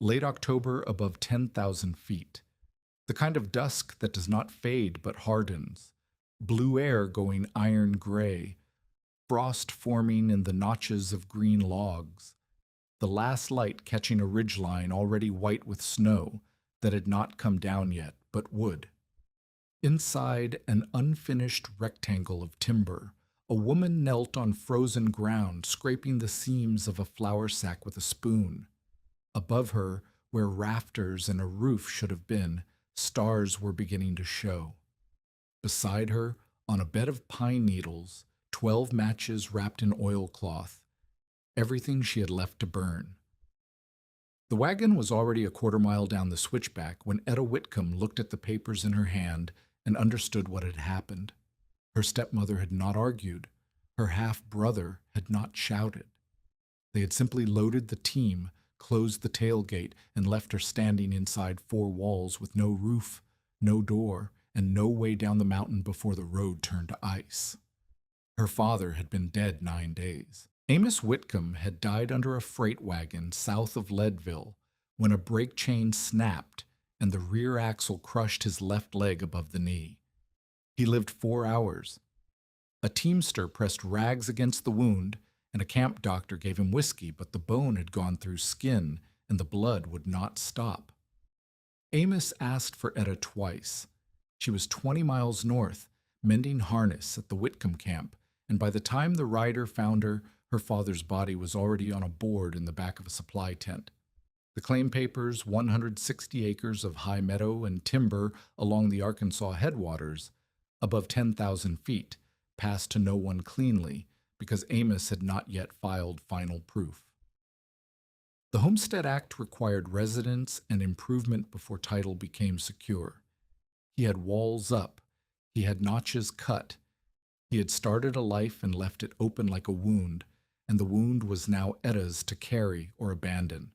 Late October above 10,000 feet. The kind of dusk that does not fade but hardens. Blue air going iron gray. Frost forming in the notches of green logs. The last light catching a ridgeline already white with snow that had not come down yet, but would. Inside an unfinished rectangle of timber, a woman knelt on frozen ground, scraping the seams of a flour sack with a spoon. Above her, where rafters and a roof should have been, stars were beginning to show. Beside her, on a bed of pine needles, 12 matches wrapped in oilcloth, everything she had left to burn. The wagon was already a quarter-mile down the switchback when Etta Whitcomb looked at the papers in her hand and understood what had happened. Her stepmother had not argued. Her half-brother had not shouted. They had simply loaded the team, closed the tailgate, and left her standing inside four walls with no roof, no door, and no way down the mountain before the road turned to ice. Her father had been dead 9 days. Amos Whitcomb had died under a freight wagon south of Leadville when a brake chain snapped and the rear axle crushed his left leg above the knee. He lived 4 hours. A teamster pressed rags against the wound, and a camp doctor gave him whiskey, but the bone had gone through skin, and the blood would not stop. Amos asked for Etta twice. She was 20 miles north, mending harness at the Whitcomb camp, and by the time the rider found her, her father's body was already on a board in the back of a supply tent. The claim papers, 160 acres of high meadow and timber along the Arkansas headwaters, above 10,000 feet, passed to no one cleanly because Amos had not yet filed final proof. The Homestead Act required residence and improvement before title became secure. He had walls up. He had notches cut. He had started a life and left it open like a wound, and the wound was now Etta's to carry or abandon.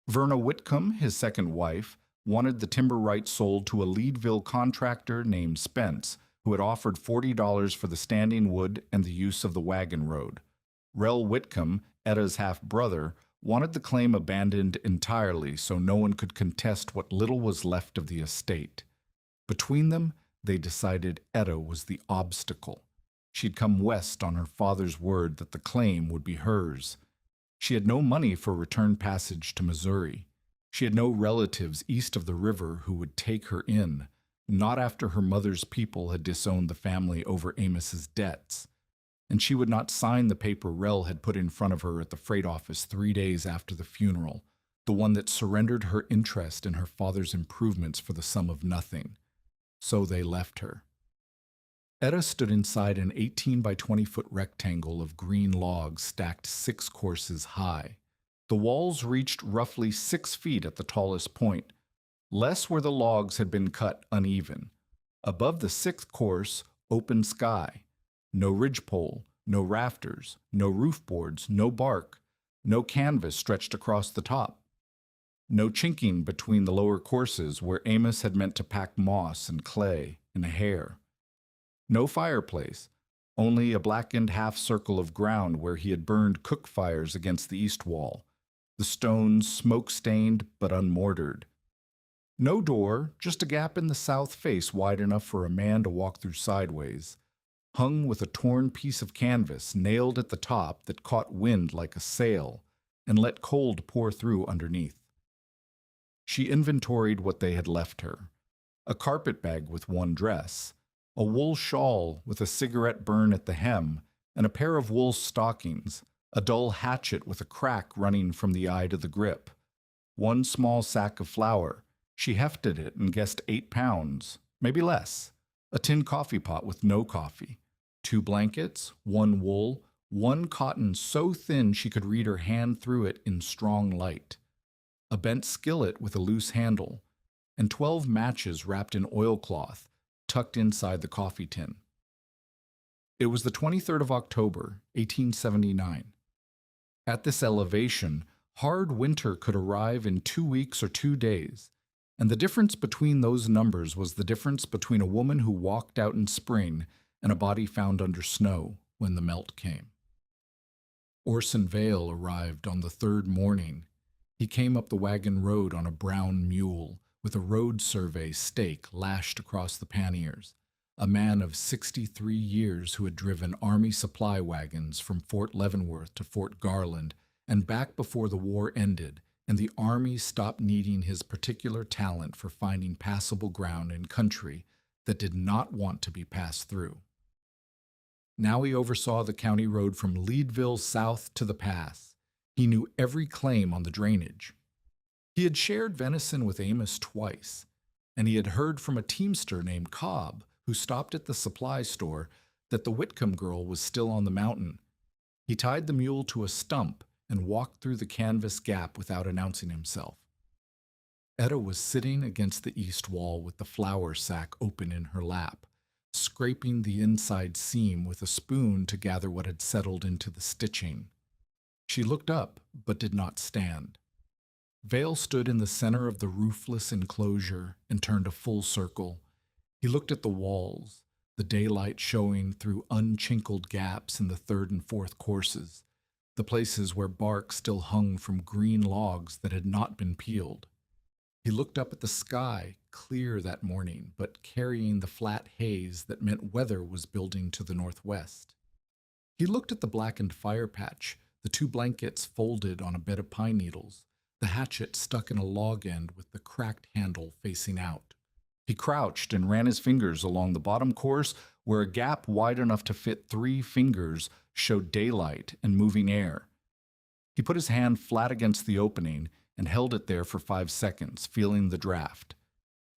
Verna Whitcomb, his second wife, wanted the timber rights sold to a Leadville contractor named Spence, who had offered $40 for the standing wood and the use of the wagon road. Rel Whitcomb, Etta's half-brother, wanted the claim abandoned entirely so no one could contest what little was left of the estate. Between them, they decided Etta was the obstacle. She'd come west on her father's word that the claim would be hers. She had no money for return passage to Missouri. She had no relatives east of the river who would take her in, not after her mother's people had disowned the family over Amos's debts. And she would not sign the paper Rel had put in front of her at the freight office 3 days after the funeral, the one that surrendered her interest in her father's improvements for the sum of nothing. So they left her. Etta stood inside an 18 by 20-foot rectangle of green logs stacked 6 courses high. The walls reached roughly 6 feet at the tallest point, less where the logs had been cut uneven. Above the 6th course, open sky. No ridgepole, no rafters, no roof boards, no bark, no canvas stretched across the top. No chinking between the lower courses where Amos had meant to pack moss and clay and hair. No fireplace, only a blackened half-circle of ground where he had burned cook fires against the east wall, the stones smoke-stained but unmortared. No door, just a gap in the south face wide enough for a man to walk through sideways, hung with a torn piece of canvas nailed at the top that caught wind like a sail and let cold pour through underneath. She inventoried what they had left her: a carpet bag with one dress, a wool shawl with a cigarette burn at the hem, and a pair of wool stockings, a dull hatchet with a crack running from the eye to the grip. One small sack of flour. She hefted it and guessed 8 pounds, maybe less. A tin coffee pot with no coffee. 2 blankets, 1 wool, 1 cotton so thin she could read her hand through it in strong light. A bent skillet with a loose handle, and 12 matches wrapped in oilcloth, tucked inside the coffee tin. It was the 23rd of October, 1879. At this elevation, hard winter could arrive in 2 weeks or 2 days, and the difference between those numbers was the difference between a woman who walked out in spring and a body found under snow when the melt came. Orson Vale arrived on the 3rd morning. He came up the wagon road on a brown mule, with a road survey stake lashed across the panniers, a man of 63 years who had driven Army supply wagons from Fort Leavenworth to Fort Garland and back before the war ended and the Army stopped needing his particular talent for finding passable ground in country that did not want to be passed through. Now he oversaw the county road from Leadville south to the pass. He knew every claim on the drainage. He had shared venison with Amos twice, and he had heard from a teamster named Cobb, who stopped at the supply store, that the Whitcomb girl was still on the mountain. He tied the mule to a stump and walked through the canvas gap without announcing himself. Etta was sitting against the east wall with the flour sack open in her lap, scraping the inside seam with a spoon to gather what had settled into the stitching. She looked up, but did not stand. Vale stood in the center of the roofless enclosure and turned a full circle. He looked at the walls, the daylight showing through unchinkled gaps in the third and fourth courses, the places where bark still hung from green logs that had not been peeled. He looked up at the sky, clear that morning, but carrying the flat haze that meant weather was building to the northwest. He looked at the blackened fire patch, the 2 blankets folded on a bed of pine needles, the hatchet stuck in a log end with the cracked handle facing out. He crouched and ran his fingers along the bottom course where a gap wide enough to fit 3 fingers showed daylight and moving air. He put his hand flat against the opening and held it there for 5 seconds, feeling the draft.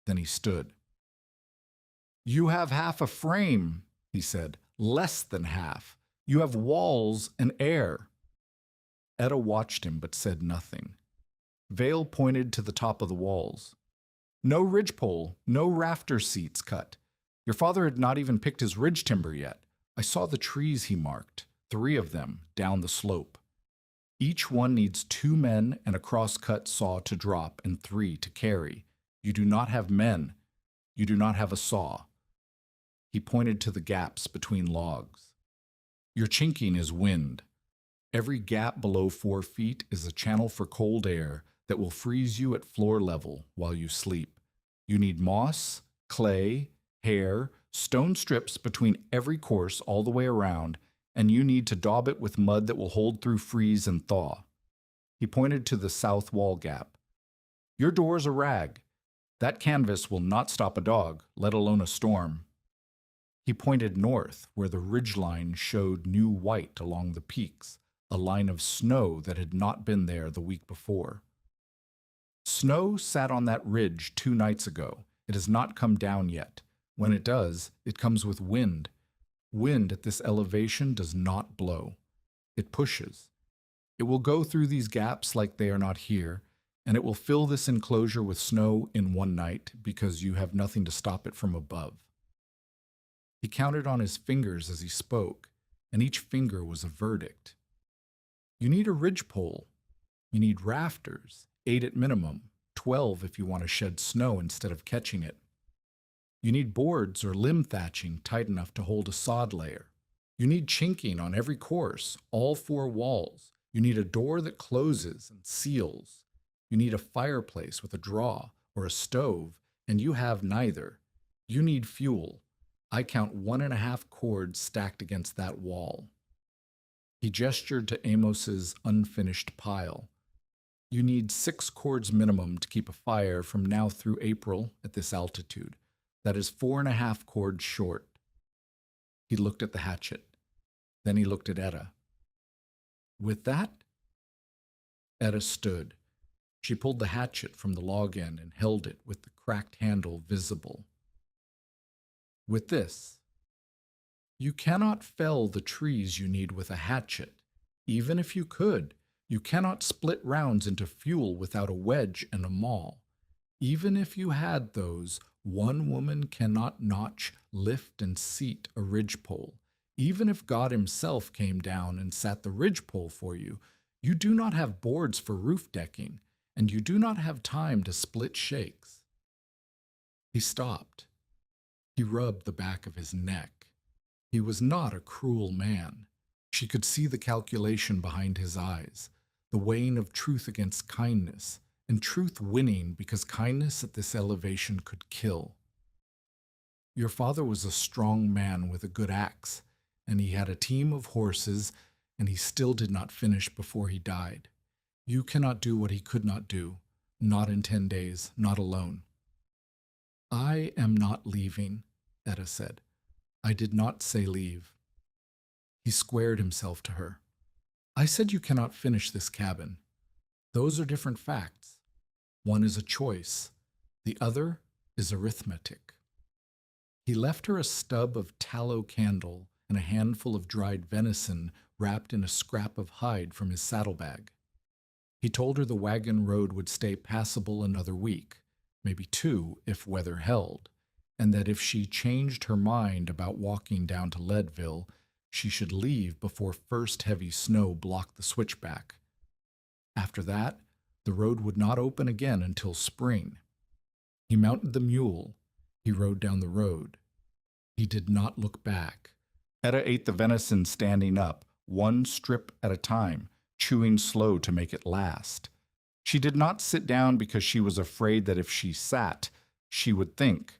Then he stood. "You have half a frame," he said. "Less than half. You have walls and air." Etta watched him but said nothing. Vale pointed to the top of the walls. "No ridgepole, no rafter seats cut. Your father had not even picked his ridge timber yet. I saw the trees he marked, 3 of them, down the slope. Each one needs 2 men and a cross-cut saw to drop and 3 to carry. You do not have men. You do not have a saw." He pointed to the gaps between logs. "Your chinking is wind. Every gap below 4 feet is a channel for cold air that will freeze you at floor level while you sleep. You need moss, clay, hair, stone strips between every course all the way around, and you need to daub it with mud that will hold through freeze and thaw." He pointed to the south wall gap. "Your door's a rag. That canvas will not stop a dog, let alone a storm." He pointed north, where the ridgeline showed new white along the peaks, a line of snow that had not been there the week before. "Snow sat on that ridge 2 nights ago. It has not come down yet. When it does, it comes with wind. Wind at this elevation does not blow. It pushes. It will go through these gaps like they are not here, and it will fill this enclosure with snow in 1 night because you have nothing to stop it from above." He counted on his fingers as he spoke, and each finger was a verdict. "You need a ridgepole. You need rafters, 8 at minimum, 12 if you want to shed snow instead of catching it. You need boards or limb thatching tight enough to hold a sod layer. You need chinking on every course, all 4 walls. You need a door that closes and seals. You need a fireplace with a draw or a stove, and you have neither. You need fuel. I count 1.5 cords stacked against that wall." He gestured to Amos's unfinished pile. "You need 6 cords minimum to keep a fire from now through April at this altitude. That is 4.5 cords short." He looked at the hatchet. Then he looked at Etta. "With that?" Etta stood. She pulled the hatchet from the log end and held it with the cracked handle visible. "With this. You cannot fell the trees you need with a hatchet. Even if you could, you cannot split rounds into fuel without a wedge and a maul. Even if you had those, one woman cannot notch, lift, and seat a ridgepole. Even if God himself came down and sat the ridgepole for you, you do not have boards for roof decking, and you do not have time to split shakes." He stopped. He rubbed the back of his neck. He was not a cruel man. She could see the calculation behind his eyes. the weighing of truth against kindness, and truth winning because kindness at this elevation could kill. Your father was a strong man with a good axe, and he had a team of horses, and he still did not finish before he died. You cannot do what he could not do, not in 10 days, not alone. I am not leaving, Etta said. I did not say leave. He squared himself to her. I said you cannot finish this cabin. Those are different facts. One is a choice. The other is arithmetic. He left her a stub of tallow candle and a handful of dried venison wrapped in a scrap of hide from his saddlebag. He told her the wagon road would stay passable another week, maybe 2 if weather held, and that if she changed her mind about walking down to Leadville, she should leave before first heavy snow blocked the switchback. After that, the road would not open again until spring. He mounted the mule. He rode down the road. He did not look back. Etta ate the venison standing up, one strip at a time, chewing slow to make it last. She did not sit down because she was afraid that if she sat, she would think,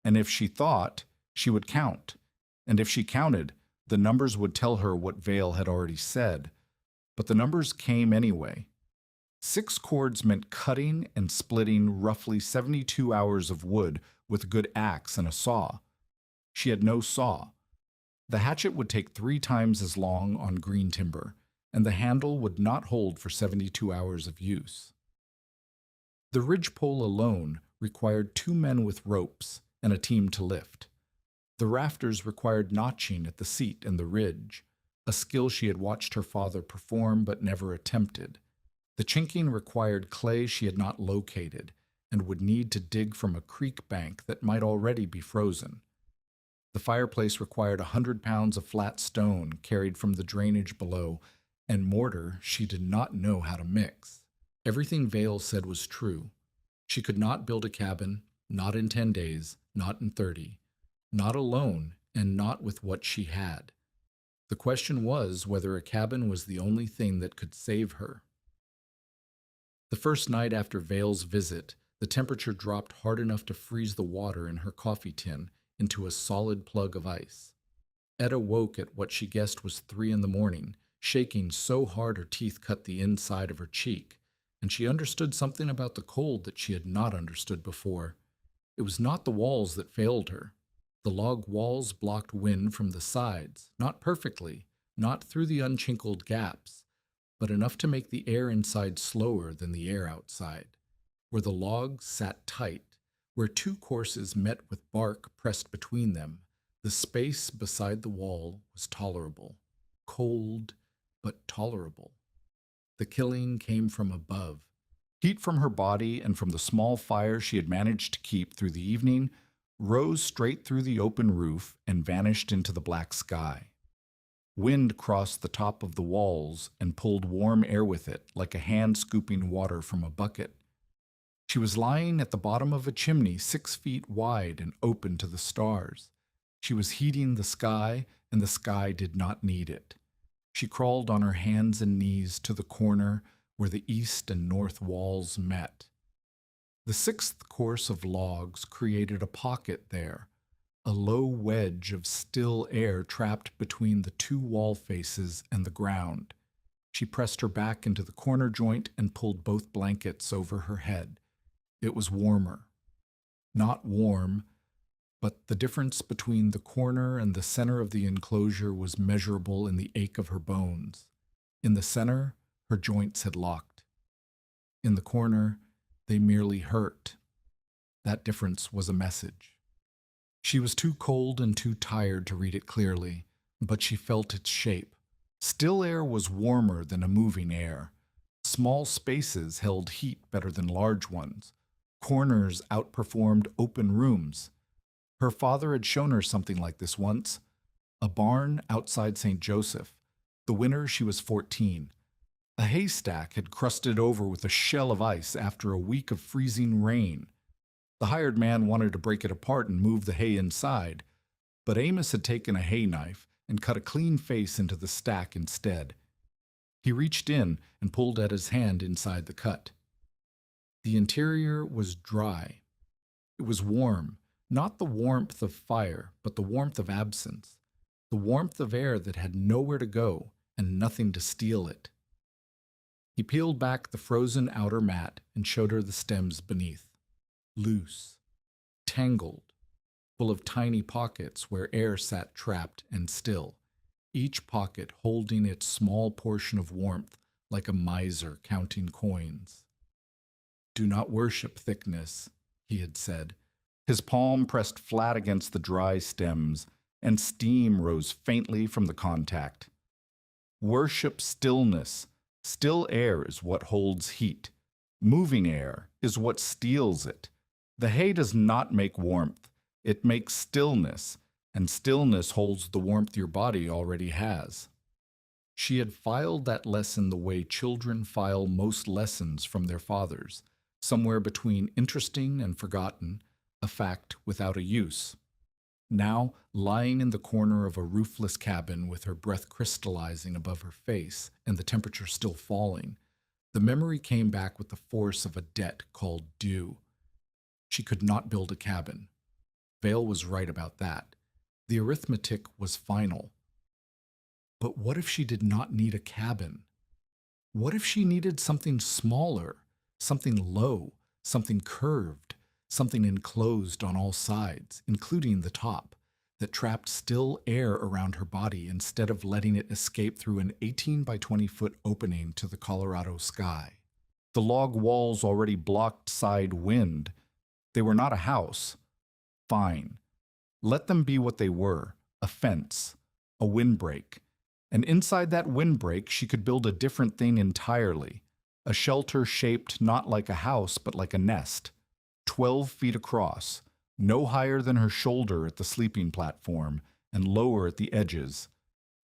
and if she thought, she would count, and if she counted, the numbers would tell her what Vale had already said. But the numbers came anyway. 6 cords meant cutting and splitting roughly 72 hours of wood with a good axe and a saw. She had no saw. The hatchet would take 3 times as long on green timber, and the handle would not hold for 72 hours of use. The ridgepole alone required 2 men with ropes and a team to lift. The rafters required notching at the seat and the ridge, a skill she had watched her father perform but never attempted. The chinking required clay she had not located and would need to dig from a creek bank that might already be frozen. The fireplace required 100 pounds of flat stone carried from the drainage below, and mortar she did not know how to mix. Everything Vale said was true. She could not build a cabin, not in 10 days, not in 30, not alone, and not with what she had. The question was whether a cabin was the only thing that could save her. The first night after Vale's visit, the temperature dropped hard enough to freeze the water in her coffee tin into a solid plug of ice. Etta woke at what she guessed was 3 in the morning, shaking so hard her teeth cut the inside of her cheek, and she understood something about the cold that she had not understood before. It was not the walls that failed her. The log walls blocked wind from the sides, not perfectly, not through the unchinkled gaps, but enough to make the air inside slower than the air outside. Where the logs sat tight, where 2 courses met with bark pressed between them, the space beside the wall was tolerable, cold, but tolerable. The killing came from above. Heat from her body and from the small fire she had managed to keep through the evening rose straight through the open roof and vanished into the black sky. Wind crossed the top of the walls and pulled warm air with it, like a hand scooping water from a bucket. She was lying at the bottom of a chimney 6 feet wide and open to the stars. She was heating the sky, and the sky did not need it. She crawled on her hands and knees to the corner where the east and north walls met. The 6th course of logs created a pocket there, a low wedge of still air trapped between the 2 wall faces and the ground. She pressed her back into the corner joint and pulled both blankets over her head. It was warmer. Not warm, but the difference between the corner and the center of the enclosure was measurable in the ache of her bones. In the center, her joints had locked. In the corner, they merely hurt. That difference was a message. She was too cold and too tired to read it clearly, but she felt its shape. Still air was warmer than a moving air. Small spaces held heat better than large ones. Corners outperformed open rooms. Her father had shown her something like this once. A barn outside St. Joseph, the winter she was 14. A haystack had crusted over with a shell of ice after a week of freezing rain. The hired man wanted to break it apart and move the hay inside, but Amos had taken a hay knife and cut a clean face into the stack instead. He reached in and pulled at his hand inside the cut. The interior was dry. It was warm, not the warmth of fire, but the warmth of absence, the warmth of air that had nowhere to go and nothing to steal it. He peeled back the frozen outer mat and showed her the stems beneath, loose, tangled, full of tiny pockets where air sat trapped and still, each pocket holding its small portion of warmth like a miser counting coins. "Do not worship thickness," he had said. His palm pressed flat against the dry stems, and steam rose faintly from the contact. "Worship stillness. Still air is what holds heat. Moving air is what steals it. The hay does not make warmth. It makes stillness, and stillness holds the warmth your body already has." She had filed that lesson the way children file most lessons from their fathers, somewhere between interesting and forgotten, a fact without a use. Now, lying in the corner of a roofless cabin with her breath crystallizing above her face and the temperature still falling, the memory came back with the force of a debt called due. She could not build a cabin. Vale was right about that. The arithmetic was final. But what if she did not need a cabin? What if she needed something smaller, something low, something curved, something enclosed on all sides, including the top, that trapped still air around her body instead of letting it escape through an 18 by 20-foot opening to the Colorado sky? The log walls already blocked side wind. They were not a house. Fine. Let them be what they were, a fence, a windbreak. And inside that windbreak she could build a different thing entirely, a shelter shaped not like a house but like a nest, 12 feet across, no higher than her shoulder at the sleeping platform and lower at the edges,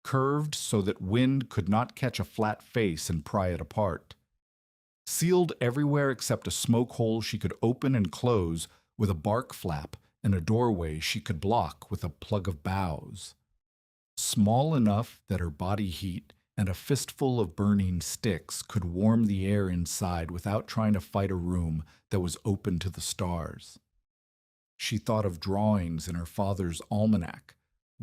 curved so that wind could not catch a flat face and pry it apart. Sealed everywhere except a smoke hole she could open and close with a bark flap and a doorway she could block with a plug of boughs. Small enough that her body heat and a fistful of burning sticks could warm the air inside without trying to fight a room that was open to the stars. She thought of drawings in her father's almanac,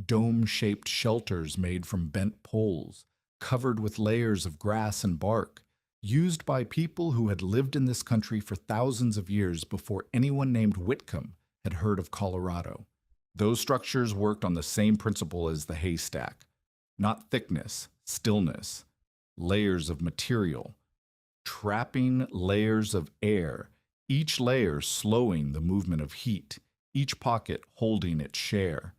dome-shaped shelters made from bent poles, covered with layers of grass and bark, used by people who had lived in this country for thousands of years before anyone named Whitcomb had heard of Colorado. Those structures worked on the same principle as the haystack. Not thickness, stillness, layers of material, trapping layers of air, each layer slowing the movement of heat, each pocket holding its share.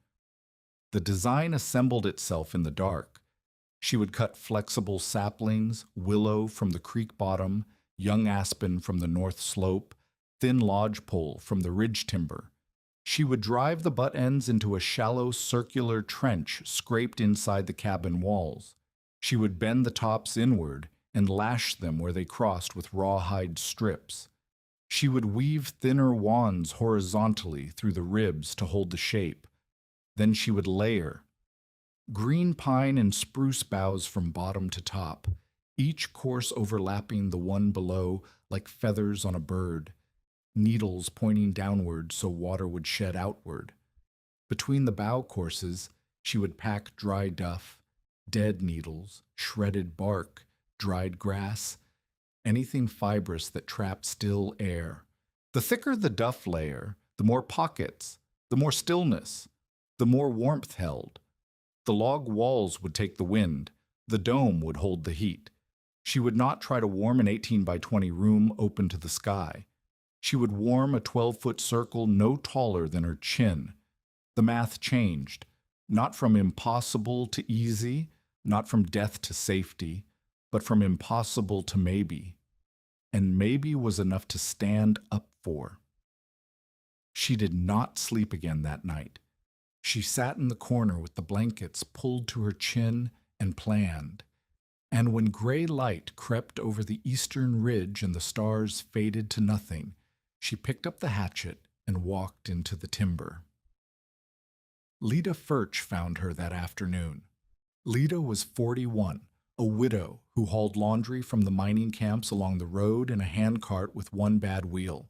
The design assembled itself in the dark. She would cut flexible saplings, willow from the creek bottom, young aspen from the north slope, thin lodgepole from the ridge timber. She would drive the butt ends into a shallow circular trench scraped inside the cabin walls. She would bend the tops inward and lash them where they crossed with rawhide strips. She would weave thinner wands horizontally through the ribs to hold the shape. Then she would layer. Green pine and spruce boughs from bottom to top, each course overlapping the one below like feathers on a bird. Needles pointing downward so water would shed outward. Between the bough courses, she would pack dry duff, dead needles, shredded bark, dried grass, anything fibrous that trapped still air. The thicker the duff layer, the more pockets, the more stillness, the more warmth held. The log walls would take the wind, the dome would hold the heat. She would not try to warm an 18 by 20 room open to the sky. She would warm a 12-foot circle no taller than her chin. The math changed, not from impossible to easy, not from death to safety, but from impossible to maybe. And maybe was enough to stand up for. She did not sleep again that night. She sat in the corner with the blankets pulled to her chin and planned. And when gray light crept over the eastern ridge and the stars faded to nothing, she picked up the hatchet and walked into the timber. Lida Furch found her that afternoon. Lida was 41, a widow who hauled laundry from the mining camps along the road in a handcart with one bad wheel.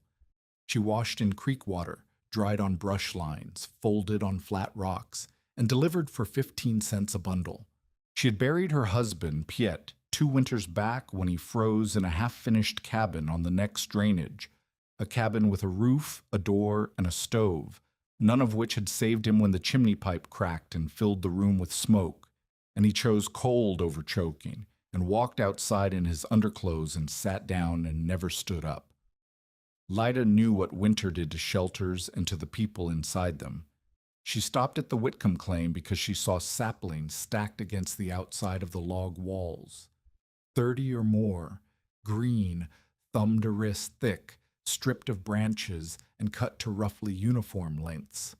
She washed in creek water, dried on brush lines, folded on flat rocks, and delivered for 15 cents a bundle. She had buried her husband, Piet, 2 winters back when he froze in a half-finished cabin on the next drainage, a cabin with a roof, a door, and a stove, none of which had saved him when the chimney pipe cracked and filled the room with smoke, and he chose cold over choking, and walked outside in his underclothes and sat down and never stood up. Lida knew what winter did to shelters and to the people inside them. She stopped at the Whitcomb claim because she saw saplings stacked against the outside of the log walls. 30 or more, green, thumb to wrist thick, stripped of branches and cut to roughly uniform lengths.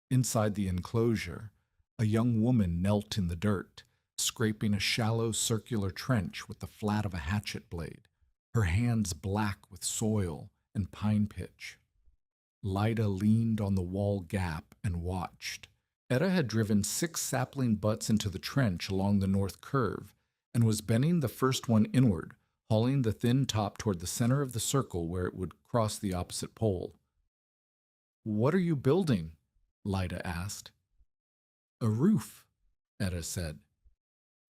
Inside the enclosure, a young woman knelt in the dirt, scraping a shallow circular trench with the flat of a hatchet blade, her hands black with soil and pine pitch. Lida leaned on the wall gap and watched. Etta had driven 6 sapling butts into the trench along the north curve and was bending the first one inward, hauling the thin top toward the center of the circle where it would cross the opposite pole. "What are you building?" Lida asked. "A roof," Etta said.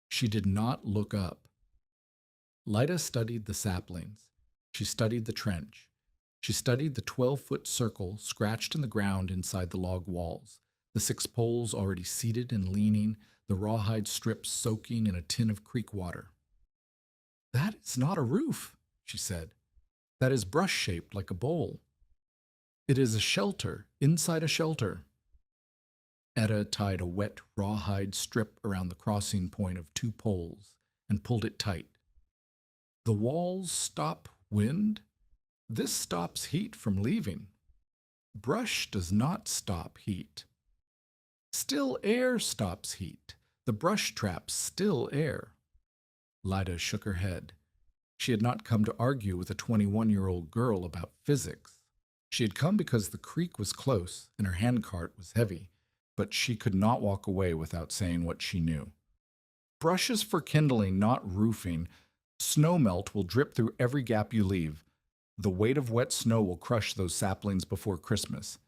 She did not look up. Lida studied the saplings. She studied the trench. She studied the 12-foot circle scratched in the ground inside the log walls, the 6 poles already seated and leaning, the rawhide strips soaking in a tin of creek water. "That is not a roof," she said. "That is brush-shaped like a bowl. It is a shelter inside a shelter." Etta tied a wet rawhide strip around the crossing point of 2 poles and pulled it tight. "The walls stop wind? This stops heat from leaving. Brush does not stop heat. Still air stops heat. The brush traps still air." Lida shook her head. She had not come to argue with a 21-year-old girl about physics. She had come because the creek was close and her handcart was heavy, but she could not walk away without saying what she knew. "Brush is for kindling, not roofing. Snow melt will drip through every gap you leave. The weight of wet snow will crush those saplings before Christmas.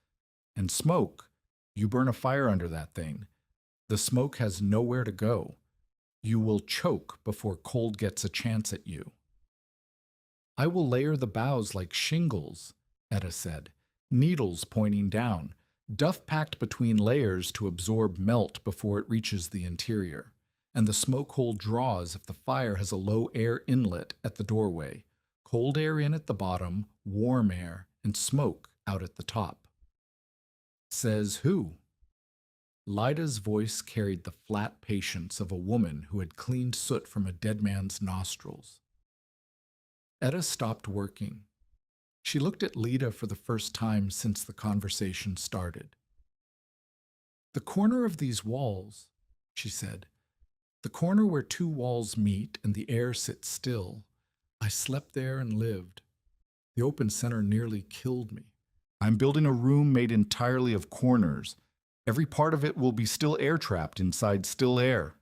And smoke, you burn a fire under that thing. The smoke has nowhere to go. You will choke before cold gets a chance at you." "I will layer the boughs like shingles," Etta said, "needles pointing down, duff packed between layers to absorb melt before it reaches the interior, and the smoke hole draws if the fire has a low air inlet at the doorway, cold air in at the bottom, warm air, and smoke out at the top." "Says who?" Lida's voice carried the flat patience of a woman who had cleaned soot from a dead man's nostrils. Etta stopped working. She looked at Lida for the first time since the conversation started. "The corner of these walls," she said, "the corner where 2 walls meet and the air sits still. I slept there and lived. The open center nearly killed me. I'm building a room made entirely of corners. Every part of it will be still air-trapped inside still air."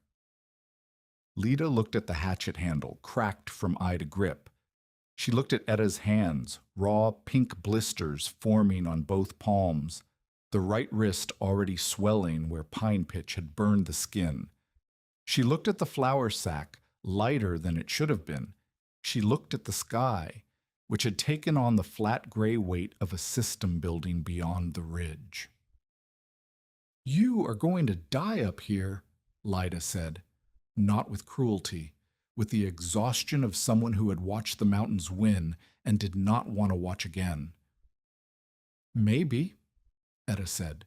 Lida looked at the hatchet handle, cracked from eye to grip. She looked at Etta's hands, raw pink blisters forming on both palms, the right wrist already swelling where pine pitch had burned the skin. She looked at the flour sack, lighter than it should have been. She looked at the sky, which had taken on the flat gray weight of a system building beyond the ridge. "You are going to die up here," Lida said, not with cruelty, with the exhaustion of someone who had watched the mountains win and did not want to watch again. "Maybe," Etta said.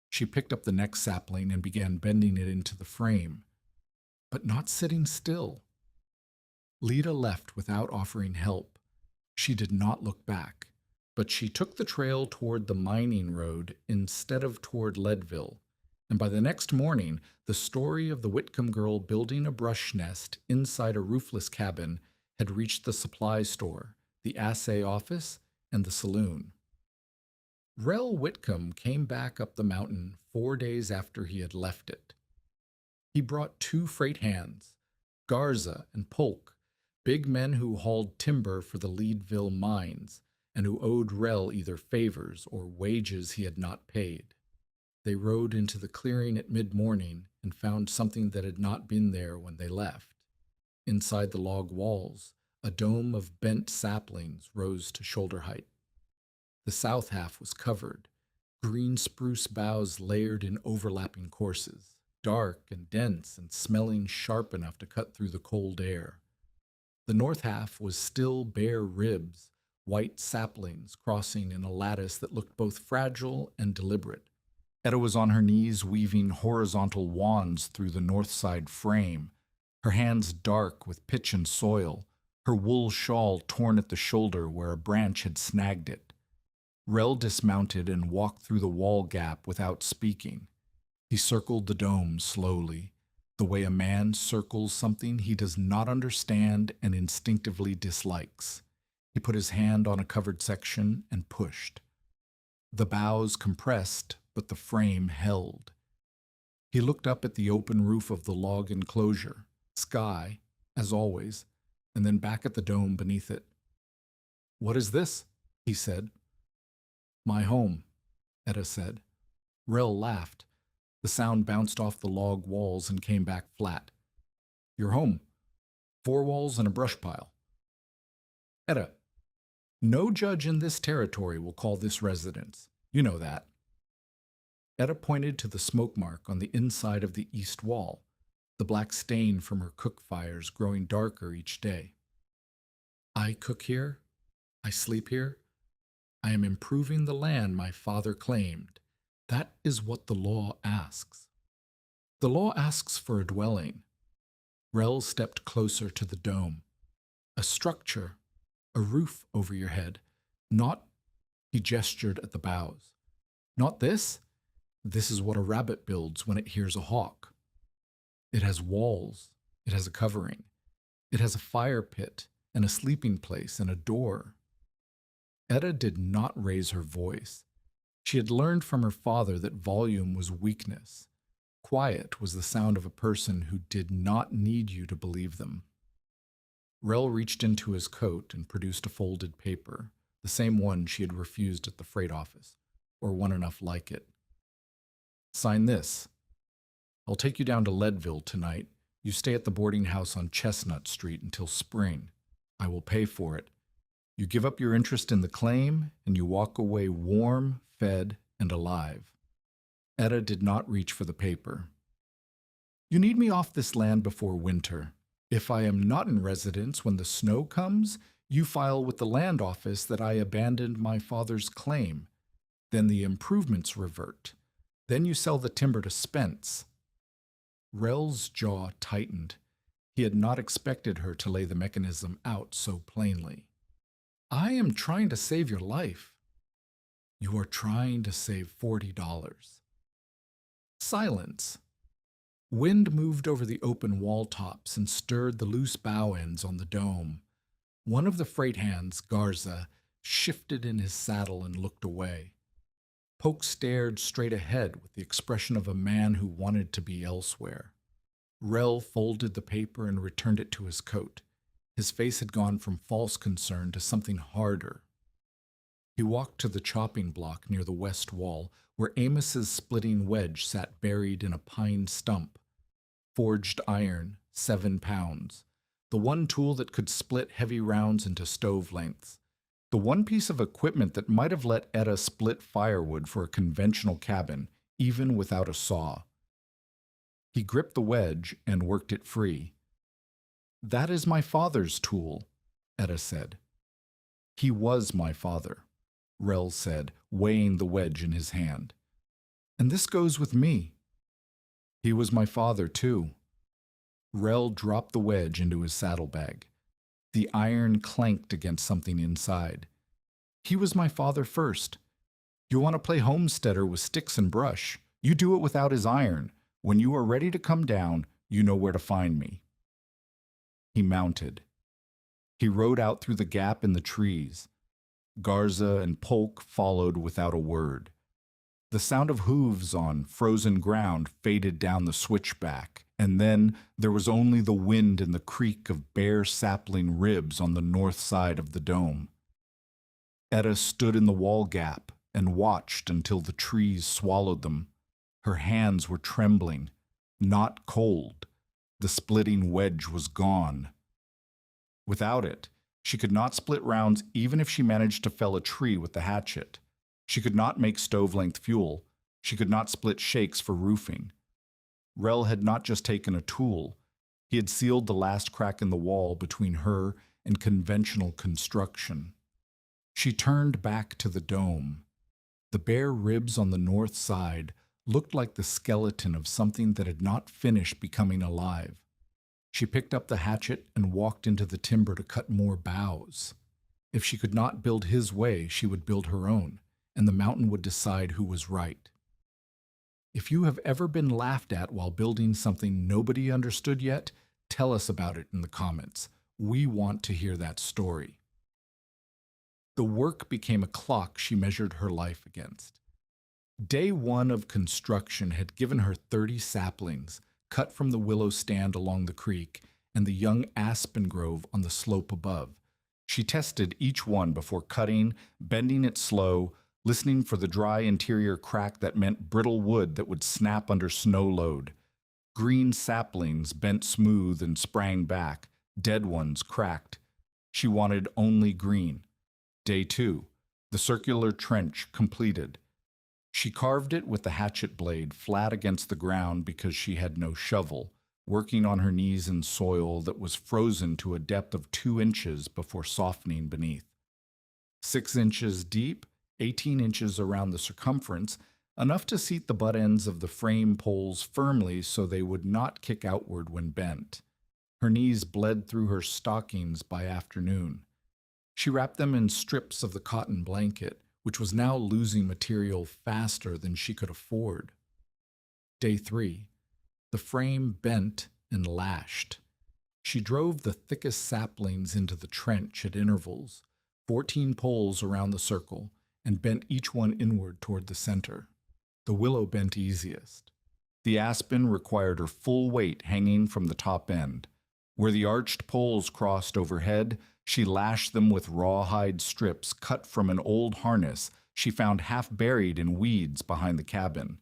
She picked up the next sapling and began bending it into the frame, but not sitting still. Lida left without offering help. She did not look back, but she took the trail toward the mining road instead of toward Leadville, and by the next morning, the story of the Whitcomb girl building a brush nest inside a roofless cabin had reached the supply store, the assay office, and the saloon. Rel Whitcomb came back up the mountain 4 days after he had left it. He brought 2 freight hands, Garza and Polk, big men who hauled timber for the Leadville mines and who owed Rel either favors or wages he had not paid. They rode into the clearing at mid-morning and found something that had not been there when they left. Inside the log walls, a dome of bent saplings rose to shoulder height. The south half was covered, green spruce boughs layered in overlapping courses, dark and dense and smelling sharp enough to cut through the cold air. The north half was still bare ribs, white saplings crossing in a lattice that looked both fragile and deliberate. Etta was on her knees weaving horizontal wands through the north side frame, her hands dark with pitch and soil, her wool shawl torn at the shoulder where a branch had snagged it. Rel dismounted and walked through the wall gap without speaking. He circled the dome slowly, the way a man circles something he does not understand and instinctively dislikes. He put his hand on a covered section and pushed. The boughs compressed, but the frame held. He looked up at the open roof of the log enclosure, sky, as always, and then back at the dome beneath it. "What is this?" he said. "My home," Etta said. Rel laughed. The sound bounced off the log walls and came back flat. "Your home. 4 walls and a brush pile." "Etta, no judge in this territory will call this residence. You know that." Etta pointed to the smoke mark on the inside of the east wall, the black stain from her cook fires growing darker each day. "I cook here. I sleep here. I am improving the land my father claimed. That is what the law asks. The law asks for a dwelling." Rel stepped closer to the dome. "A structure, a roof over your head, not," he gestured at the boughs. "Not this? This is what a rabbit builds when it hears a hawk. It has walls, it has a covering, it has a fire pit and a sleeping place and a door." Etta did not raise her voice. She had learned from her father that volume was weakness. Quiet was the sound of a person who did not need you to believe them. Rel reached into his coat and produced a folded paper, the same one she had refused at the freight office, or one enough like it. "Sign this. I'll take you down to Leadville tonight. You stay at the boarding house on Chestnut Street until spring. I will pay for it. You give up your interest in the claim, and you walk away warm, fed, and alive." Etta did not reach for the paper. "You need me off this land before winter. If I am not in residence when the snow comes, you file with the land office that I abandoned my father's claim. Then the improvements revert. Then you sell the timber to Spence." Rel's jaw tightened. He had not expected her to lay the mechanism out so plainly. "I am trying to save your life." "You are trying to save $40. Silence. Wind moved over the open wall tops and stirred the loose bough ends on the dome. One of the freight hands, Garza, shifted in his saddle and looked away. Polk stared straight ahead with the expression of a man who wanted to be elsewhere. Rel folded the paper and returned it to his coat. His face had gone from false concern to something harder. He walked to the chopping block near the west wall, where Amos's splitting wedge sat buried in a pine stump. Forged iron, 7 pounds. The one tool that could split heavy rounds into stove lengths. The one piece of equipment that might have let Etta split firewood for a conventional cabin, even without a saw. He gripped the wedge and worked it free. "That is my father's tool," Etta said. "He was my father," Rel said, weighing the wedge in his hand. "And this goes with me." "He was my father, too." Rel dropped the wedge into his saddlebag. The iron clanked against something inside. "He was my father first. You want to play homesteader with sticks and brush. You do it without his iron. When you are ready to come down, you know where to find me." He mounted. He rode out through the gap in the trees. Garza and Polk followed without a word. The sound of hooves on frozen ground faded down the switchback, and then there was only the wind and the creak of bare sapling ribs on the north side of the dome. Etta stood in the wall gap and watched until the trees swallowed them. Her hands were trembling, not cold. The splitting wedge was gone. Without it, she could not split rounds even if she managed to fell a tree with the hatchet. She could not make stove-length fuel. She could not split shakes for roofing. Rel had not just taken a tool. He had sealed the last crack in the wall between her and conventional construction. She turned back to the dome. The bare ribs on the north side looked like the skeleton of something that had not finished becoming alive. She picked up the hatchet and walked into the timber to cut more boughs. If she could not build his way, she would build her own, and the mountain would decide who was right. If you have ever been laughed at while building something nobody understood yet, tell us about it in the comments. We want to hear that story. The work became a clock she measured her life against. Day one of construction had given her 30 saplings, cut from the willow stand along the creek and the young aspen grove on the slope above. She tested each one before cutting, bending it slow, listening for the dry interior crack that meant brittle wood that would snap under snow load. Green saplings bent smooth and sprang back, dead ones cracked. She wanted only green. Day two, the circular trench completed. She carved it with the hatchet blade flat against the ground because she had no shovel, working on her knees in soil that was frozen to a depth of 2 inches before softening beneath. 6 inches deep, 18 inches around the circumference, enough to seat the butt ends of the frame poles firmly so they would not kick outward when bent. Her knees bled through her stockings by afternoon. She wrapped them in strips of the cotton blanket, which was now losing material faster than she could afford. Day 3. The frame bent and lashed. She drove the thickest saplings into the trench at intervals, 14 poles around the circle, and bent each one inward toward the center. The willow bent easiest. The aspen required her full weight hanging from the top end. Where the arched poles crossed overhead, she lashed them with rawhide strips cut from an old harness she found half buried in weeds behind the cabin.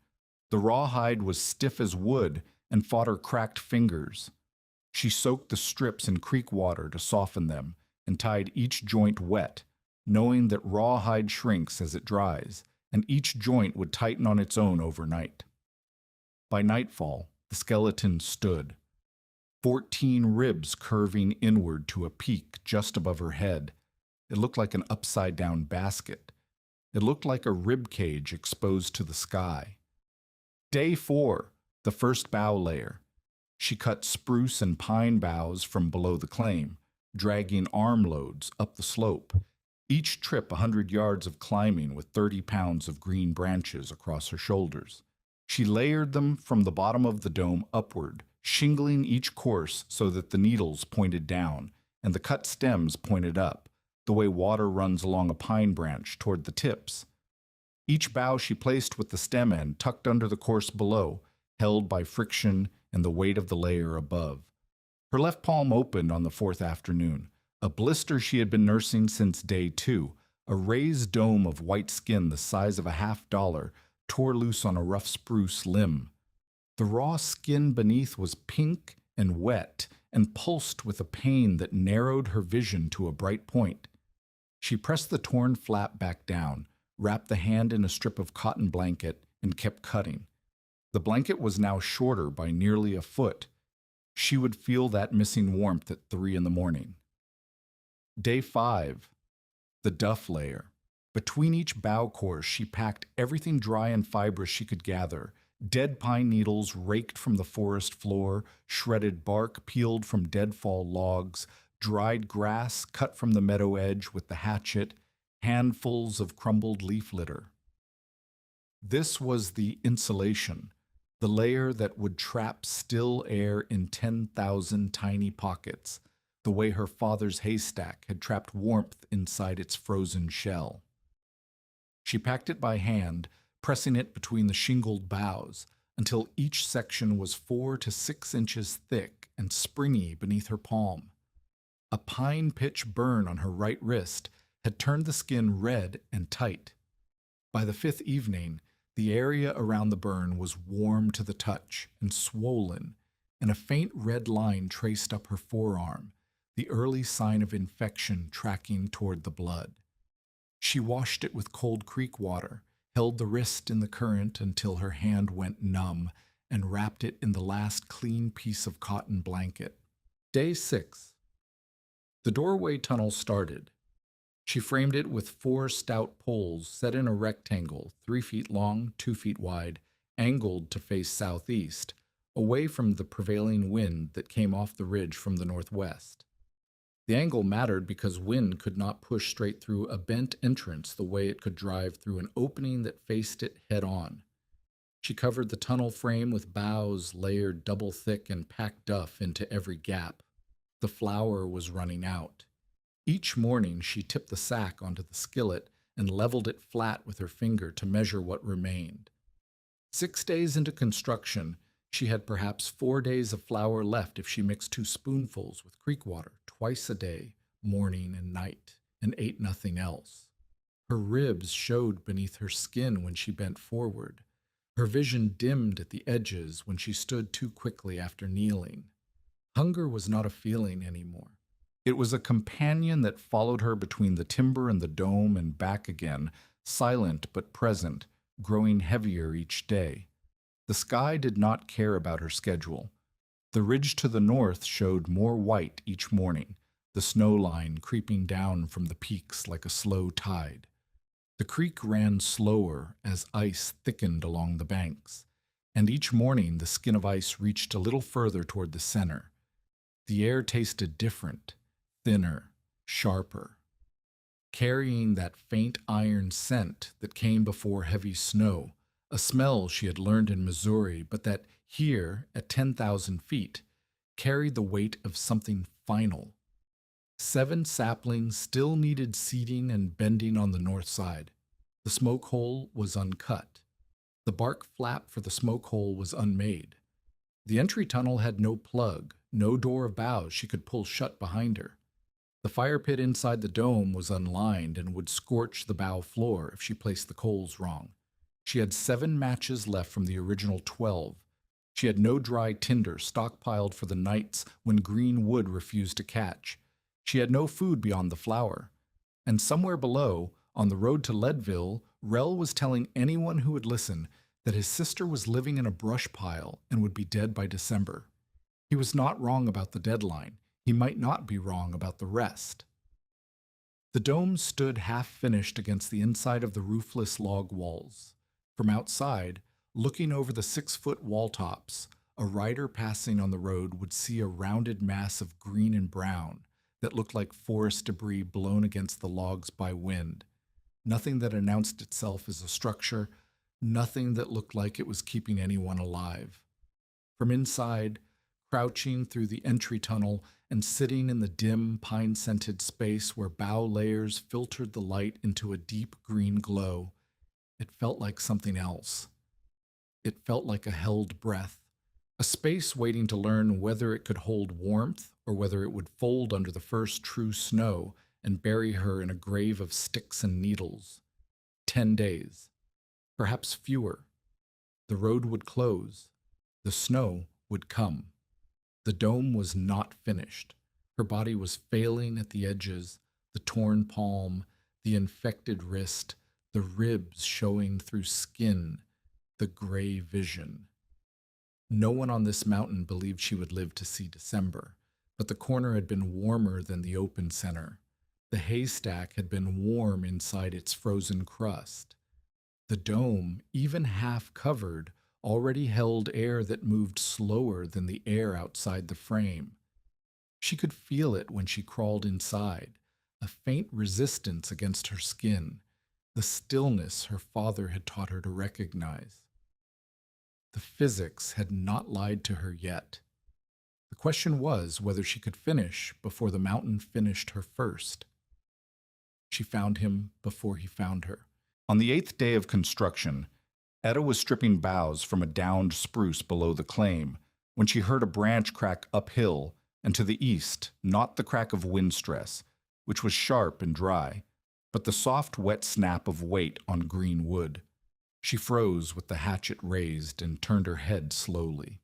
The rawhide was stiff as wood and fought her cracked fingers. She soaked the strips in creek water to soften them and tied each joint wet, knowing that rawhide shrinks as it dries, and each joint would tighten on its own overnight. By nightfall, the skeleton stood. 14 ribs curving inward to a peak just above her head. It looked like an upside-down basket. It looked like a rib cage exposed to the sky. Day 4, the first bough layer. She cut spruce and pine boughs from below the claim, dragging armloads up the slope. Each trip 100 yards of climbing with 30 pounds of green branches across her shoulders. She layered them from the bottom of the dome upward, shingling each course so that the needles pointed down and the cut stems pointed up, the way water runs along a pine branch toward the tips. Each bough she placed with the stem end tucked under the course below, held by friction and the weight of the layer above. Her left palm opened on the 4th afternoon. A blister she had been nursing since day 2, a raised dome of white skin the size of a $50, tore loose on a rough spruce limb. The raw skin beneath was pink and wet and pulsed with a pain that narrowed her vision to a bright point. She pressed the torn flap back down, wrapped the hand in a strip of cotton blanket, and kept cutting. The blanket was now shorter by nearly a foot. She would feel that missing warmth at 3 in the morning. Day 5, the duff layer. Between each bough course, she packed everything dry and fibrous she could gather. Dead pine needles raked from the forest floor, shredded bark peeled from deadfall logs, dried grass cut from the meadow edge with the hatchet, handfuls of crumbled leaf litter. This was the insulation, the layer that would trap still air in 10,000 tiny pockets, the way her father's haystack had trapped warmth inside its frozen shell. She packed it by hand, pressing it between the shingled boughs until each section was 4 to 6 inches thick and springy beneath her palm. A pine pitch burn on her right wrist had turned the skin red and tight. By the fifth evening, the area around the burn was warm to the touch and swollen, and a faint red line traced up her forearm, the early sign of infection tracking toward the blood. She washed it with cold creek water, held the wrist in the current until her hand went numb, and wrapped it in the last clean piece of cotton blanket. Day 6. The doorway tunnel started. She framed it with 4 stout poles set in a rectangle, 3 feet long, 2 feet wide, angled to face southeast, away from the prevailing wind that came off the ridge from the northwest. The angle mattered because wind could not push straight through a bent entrance the way it could drive through an opening that faced it head-on. She covered the tunnel frame with boughs layered double thick and packed duff into every gap. The flour was running out. Each morning she tipped the sack onto the skillet and leveled it flat with her finger to measure what remained. 6 days into construction, she had perhaps 4 days of flour left if she mixed 2 spoonfuls with creek water twice a day, morning and night, and ate nothing else. Her ribs showed beneath her skin when she bent forward. Her vision dimmed at the edges when she stood too quickly after kneeling. Hunger was not a feeling anymore. It was a companion that followed her between the timber and the dome and back again, silent but present, growing heavier each day. The sky did not care about her schedule. The ridge to the north showed more white each morning, the snow line creeping down from the peaks like a slow tide. The creek ran slower as ice thickened along the banks, and each morning the skin of ice reached a little further toward the center. The air tasted different, thinner, sharper, carrying that faint iron scent that came before heavy snow, a smell she had learned in Missouri, but that here, at 10,000 feet, carried the weight of something final. 7 saplings still needed seeding and bending on the north side. The smoke hole was uncut. The bark flap for the smoke hole was unmade. The entry tunnel had no plug, no door of boughs she could pull shut behind her. The fire pit inside the dome was unlined and would scorch the bow floor if she placed the coals wrong. She had 7 matches left from the original 12. She had no dry tinder stockpiled for the nights when green wood refused to catch. She had no food beyond the flour. And somewhere below, on the road to Leadville, Rel was telling anyone who would listen that his sister was living in a brush pile and would be dead by December. He was not wrong about the deadline. He might not be wrong about the rest. The dome stood half-finished against the inside of the roofless log walls. From outside, looking over the 6-foot wall tops, a rider passing on the road would see a rounded mass of green and brown that looked like forest debris blown against the logs by wind. Nothing that announced itself as a structure, nothing that looked like it was keeping anyone alive. From inside, crouching through the entry tunnel and sitting in the dim, pine-scented space where bough layers filtered the light into a deep green glow, it felt like something else. It felt like a held breath, a space waiting to learn whether it could hold warmth or whether it would fold under the first true snow and bury her in a grave of sticks and needles. 10 days, perhaps fewer. The road would close. The snow would come. The dome was not finished. Her body was failing at the edges, the torn palm, the infected wrist, the ribs showing through skin, the gray vision. No one on this mountain believed she would live to see December, but the corner had been warmer than the open center. The haystack had been warm inside its frozen crust. The dome, even half covered, already held air that moved slower than the air outside the frame. She could feel it when she crawled inside, a faint resistance against her skin, the stillness her father had taught her to recognize. The physics had not lied to her yet. The question was whether she could finish before the mountain finished her first. She found him before he found her. On the 8th day of construction, Etta was stripping boughs from a downed spruce below the claim when she heard a branch crack uphill and to the east, not the crack of wind stress, which was sharp and dry, but the soft, wet snap of weight on green wood. She froze with the hatchet raised and turned her head slowly.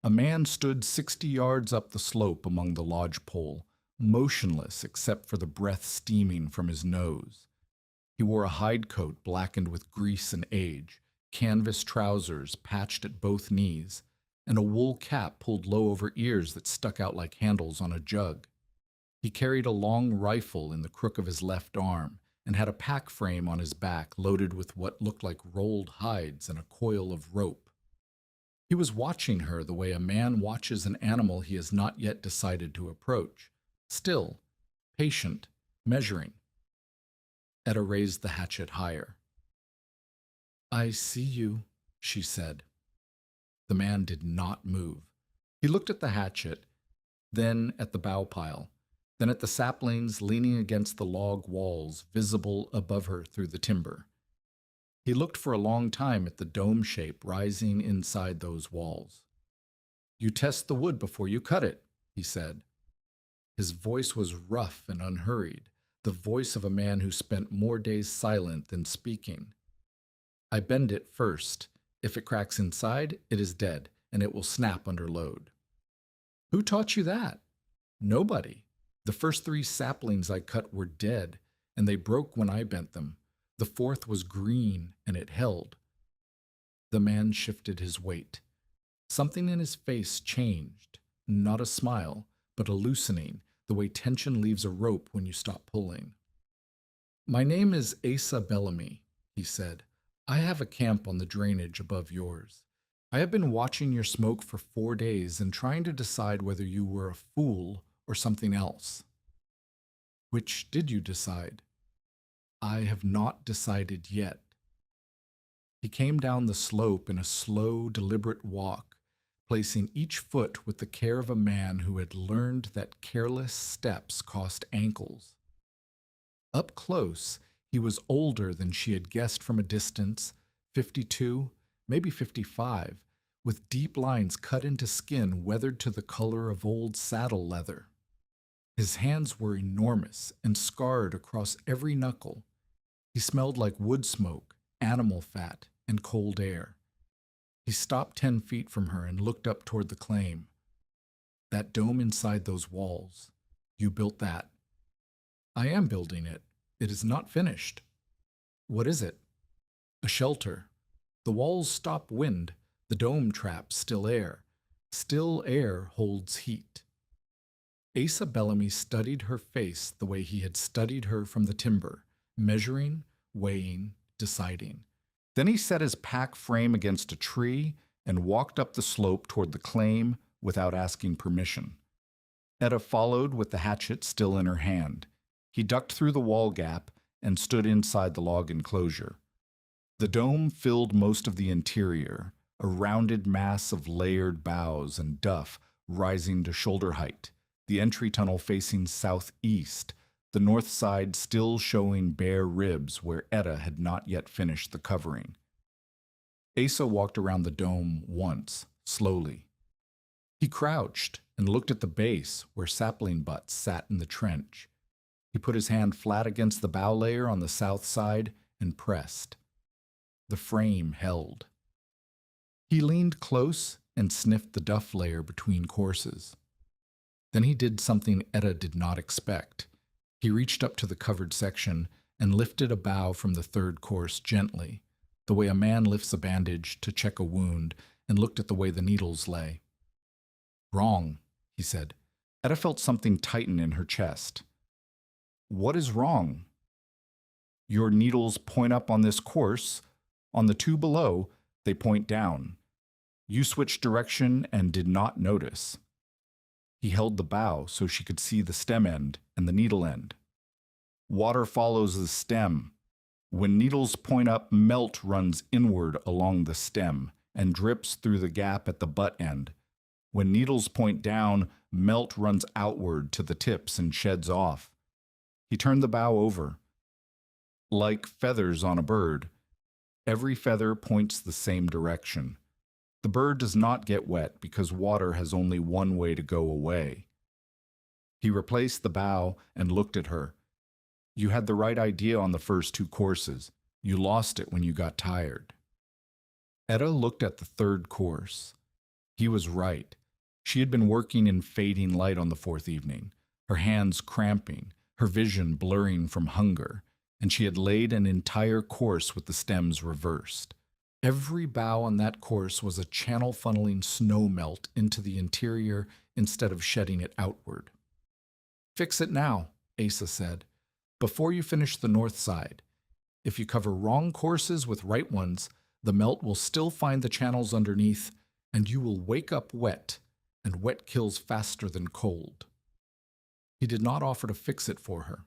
A man stood 60 yards up the slope among the lodgepole, motionless except for the breath steaming from his nose. He wore a hide coat blackened with grease and age, canvas trousers patched at both knees, and a wool cap pulled low over ears that stuck out like handles on a jug. He carried a long rifle in the crook of his left arm and had a pack frame on his back loaded with what looked like rolled hides and a coil of rope. He was watching her the way a man watches an animal he has not yet decided to approach, still, patient, measuring. Etta raised the hatchet higher. "I see you," she said. The man did not move. He looked at the hatchet, then at the bough pile, then at the saplings leaning against the log walls visible above her through the timber. He looked for a long time at the dome shape rising inside those walls. "You test the wood before you cut it," he said. His voice was rough and unhurried, the voice of a man who spent more days silent than speaking. "I bend it first. If it cracks inside, it is dead, and it will snap under load." "Who taught you that?" "Nobody. The first 3 saplings I cut were dead, and they broke when I bent them. The 4th was green, and it held." The man shifted his weight. Something in his face changed, not a smile, but a loosening, the way tension leaves a rope when you stop pulling. "My name is Asa Bellamy," he said. "I have a camp on the drainage above yours. I have been watching your smoke for 4 days and trying to decide whether you were a fool or something else." "Which did you decide?" "I have not decided yet." He came down the slope in a slow, deliberate walk, placing each foot with the care of a man who had learned that careless steps cost ankles. Up close, he was older than she had guessed from a distance, 52, maybe 55, with deep lines cut into skin weathered to the color of old saddle leather. His hands were enormous and scarred across every knuckle. He smelled like wood smoke, animal fat, and cold air. He stopped 10 feet from her and looked up toward the claim. "That dome inside those walls, you built that." "I am building it. It is not finished." "What is it?" "A shelter. The walls stop wind. The dome traps still air. Still air holds heat." Asa Bellamy studied her face the way he had studied her from the timber, measuring, weighing, deciding. Then he set his pack frame against a tree and walked up the slope toward the claim without asking permission. Etta followed with the hatchet still in her hand. He ducked through the wall gap and stood inside the log enclosure. The dome filled most of the interior, a rounded mass of layered boughs and duff rising to shoulder height, the entry tunnel facing southeast, the north side still showing bare ribs where Etta had not yet finished the covering. Asa walked around the dome once, slowly. He crouched and looked at the base where sapling butts sat in the trench. He put his hand flat against the bow layer on the south side and pressed. The frame held. He leaned close and sniffed the duff layer between courses. Then he did something Etta did not expect. He reached up to the covered section and lifted a bough from the third course gently, the way a man lifts a bandage to check a wound, and looked at the way the needles lay. "Wrong," he said. Etta felt something tighten in her chest. "What is wrong?" "Your needles point up on this course. On the 2 below, they point down. You switched direction and did not notice." He held the bough so she could see the stem end and the needle end. "Water follows the stem. When needles point up, melt runs inward along the stem and drips through the gap at the butt end. When needles point down, melt runs outward to the tips and sheds off." He turned the bough over. "Like feathers on a bird. Every feather points the same direction. The bird does not get wet because water has only one way to go away. He replaced the bough and looked at her. You had the right idea on the first two courses. You lost it when you got tired. Etta looked at the third course. He was right. She had been working in fading light on the fourth evening, her hands cramping, her vision blurring from hunger, and she had laid an entire course with the stems reversed. Every bough on that course was a channel funneling snow melt into the interior instead of shedding it outward. Fix it now, Asa said, before you finish the north side. If you cover wrong courses with right ones, the melt will still find the channels underneath, and you will wake up wet, and wet kills faster than cold. He did not offer to fix it for her.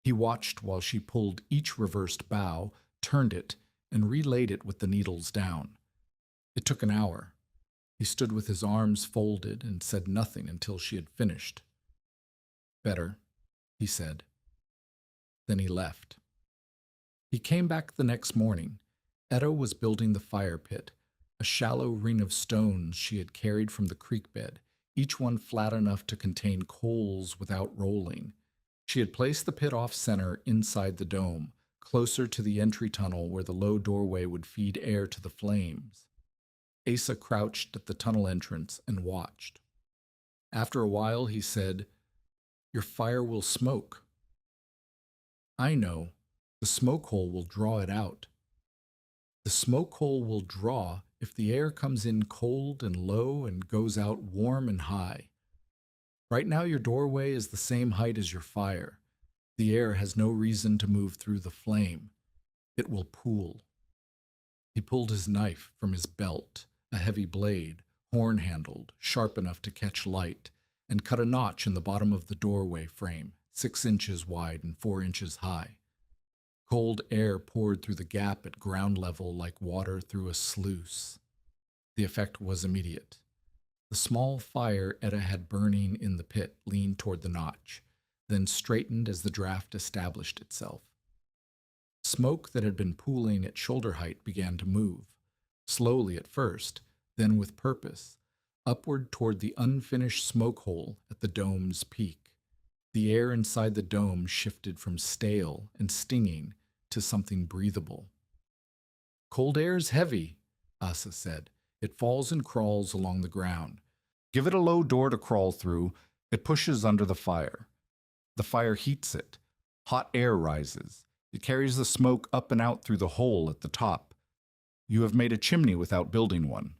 He watched while she pulled each reversed bough, turned it, and relaid it with the needles down. It took an hour. He stood with his arms folded and said nothing until she had finished. Better, he said. Then he left. He came back the next morning. Etta was building the fire pit, a shallow ring of stones she had carried from the creek bed, each one flat enough to contain coals without rolling. She had placed the pit off-center inside the dome, closer to the entry tunnel where the low doorway would feed air to the flames. Asa crouched at the tunnel entrance and watched. After a while, he said, "Your fire will smoke." "I know. The smoke hole will draw it out." "The smoke hole will draw if the air comes in cold and low and goes out warm and high. Right now your doorway is the same height as your fire. The air has no reason to move through the flame. It will pool." He pulled his knife from his belt, a heavy blade, horn-handled, sharp enough to catch light, and cut a notch in the bottom of the doorway frame, 6 inches wide and 4 inches high. Cold air poured through the gap at ground level like water through a sluice. The effect was immediate. The small fire Etta had burning in the pit leaned toward the notch, then straightened as the draft established itself. Smoke that had been pooling at shoulder height began to move, slowly at first, then with purpose, upward toward the unfinished smoke hole at the dome's peak. The air inside the dome shifted from stale and stinging to something breathable. "Cold air's heavy," Asa said. "It falls and crawls along the ground. Give it a low door to crawl through. It pushes under the fire. The fire heats it. Hot air rises. It carries the smoke up and out through the hole at the top. You have made a chimney without building one."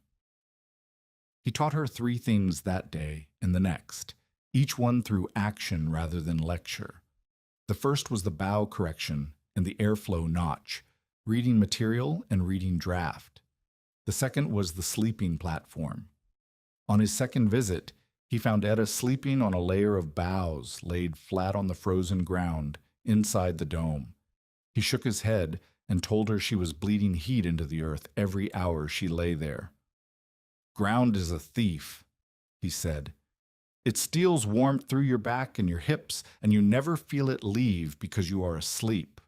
He taught her 3 things that day and the next, each one through action rather than lecture. The first was the bough correction and the airflow notch, reading material and reading draft. The second was the sleeping platform. On his second visit, he found Etta sleeping on a layer of boughs laid flat on the frozen ground inside the dome. He shook his head and told her she was bleeding heat into the earth every hour she lay there. "Ground is a thief," he said. "It steals warmth through your back and your hips, and you never feel it leave because you are asleep."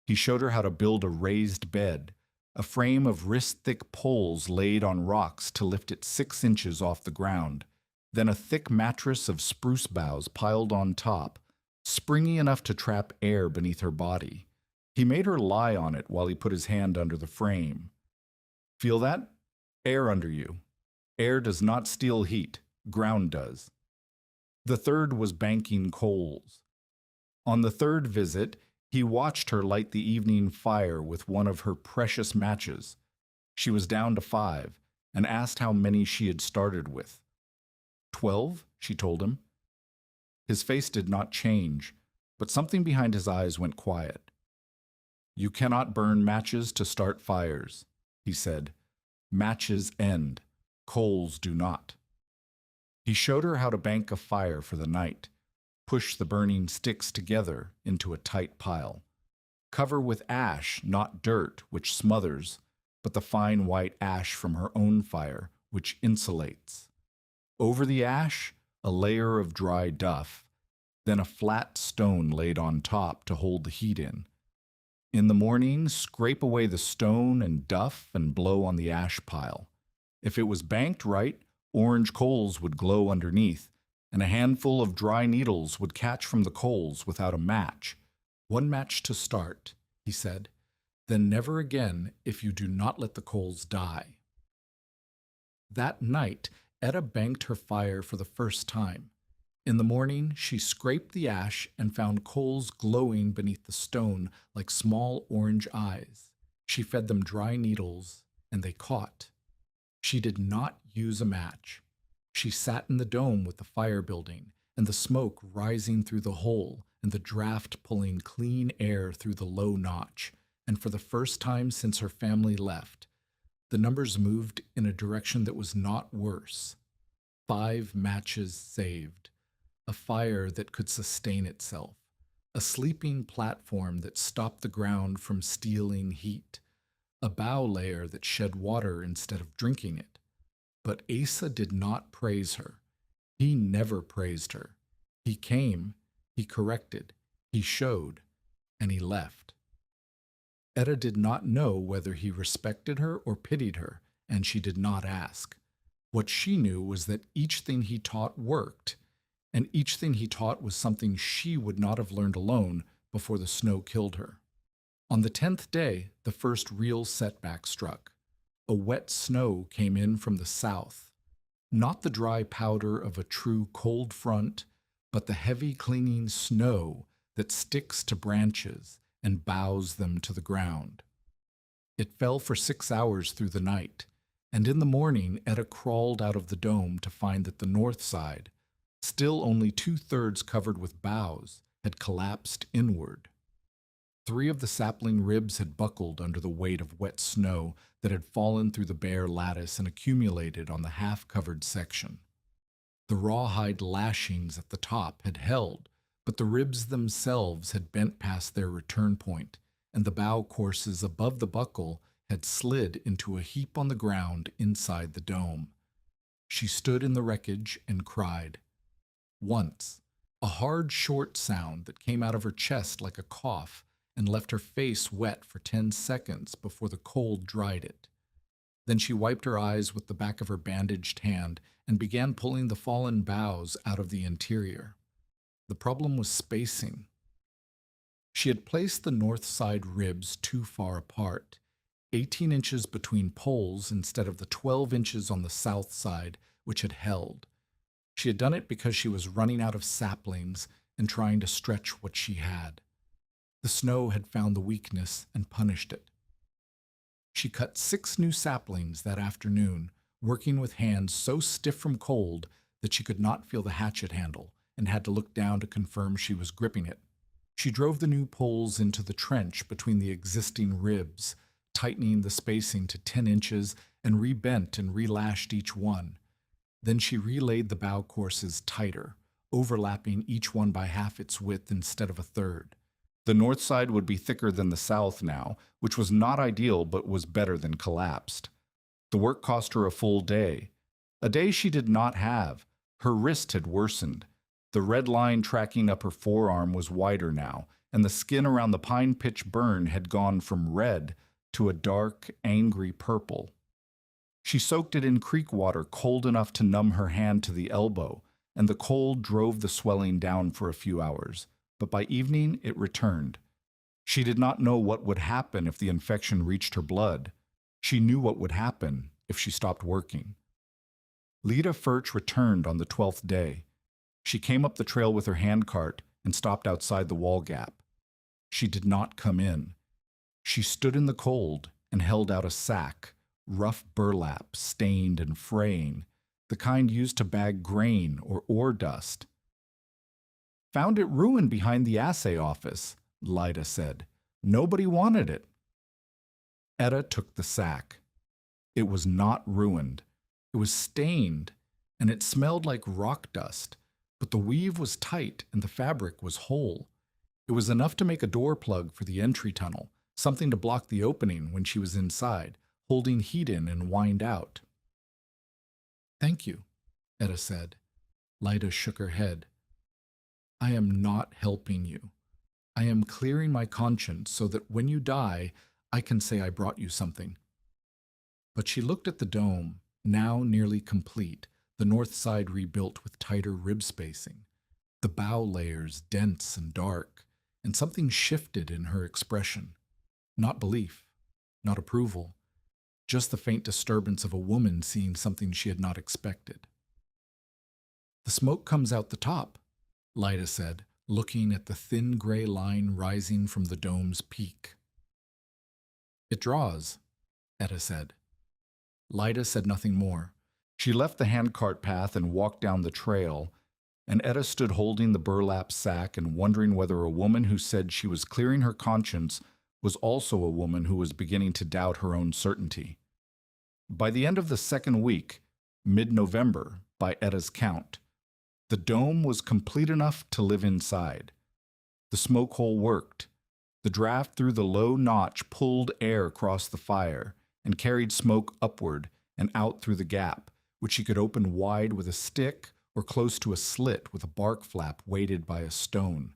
He showed her how to build a raised bed, a frame of wrist-thick poles laid on rocks to lift it 6 inches off the ground, then a thick mattress of spruce boughs piled on top, springy enough to trap air beneath her body. He made her lie on it while he put his hand under the frame. "Feel that? Air under you. Air does not steal heat. Ground does." The third was banking coals. On the third visit, he watched her light the evening fire with one of her precious matches. She was down to 5, and asked how many she had started with. 12, she told him. His face did not change, but something behind his eyes went quiet. "You cannot burn matches to start fires," he said. "Matches end. Coals do not." He showed her how to bank a fire for the night. Push the burning sticks together into a tight pile. Cover with ash, not dirt, which smothers, but the fine white ash from her own fire, which insulates. Over the ash, a layer of dry duff, then a flat stone laid on top to hold the heat in. In the morning, scrape away the stone and duff and blow on the ash pile. If it was banked right, orange coals would glow underneath, and a handful of dry needles would catch from the coals without a match. One match to start, he said. Then never again if you do not let the coals die. That night, Etta banked her fire for the first time. In the morning, she scraped the ash and found coals glowing beneath the stone like small orange eyes. She fed them dry needles, and they caught. She did not use a match. She sat in the dome with the fire building, and the smoke rising through the hole, and the draft pulling clean air through the low notch. And for the first time since her family left, the numbers moved in a direction that was not worse. 5 matches saved. A fire that could sustain itself, a sleeping platform that stopped the ground from stealing heat, a bough layer that shed water instead of drinking it. But Asa did not praise her. He never praised her. He came, he corrected, he showed, and he left. Etta did not know whether he respected her or pitied her, and she did not ask. What she knew was that each thing he taught worked, and each thing he taught was something she would not have learned alone before the snow killed her. On the 10th day, the first real setback struck. A wet snow came in from the south, not the dry powder of a true cold front, but the heavy clinging snow that sticks to branches and bows them to the ground. It fell for 6 hours through the night, and in the morning Etta crawled out of the dome to find that the north side, still only 2/3 covered with boughs, had collapsed inward. 3 of the sapling ribs had buckled under the weight of wet snow that had fallen through the bare lattice and accumulated on the half-covered section. The rawhide lashings at the top had held, but the ribs themselves had bent past their return point, and the bough courses above the buckle had slid into a heap on the ground inside the dome. She stood in the wreckage and cried. Once, a hard, short sound that came out of her chest like a cough and left her face wet for 10 seconds before the cold dried it. Then she wiped her eyes with the back of her bandaged hand and began pulling the fallen boughs out of the interior. The problem was spacing. She had placed the north side ribs too far apart, 18 inches between poles instead of the 12 inches on the south side, which had held. She had done it because she was running out of saplings and trying to stretch what she had. The snow had found the weakness and punished it. She cut 6 new saplings that afternoon, working with hands so stiff from cold that she could not feel the hatchet handle and had to look down to confirm she was gripping it. She drove the new poles into the trench between the existing ribs, tightening the spacing to 10 inches and rebent and relashed each one. Then she relaid the bough courses tighter, overlapping each one by half its width instead of a third. The north side would be thicker than the south now, which was not ideal but was better than collapsed. The work cost her a full day. A day she did not have. Her wrist had worsened. The red line tracking up her forearm was wider now, and the skin around the pine pitch burn had gone from red to a dark, angry purple. She soaked it in creek water cold enough to numb her hand to the elbow, and the cold drove the swelling down for a few hours, but by evening it returned. She did not know what would happen if the infection reached her blood. She knew what would happen if she stopped working. Lita Furch returned on the 12th day. She came up the trail with her handcart and stopped outside the wall gap. She did not come in. She stood in the cold and held out a sack, rough burlap, stained and fraying, the kind used to bag grain or ore dust. "Found it ruined behind the assay office," Lida said. "Nobody wanted it." Etta took the sack. It was not ruined. It was stained, and it smelled like rock dust, but the weave was tight and the fabric was whole. It was enough to make a door plug for the entry tunnel, something to block the opening when she was inside, holding heat in and wind out. "Thank you," Etta said. Lida shook her head. "I am not helping you. I am clearing my conscience so that when you die, I can say I brought you something. But she looked at the dome, now nearly complete, the north side rebuilt with tighter rib spacing, the bow layers dense and dark, and something shifted in her expression. Not belief, not approval, just the faint disturbance of a woman seeing something she had not expected. The smoke comes out the top, Lyda said, looking at the thin gray line rising from the dome's peak. It draws, Etta said. Lyda said nothing more. She left the handcart path and walked down the trail, and Etta stood holding the burlap sack and wondering whether a woman who said she was clearing her conscience was also a woman who was beginning to doubt her own certainty. By the end of the second week, mid-November, by Etta's count, the dome was complete enough to live inside. The smoke hole worked. The draft through the low notch pulled air across the fire and carried smoke upward and out through the gap, which she could open wide with a stick or close to a slit with a bark flap weighted by a stone.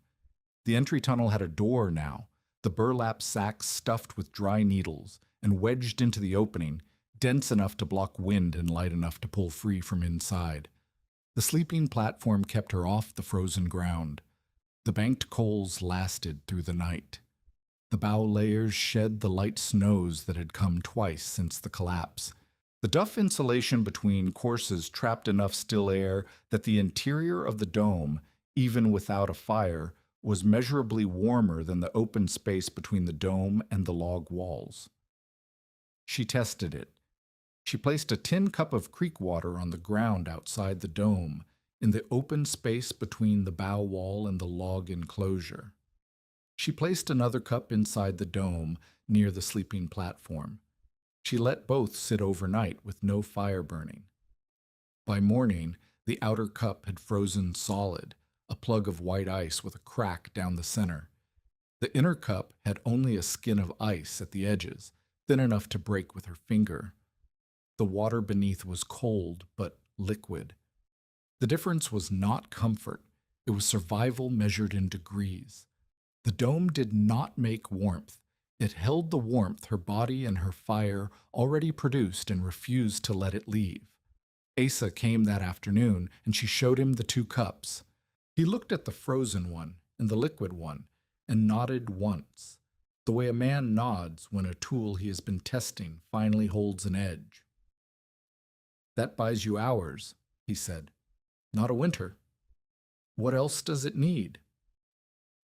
The entry tunnel had a door now, the burlap sack stuffed with dry needles and wedged into the opening, dense enough to block wind and light enough to pull free from inside. The sleeping platform kept her off the frozen ground. The banked coals lasted through the night. The bow layers shed the light snows that had come twice since the collapse. The duff insulation between courses trapped enough still air that the interior of the dome, even without a fire, was measurably warmer than the open space between the dome and the log walls. She tested it. She placed a tin cup of creek water on the ground outside the dome, in the open space between the bow wall and the log enclosure. She placed another cup inside the dome, near the sleeping platform. She let both sit overnight with no fire burning. By morning, the outer cup had frozen solid, a plug of white ice with a crack down the center. The inner cup had only a skin of ice at the edges, thin enough to break with her finger. The water beneath was cold, but liquid. The difference was not comfort. It was survival measured in degrees. The dome did not make warmth. It held the warmth her body and her fire already produced and refused to let it leave. Asa came that afternoon, and she showed him the two cups. He looked at the frozen one and the liquid one, and nodded once, the way a man nods when a tool he has been testing finally holds an edge. "That buys you hours," he said. "Not a winter. What else does it need?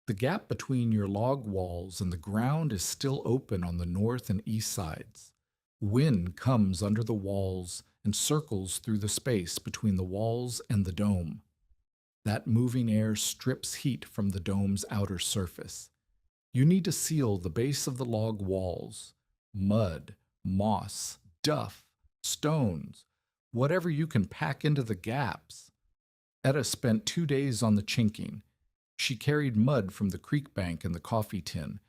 The gap between your log walls and the ground is still open on the north and east sides. Wind comes under the walls and circles through the space between the walls and the dome. That moving air strips heat from the dome's outer surface. You need to seal the base of the log walls. Mud, moss, duff, stones, whatever you can pack into the gaps." Etta spent 2 days on the chinking. She carried mud from the creek bank in the coffee tin,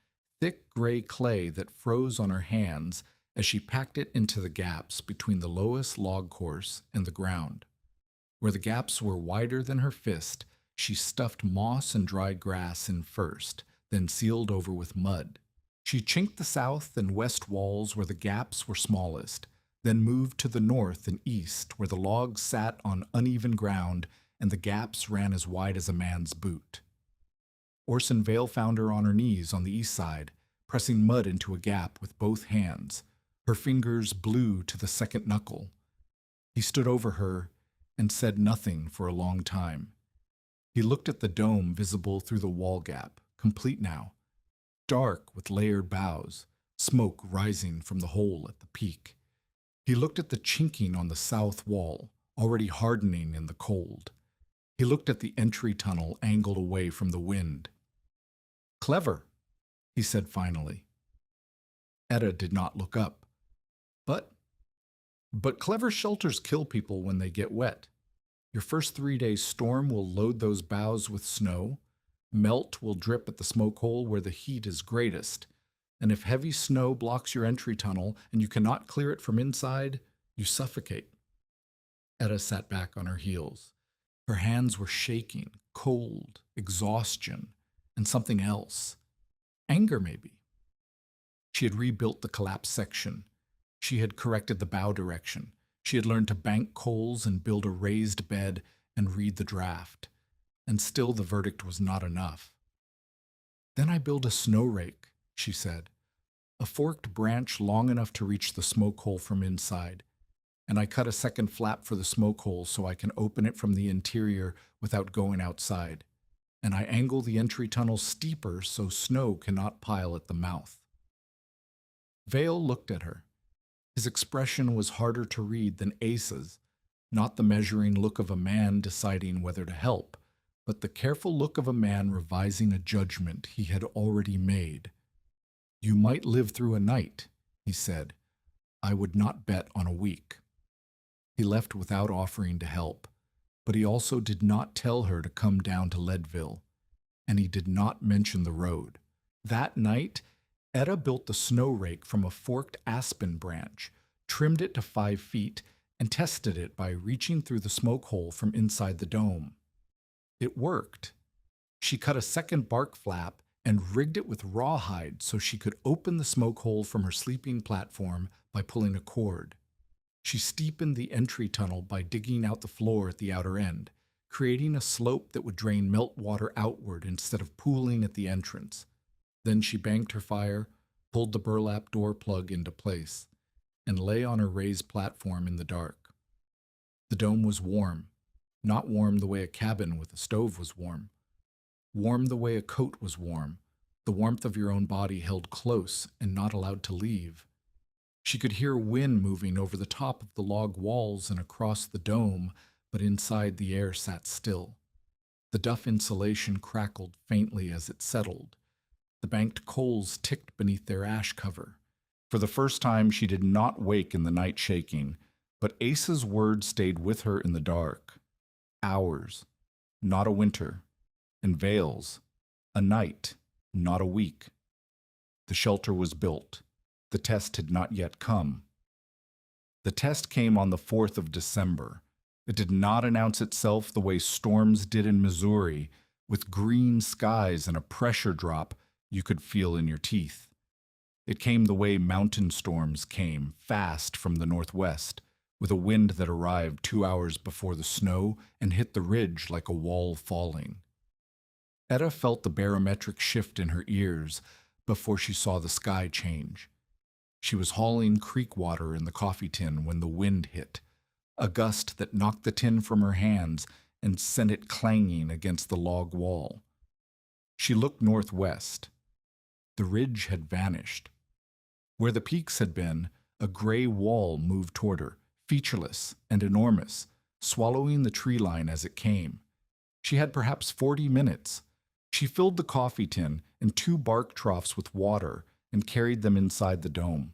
thick gray clay that froze on her hands as she packed it into the gaps between the lowest log course and the ground. Where the gaps were wider than her fist, she stuffed moss and dry grass in first, then sealed over with mud. She chinked the south and west walls where the gaps were smallest, then moved to the north and east where the logs sat on uneven ground and the gaps ran as wide as a man's boot. Orson Vale found her on her knees on the east side, pressing mud into a gap with both hands, her fingers blue to the second knuckle. He stood over her and said nothing for a long time. He looked at the dome visible through the wall gap, complete now, dark with layered boughs, smoke rising from the hole at the peak. He looked at the chinking on the south wall, already hardening in the cold. He looked at the entry tunnel angled away from the wind. "Clever," he said finally. Etta did not look up. But clever shelters kill people when they get wet. Your first 3-day storm will load those boughs with snow. Melt will drip at the smoke hole where the heat is greatest. And if heavy snow blocks your entry tunnel and you cannot clear it from inside, you suffocate. Etta sat back on her heels. Her hands were shaking, cold, exhaustion, and something else. Anger, maybe. She had rebuilt the collapsed section. She had corrected the bow direction. She had learned to bank coals and build a raised bed and read the draft. And still the verdict was not enough. Then I built a snow rake, she said, a forked branch long enough to reach the smoke hole from inside. And I cut a second flap for the smoke hole so I can open it from the interior without going outside. And I angle the entry tunnel steeper so snow cannot pile at the mouth. Vale looked at her. His expression was harder to read than Asa's, not the measuring look of a man deciding whether to help, but the careful look of a man revising a judgment he had already made. You might live through a night, he said. I would not bet on a week. He left without offering to help, but he also did not tell her to come down to Leadville, and he did not mention the road. That night, Etta built the snow rake from a forked aspen branch, trimmed it to 5 feet, and tested it by reaching through the smoke hole from inside the dome. It worked. She cut a second bark flap and rigged it with rawhide so she could open the smoke hole from her sleeping platform by pulling a cord. She steepened the entry tunnel by digging out the floor at the outer end, creating a slope that would drain meltwater outward instead of pooling at the entrance. Then she banked her fire, pulled the burlap door plug into place, and lay on her raised platform in the dark. The dome was warm, not warm the way a cabin with a stove was warm. Warm the way a coat was warm, the warmth of your own body held close and not allowed to leave. She could hear wind moving over the top of the log walls and across the dome, but inside the air sat still. The duff insulation crackled faintly as it settled. The banked coals ticked beneath their ash cover. For the first time, she did not wake in the night shaking, but Asa's words stayed with her in the dark. Hours, not a winter, and Vale's, a night, not a week. The shelter was built. The test had not yet come. The test came on the 4th of December. It did not announce itself the way storms did in Missouri, with green skies and a pressure drop you could feel in your teeth. It came the way mountain storms came, fast from the northwest, with a wind that arrived 2 hours before the snow and hit the ridge like a wall falling. Etta felt the barometric shift in her ears before she saw the sky change. She was hauling creek water in the coffee tin when the wind hit, a gust that knocked the tin from her hands and sent it clanging against the log wall. She looked northwest. The ridge had vanished. Where the peaks had been, a gray wall moved toward her, featureless and enormous, swallowing the tree line as it came. She had perhaps 40 minutes. She filled the coffee tin and 2 bark troughs with water and carried them inside the dome.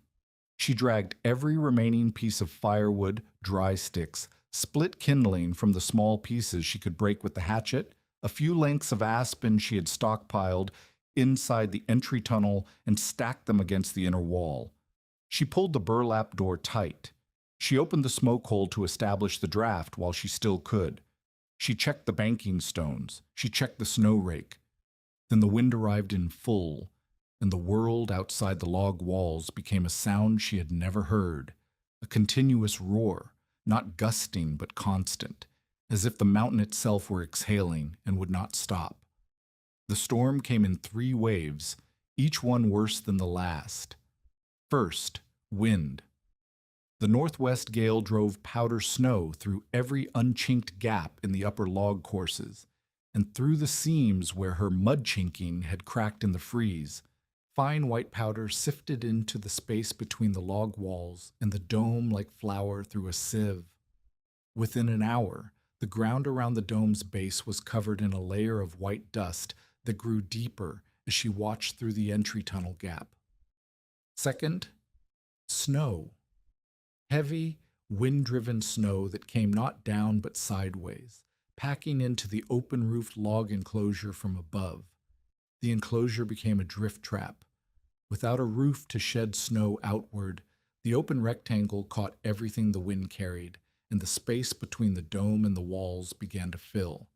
She dragged every remaining piece of firewood, dry sticks, split kindling from the small pieces she could break with the hatchet, a few lengths of aspen she had stockpiled inside the entry tunnel, and stacked them against the inner wall. She pulled the burlap door tight. She opened the smoke hole to establish the draft while she still could. She checked the banking stones. She checked the snow rake. Then the wind arrived in full, and the world outside the log walls became a sound she had never heard, a continuous roar, not gusting but constant, as if the mountain itself were exhaling and would not stop. The storm came in 3 waves, each one worse than the last. First, wind. The northwest gale drove powder snow through every unchinked gap in the upper log courses, and through the seams where her mud chinking had cracked in the freeze. Fine white powder sifted into the space between the log walls and the dome like flour through a sieve. Within an hour, the ground around the dome's base was covered in a layer of white dust that grew deeper as she watched through the entry tunnel gap. Second, snow. Heavy, wind-driven snow that came not down but sideways, packing into the open-roofed log enclosure from above. The enclosure became a drift trap. Without a roof to shed snow outward, the open rectangle caught everything the wind carried, and the space between the dome and the walls began to fill.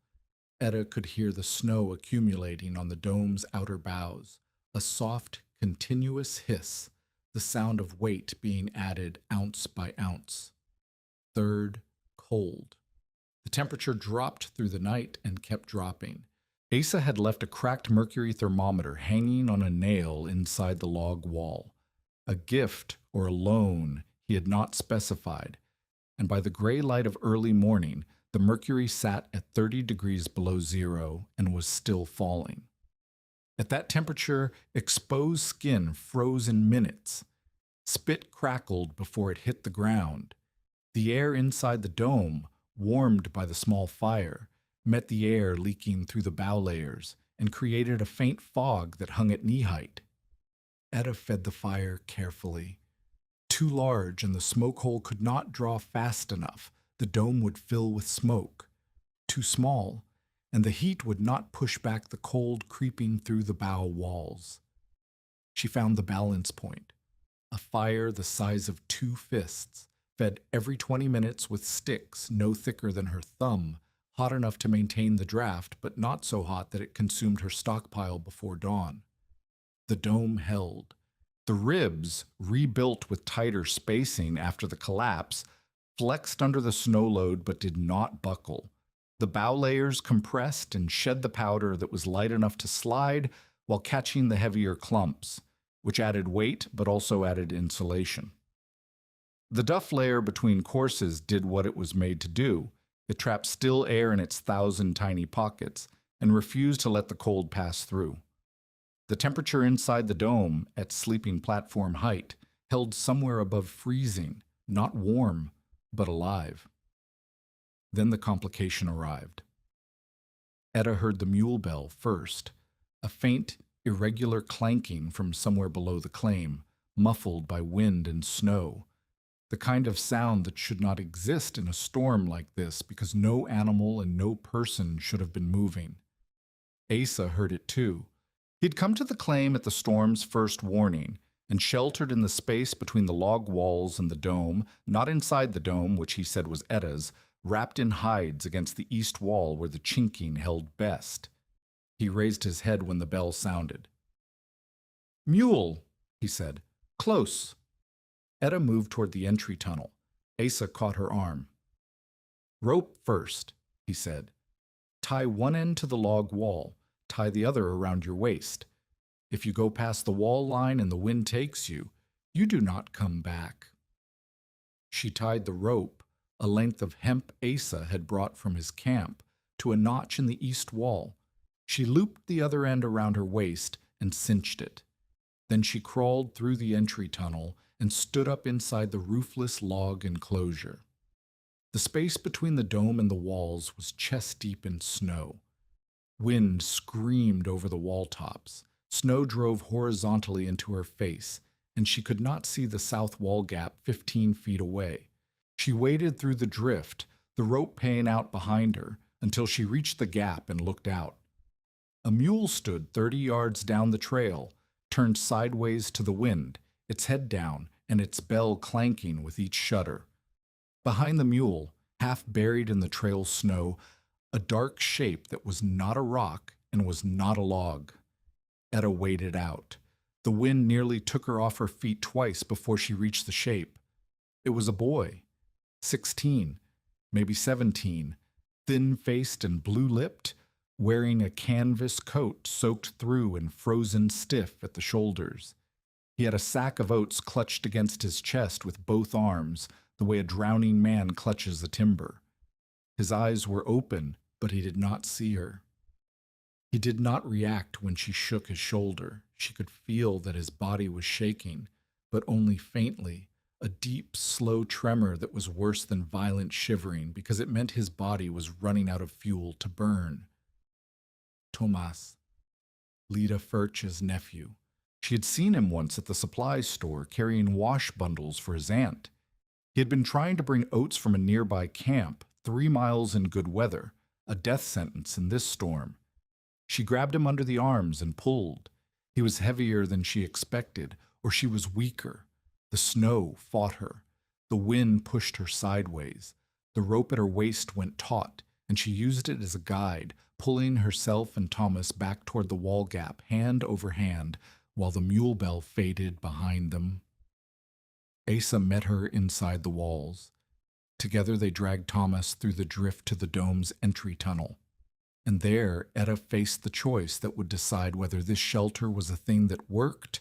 Etta could hear the snow accumulating on the dome's outer boughs, a soft, continuous hiss, the sound of weight being added ounce by ounce. Third, cold. The temperature dropped through the night and kept dropping. Asa had left a cracked mercury thermometer hanging on a nail inside the log wall. A gift or a loan he had not specified, and by the gray light of early morning, the mercury sat at 30 degrees below zero and was still falling. At that temperature, exposed skin froze in minutes. Spit crackled before it hit the ground. The air inside the dome, warmed by the small fire, met the air leaking through the bough layers and created a faint fog that hung at knee-height. Etta fed the fire carefully. Too large, and the smoke hole could not draw fast enough. The dome would fill with smoke. Too small, and the heat would not push back the cold creeping through the bough walls. She found the balance point. A fire the size of 2 fists, fed every 20 minutes with sticks no thicker than her thumb, hot enough to maintain the draft, but not so hot that it consumed her stockpile before dawn. The dome held. The ribs, rebuilt with tighter spacing after the collapse, flexed under the snow load but did not buckle. The bough layers compressed and shed the powder that was light enough to slide while catching the heavier clumps, which added weight but also added insulation. The duff layer between courses did what it was made to do. It trapped still air in its 1,000 tiny pockets and refused to let the cold pass through. The temperature inside the dome, at sleeping platform height, held somewhere above freezing, not warm, but alive. Then the complication arrived. Etta heard the mule bell first, a faint, irregular clanking from somewhere below the claim, muffled by wind and snow, the kind of sound that should not exist in a storm like this because no animal and no person should have been moving. Asa heard it too. He'd come to the claim at the storm's first warning, and sheltered in the space between the log walls and the dome, not inside the dome, which he said was Etta's, wrapped in hides against the east wall where the chinking held best. He raised his head when the bell sounded. "Mule," he said. "Close." Etta moved toward the entry tunnel. Asa caught her arm. "Rope first," he said. "Tie one end to the log wall. Tie the other around your waist. If you go past the wall line and the wind takes you, you do not come back." She tied the rope, a length of hemp Asa had brought from his camp, to a notch in the east wall. She looped the other end around her waist and cinched it. Then she crawled through the entry tunnel and stood up inside the roofless log enclosure. The space between the dome and the walls was chest-deep in snow. Wind screamed over the wall tops. Snow drove horizontally into her face, and she could not see the south wall gap 15 feet away. She waded through the drift, the rope paying out behind her, until she reached the gap and looked out. A mule stood 30 yards down the trail, turned sideways to the wind, its head down and its bell clanking with each shudder. Behind the mule, half buried in the trail snow, a dark shape that was not a rock and was not a log. Etta waded out. The wind nearly took her off her feet twice before she reached the shape. It was a boy, 16, maybe 17, thin-faced and blue-lipped, wearing a canvas coat soaked through and frozen stiff at the shoulders. He had a sack of oats clutched against his chest with both arms, the way a drowning man clutches a timber. His eyes were open, but he did not see her. He did not react when she shook his shoulder. She could feel that his body was shaking, but only faintly, a deep, slow tremor that was worse than violent shivering because it meant his body was running out of fuel to burn. Tomas, Lida Furch's nephew. She had seen him once at the supplies store carrying wash bundles for his aunt. He had been trying to bring oats from a nearby camp, 3 miles in good weather, a death sentence in this storm. She grabbed him under the arms and pulled. He was heavier than she expected, or she was weaker. The snow fought her. The wind pushed her sideways. The rope at her waist went taut, and she used it as a guide, pulling herself and Thomas back toward the wall gap, hand over hand, while the mule bell faded behind them. Asa met her inside the walls. Together they dragged Thomas through the drift to the dome's entry tunnel. And there, Etta faced the choice that would decide whether this shelter was a thing that worked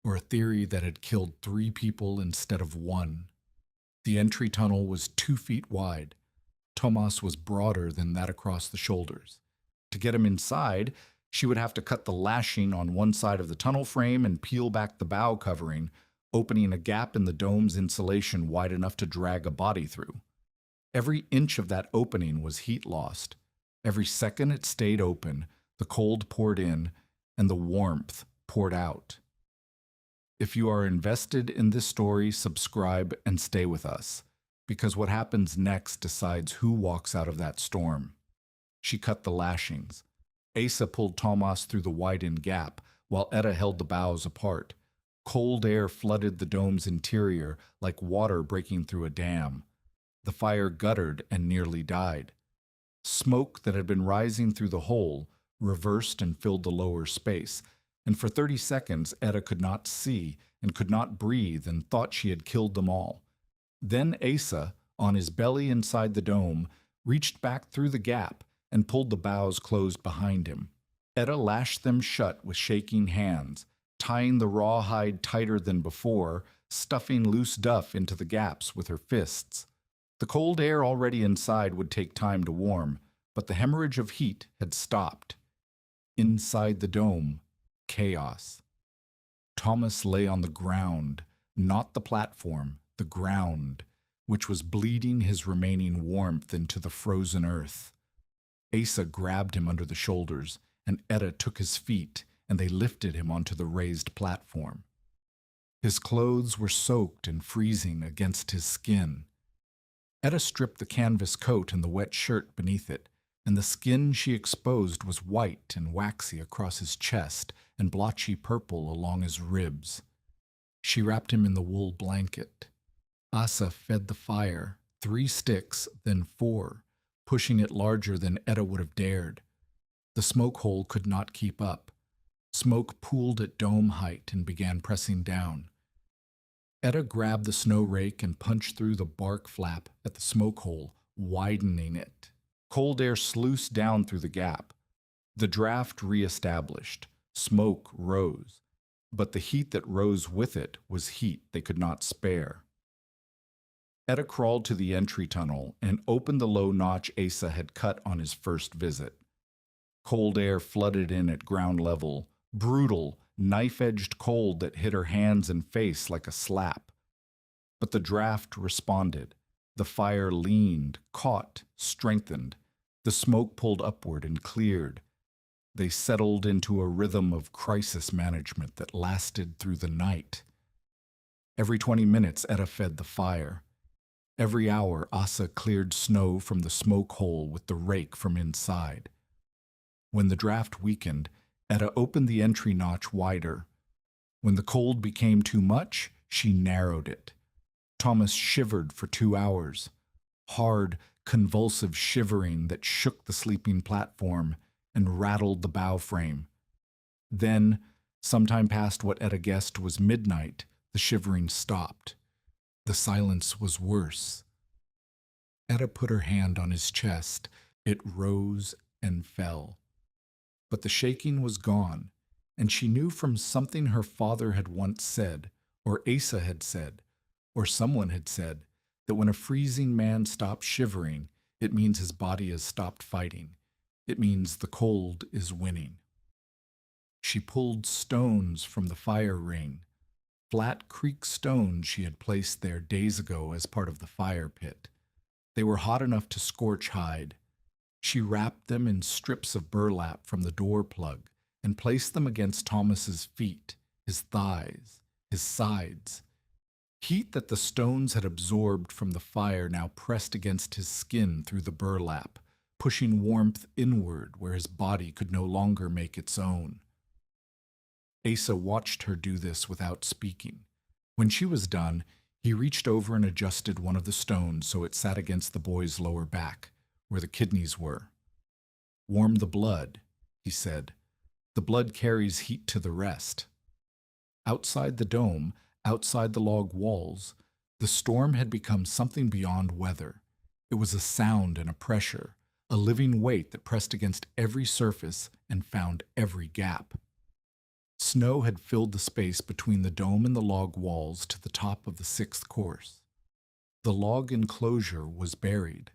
or a theory that had killed 3 people instead of 1. The entry tunnel was 2 feet wide. Thomas was broader than that across the shoulders. To get him inside, she would have to cut the lashing on one side of the tunnel frame and peel back the bow covering, opening a gap in the dome's insulation wide enough to drag a body through. Every inch of that opening was heat lost. Every second it stayed open, the cold poured in, and the warmth poured out. If you are invested in this story, subscribe and stay with us, because what happens next decides who walks out of that storm. She cut the lashings. Asa pulled Thomas through the widened gap, while Etta held the boughs apart. Cold air flooded the dome's interior like water breaking through a dam. The fire guttered and nearly died. Smoke that had been rising through the hole reversed and filled the lower space, and for 30 seconds Etta could not see and could not breathe and thought she had killed them all. Then Asa, on his belly inside the dome, reached back through the gap and pulled the boughs closed behind him. Etta lashed them shut with shaking hands, tying the rawhide tighter than before, stuffing loose duff into the gaps with her fists. The cold air already inside would take time to warm, but the hemorrhage of heat had stopped. Inside the dome, chaos. Thomas lay on the ground, not the platform, the ground, which was bleeding his remaining warmth into the frozen earth. Asa grabbed him under the shoulders, and Etta took his feet, and they lifted him onto the raised platform. His clothes were soaked and freezing against his skin. Etta stripped the canvas coat and the wet shirt beneath it, and the skin she exposed was white and waxy across his chest and blotchy purple along his ribs. She wrapped him in the wool blanket. Asa fed the fire, 3 sticks, then 4, pushing it larger than Etta would have dared. The smoke hole could not keep up. Smoke pooled at dome height and began pressing down. Etta grabbed the snow rake and punched through the bark flap at the smoke hole, widening it. Cold air sluiced down through the gap. The draft reestablished. Smoke rose. But the heat that rose with it was heat they could not spare. Etta crawled to the entry tunnel and opened the low notch Asa had cut on his first visit. Cold air flooded in at ground level, brutal, knife-edged cold that hit her hands and face like a slap. But the draft responded. The fire leaned, caught, strengthened. The smoke pulled upward and cleared. They settled into a rhythm of crisis management that lasted through the night. Every 20 minutes, Etta fed the fire. Every hour, Asa cleared snow from the smoke hole with the rake from inside. When the draft weakened, Etta opened the entry notch wider. When the cold became too much, she narrowed it. Thomas shivered for 2 hours. Hard, convulsive shivering that shook the sleeping platform and rattled the bow frame. Then, sometime past what Etta guessed was midnight, the shivering stopped. The silence was worse. Etta put her hand on his chest. It rose and fell. But the shaking was gone, and she knew from something her father had once said, or Asa had said, or someone had said, that when a freezing man stops shivering, it means his body has stopped fighting. It means the cold is winning. She pulled stones from the fire ring, flat creek stones she had placed there days ago as part of the fire pit. They were hot enough to scorch hide. She wrapped them in strips of burlap from the door plug and placed them against Thomas's feet, his thighs, his sides. Heat that the stones had absorbed from the fire now pressed against his skin through the burlap, pushing warmth inward where his body could no longer make its own. Asa watched her do this without speaking. When she was done, he reached over and adjusted one of the stones so it sat against the boy's lower back, where the kidneys were. Warm the blood, he said. The blood carries heat to the rest. Outside the dome, outside the log walls, the storm had become something beyond weather. It was a sound and a pressure, a living weight that pressed against every surface and found every gap. Snow had filled the space between the dome and the log walls to the top of the sixth course. The log enclosure was buried.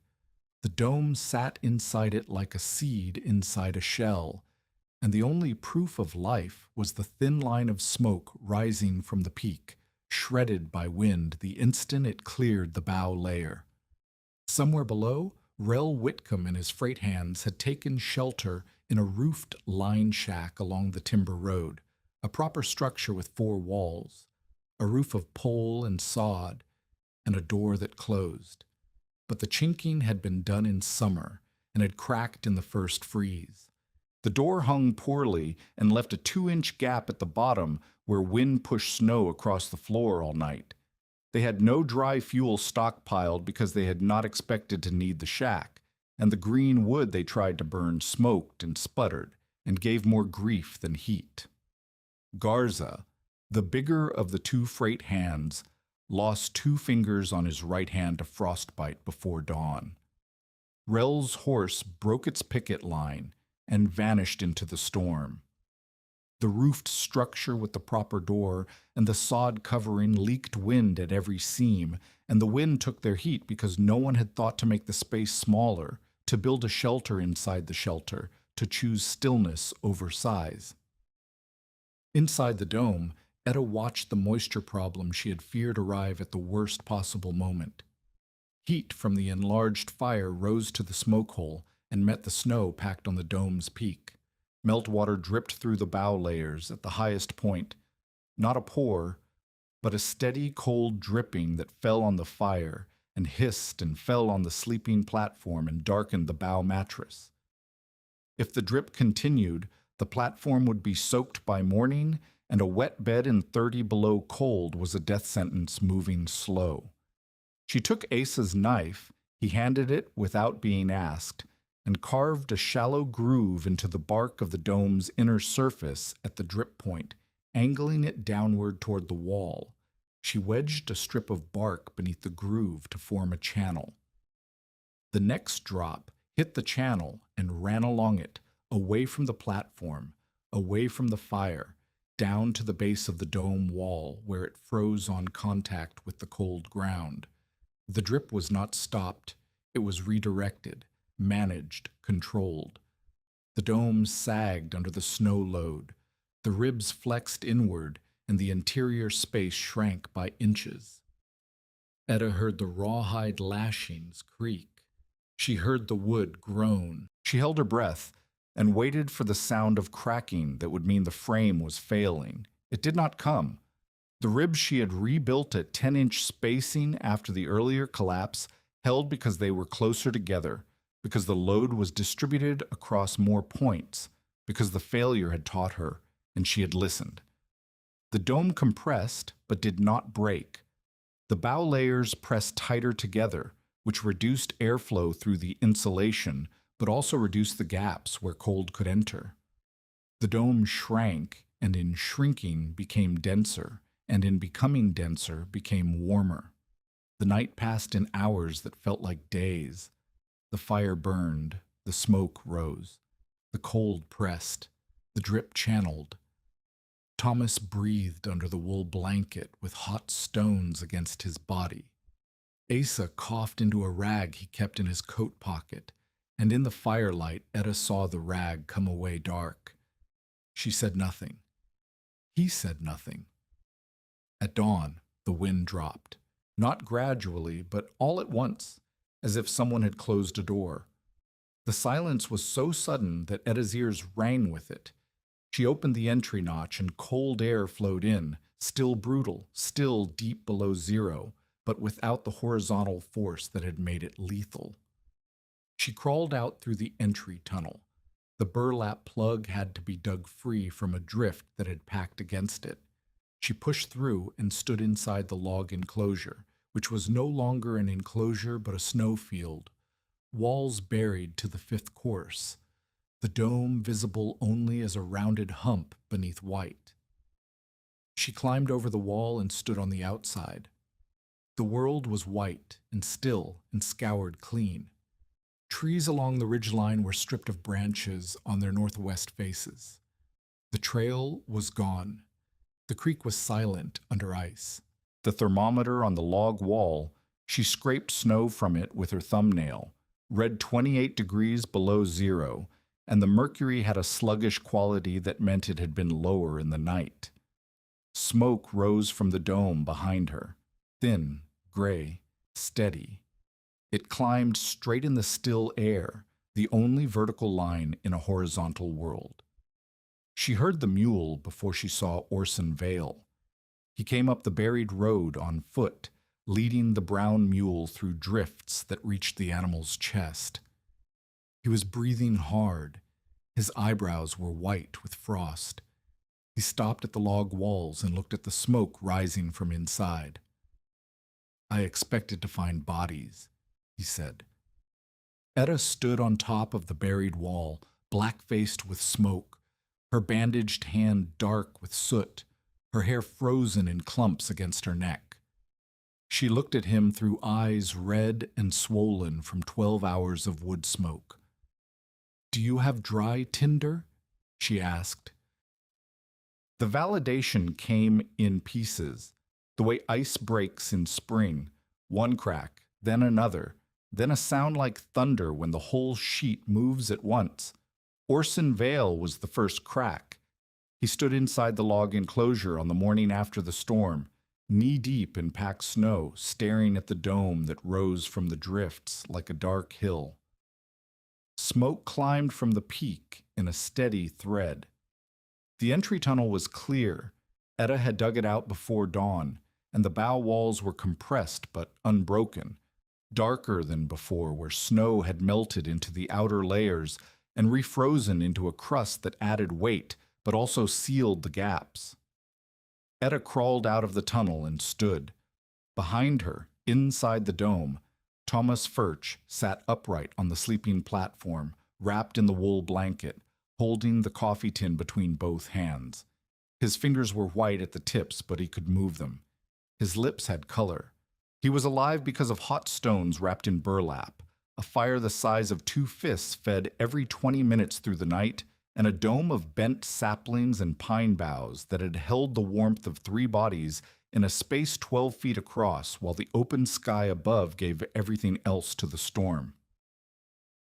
The dome sat inside it like a seed inside a shell, and the only proof of life was the thin line of smoke rising from the peak, shredded by wind the instant it cleared the bow layer. Somewhere below, Rel Whitcomb and his freight hands had taken shelter in a roofed line shack along the timber road, a proper structure with 4 walls, a roof of pole and sod, and a door that closed. But the chinking had been done in summer and had cracked in the first freeze. The door hung poorly and left a 2-inch gap at the bottom where wind pushed snow across the floor all night. They had no dry fuel stockpiled because they had not expected to need the shack, and the green wood they tried to burn smoked and sputtered and gave more grief than heat. Garza, the bigger of the 2 freight hands, lost 2 fingers on his right hand to frostbite before dawn. Rel's horse broke its picket line and vanished into the storm. The roofed structure with the proper door and the sod covering leaked wind at every seam, and the wind took their heat because no one had thought to make the space smaller, to build a shelter inside the shelter, to choose stillness over size. Inside the dome, Etta watched the moisture problem she had feared arrive at the worst possible moment. Heat from the enlarged fire rose to the smoke hole and met the snow packed on the dome's peak. Meltwater dripped through the bow layers at the highest point, not a pour, but a steady cold dripping that fell on the fire and hissed and fell on the sleeping platform and darkened the bow mattress. If the drip continued, the platform would be soaked by morning, and a wet bed in 30 below cold was a death sentence moving slow. She took Asa's knife, he handed it without being asked, and carved a shallow groove into the bark of the dome's inner surface at the drip point, angling it downward toward the wall. She wedged a strip of bark beneath the groove to form a channel. The next drop hit the channel and ran along it, away from the platform, away from the fire, down to the base of the dome wall where it froze on contact with the cold ground. The drip was not stopped. It was redirected, managed, controlled. The dome sagged under the snow load. The ribs flexed inward, and the interior space shrank by inches. Etta heard the rawhide lashings creak. She heard the wood groan. She held her breath and waited for the sound of cracking that would mean the frame was failing. It did not come. The ribs she had rebuilt at 10-inch spacing after the earlier collapse held because they were closer together, because the load was distributed across more points, because the failure had taught her, and she had listened. The dome compressed, but did not break. The bow layers pressed tighter together, which reduced airflow through the insulation, but also reduced the gaps where cold could enter. The dome shrank, and in shrinking became denser, and in becoming denser became warmer. The night passed in hours that felt like days. The fire burned, the smoke rose, the cold pressed, the drip channeled. Thomas breathed under the wool blanket with hot stones against his body. Asa coughed into a rag he kept in his coat pocket, and in the firelight Etta saw the rag come away dark. She said nothing. He said nothing. At dawn, the wind dropped, not gradually, but all at once, as if someone had closed a door. The silence was so sudden that Etta's ears rang with it. She opened the entry notch and cold air flowed in, still brutal, still deep below zero, but without the horizontal force that had made it lethal. She crawled out through the entry tunnel. The burlap plug had to be dug free from a drift that had packed against it. She pushed through and stood inside the log enclosure, which was no longer an enclosure but a snowfield, walls buried to the 5th course. the dome visible only as a rounded hump beneath white. She climbed over the wall and stood on the outside. The world was white and still and scoured clean. Trees along the ridgeline were stripped of branches on their northwest faces. The trail was gone. The creek was silent under ice. The thermometer on the log wall, she scraped snow from it with her thumbnail, read 28 degrees below zero, and the mercury had a sluggish quality that meant it had been lower in the night. Smoke rose from the dome behind her, thin, gray, steady. It climbed straight in the still air, the only vertical line in a horizontal world. She heard the mule before she saw Orson Vale. He came up the buried road on foot, leading the brown mule through drifts that reached the animal's chest. He was breathing hard. His eyebrows were white with frost. He stopped at the log walls and looked at the smoke rising from inside. "I expected to find bodies," he said. Etta stood on top of the buried wall, black-faced with smoke, her bandaged hand dark with soot, her hair frozen in clumps against her neck. She looked at him through eyes red and swollen from 12 hours of wood smoke. "Do you have dry tinder?" she asked. The validation came in pieces, the way ice breaks in spring, one crack, then another, then a sound like thunder when the whole sheet moves at once. Orson Vale was the first crack. He stood inside the log enclosure on the morning after the storm, knee-deep in packed snow, staring at the dome that rose from the drifts like a dark hill. Smoke climbed from the peak in a steady thread. The entry tunnel was clear. Etta had dug it out before dawn, and the bow walls were compressed but unbroken, darker than before where snow had melted into the outer layers and refrozen into a crust that added weight but also sealed the gaps. Etta crawled out of the tunnel and stood. Behind her, inside the dome, Thomas Furch sat upright on the sleeping platform, wrapped in the wool blanket, holding the coffee tin between both hands. His fingers were white at the tips, but he could move them. His lips had color. He was alive because of hot stones wrapped in burlap, a fire the size of 2 fists fed every 20 minutes through the night, and a dome of bent saplings and pine boughs that had held the warmth of 3 bodies in a space 12 feet across while the open sky above gave everything else to the storm.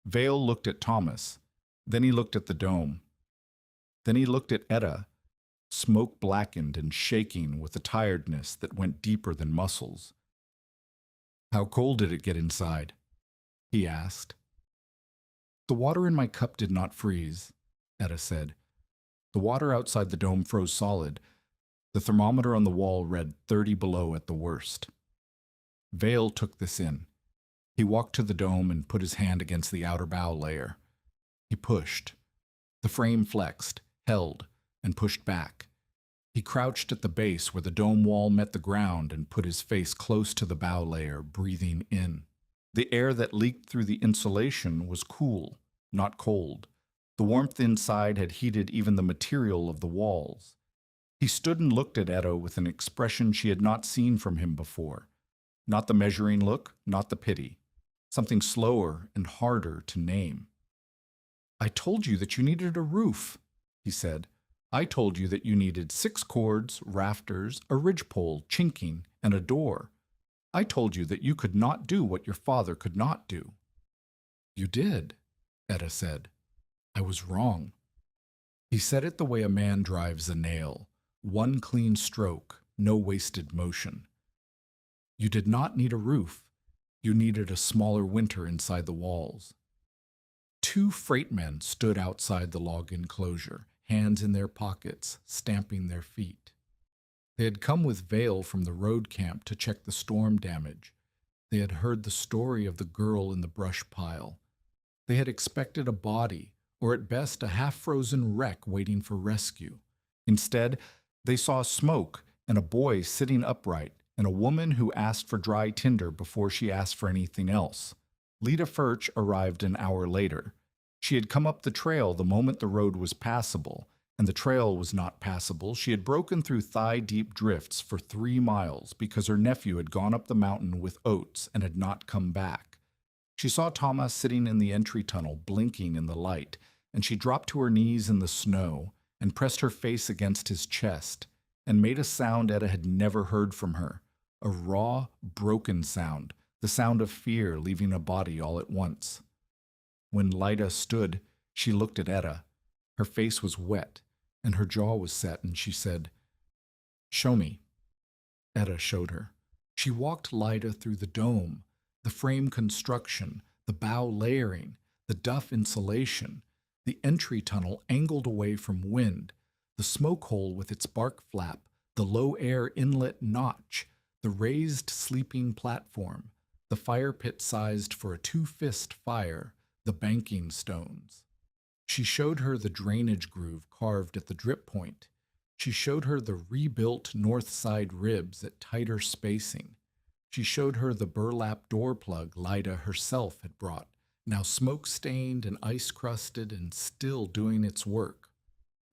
Vale looked at Thomas. Then he looked at the dome. Then he looked at Etta, smoke blackened and shaking with a tiredness that went deeper than muscles. "How cold did it get inside?" he asked. "The water in my cup did not freeze," Etta said. "The water outside the dome froze solid. The thermometer on the wall read 30 below at the worst." Vale took this in. He walked to the dome and put his hand against the outer bow layer. He pushed. The frame flexed, held, and pushed back. He crouched at the base where the dome wall met the ground and put his face close to the bow layer, breathing in. The air that leaked through the insulation was cool, not cold. The warmth inside had heated even the material of the walls. He stood and looked at Etta with an expression she had not seen from him before. Not the measuring look, not the pity. Something slower and harder to name. "I told you that you needed a roof," he said. "I told you that you needed 6 cords, rafters, a ridgepole, chinking, and a door. I told you that you could not do what your father could not do." "You did," Etta said. "I was wrong." He said it the way a man drives a nail. One clean stroke, no wasted motion. "You did not need a roof. You needed a smaller winter inside the walls." 2 freight men stood outside the log enclosure, hands in their pockets, stamping their feet. They had come with Vale from the road camp to check the storm damage. They had heard the story of the girl in the brush pile. They had expected a body, or at best a half-frozen wreck waiting for rescue. Instead, they saw smoke and a boy sitting upright and a woman who asked for dry tinder before she asked for anything else. Lita Furch arrived an hour later. She had come up the trail the moment the road was passable, and the trail was not passable. She had broken through thigh-deep drifts for 3 miles because her nephew had gone up the mountain with oats and had not come back. She saw Thomas sitting in the entry tunnel, blinking in the light, and she dropped to her knees in the snow and pressed her face against his chest and made a sound Etta had never heard from her, a raw, broken sound, the sound of fear leaving a body all at once. When Lyda stood, she looked at Etta. Her face was wet, and her jaw was set, and she said, "Show me." Etta showed her. She walked Lyda through the dome, the frame construction, the bough layering, the duff insulation, the entry tunnel angled away from wind, the smoke hole with its bark flap, the low air inlet notch, the raised sleeping platform, the fire pit sized for a 2-fist fire, the banking stones. She showed her the drainage groove carved at the drip point. She showed her the rebuilt north side ribs at tighter spacing. She showed her the burlap door plug Lyda herself had brought, now smoke-stained and ice-crusted and still doing its work.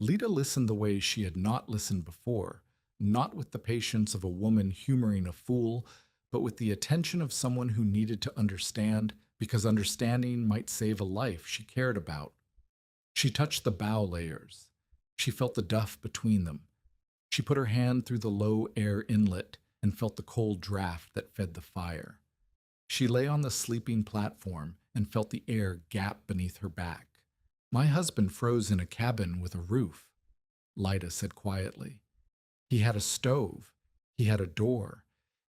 Lida listened the way she had not listened before, not with the patience of a woman humoring a fool, but with the attention of someone who needed to understand, because understanding might save a life she cared about. She touched the bough layers. She felt the duff between them. She put her hand through the low air inlet and felt the cold draft that fed the fire. She lay on the sleeping platform and felt the air gap beneath her back. "My husband froze in a cabin with a roof," Lyda said quietly. "He had a stove. He had a door.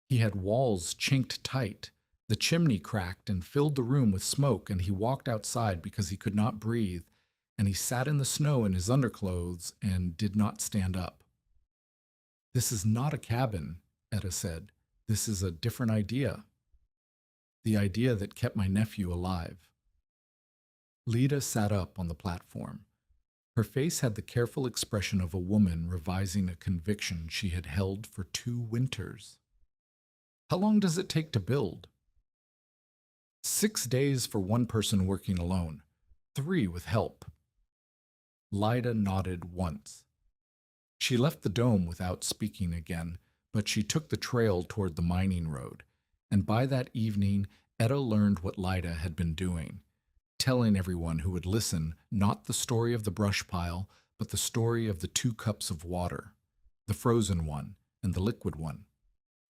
He had walls chinked tight. The chimney cracked and filled the room with smoke, and he walked outside because he could not breathe, and he sat in the snow in his underclothes and did not stand up." "This is not a cabin," Etta said. "This is a different idea. The idea that kept my nephew alive." Lida sat up on the platform. Her face had the careful expression of a woman revising a conviction she had held for 2 winters. "How long does it take to build?" 6 days for one person working alone, 3 with help." Lyda nodded once. She left the dome without speaking again, but she took the trail toward the mining road, and by that evening Etta learned what Lyda had been doing, telling everyone who would listen not the story of the brush pile, but the story of the 2 cups of water, the frozen one and the liquid one,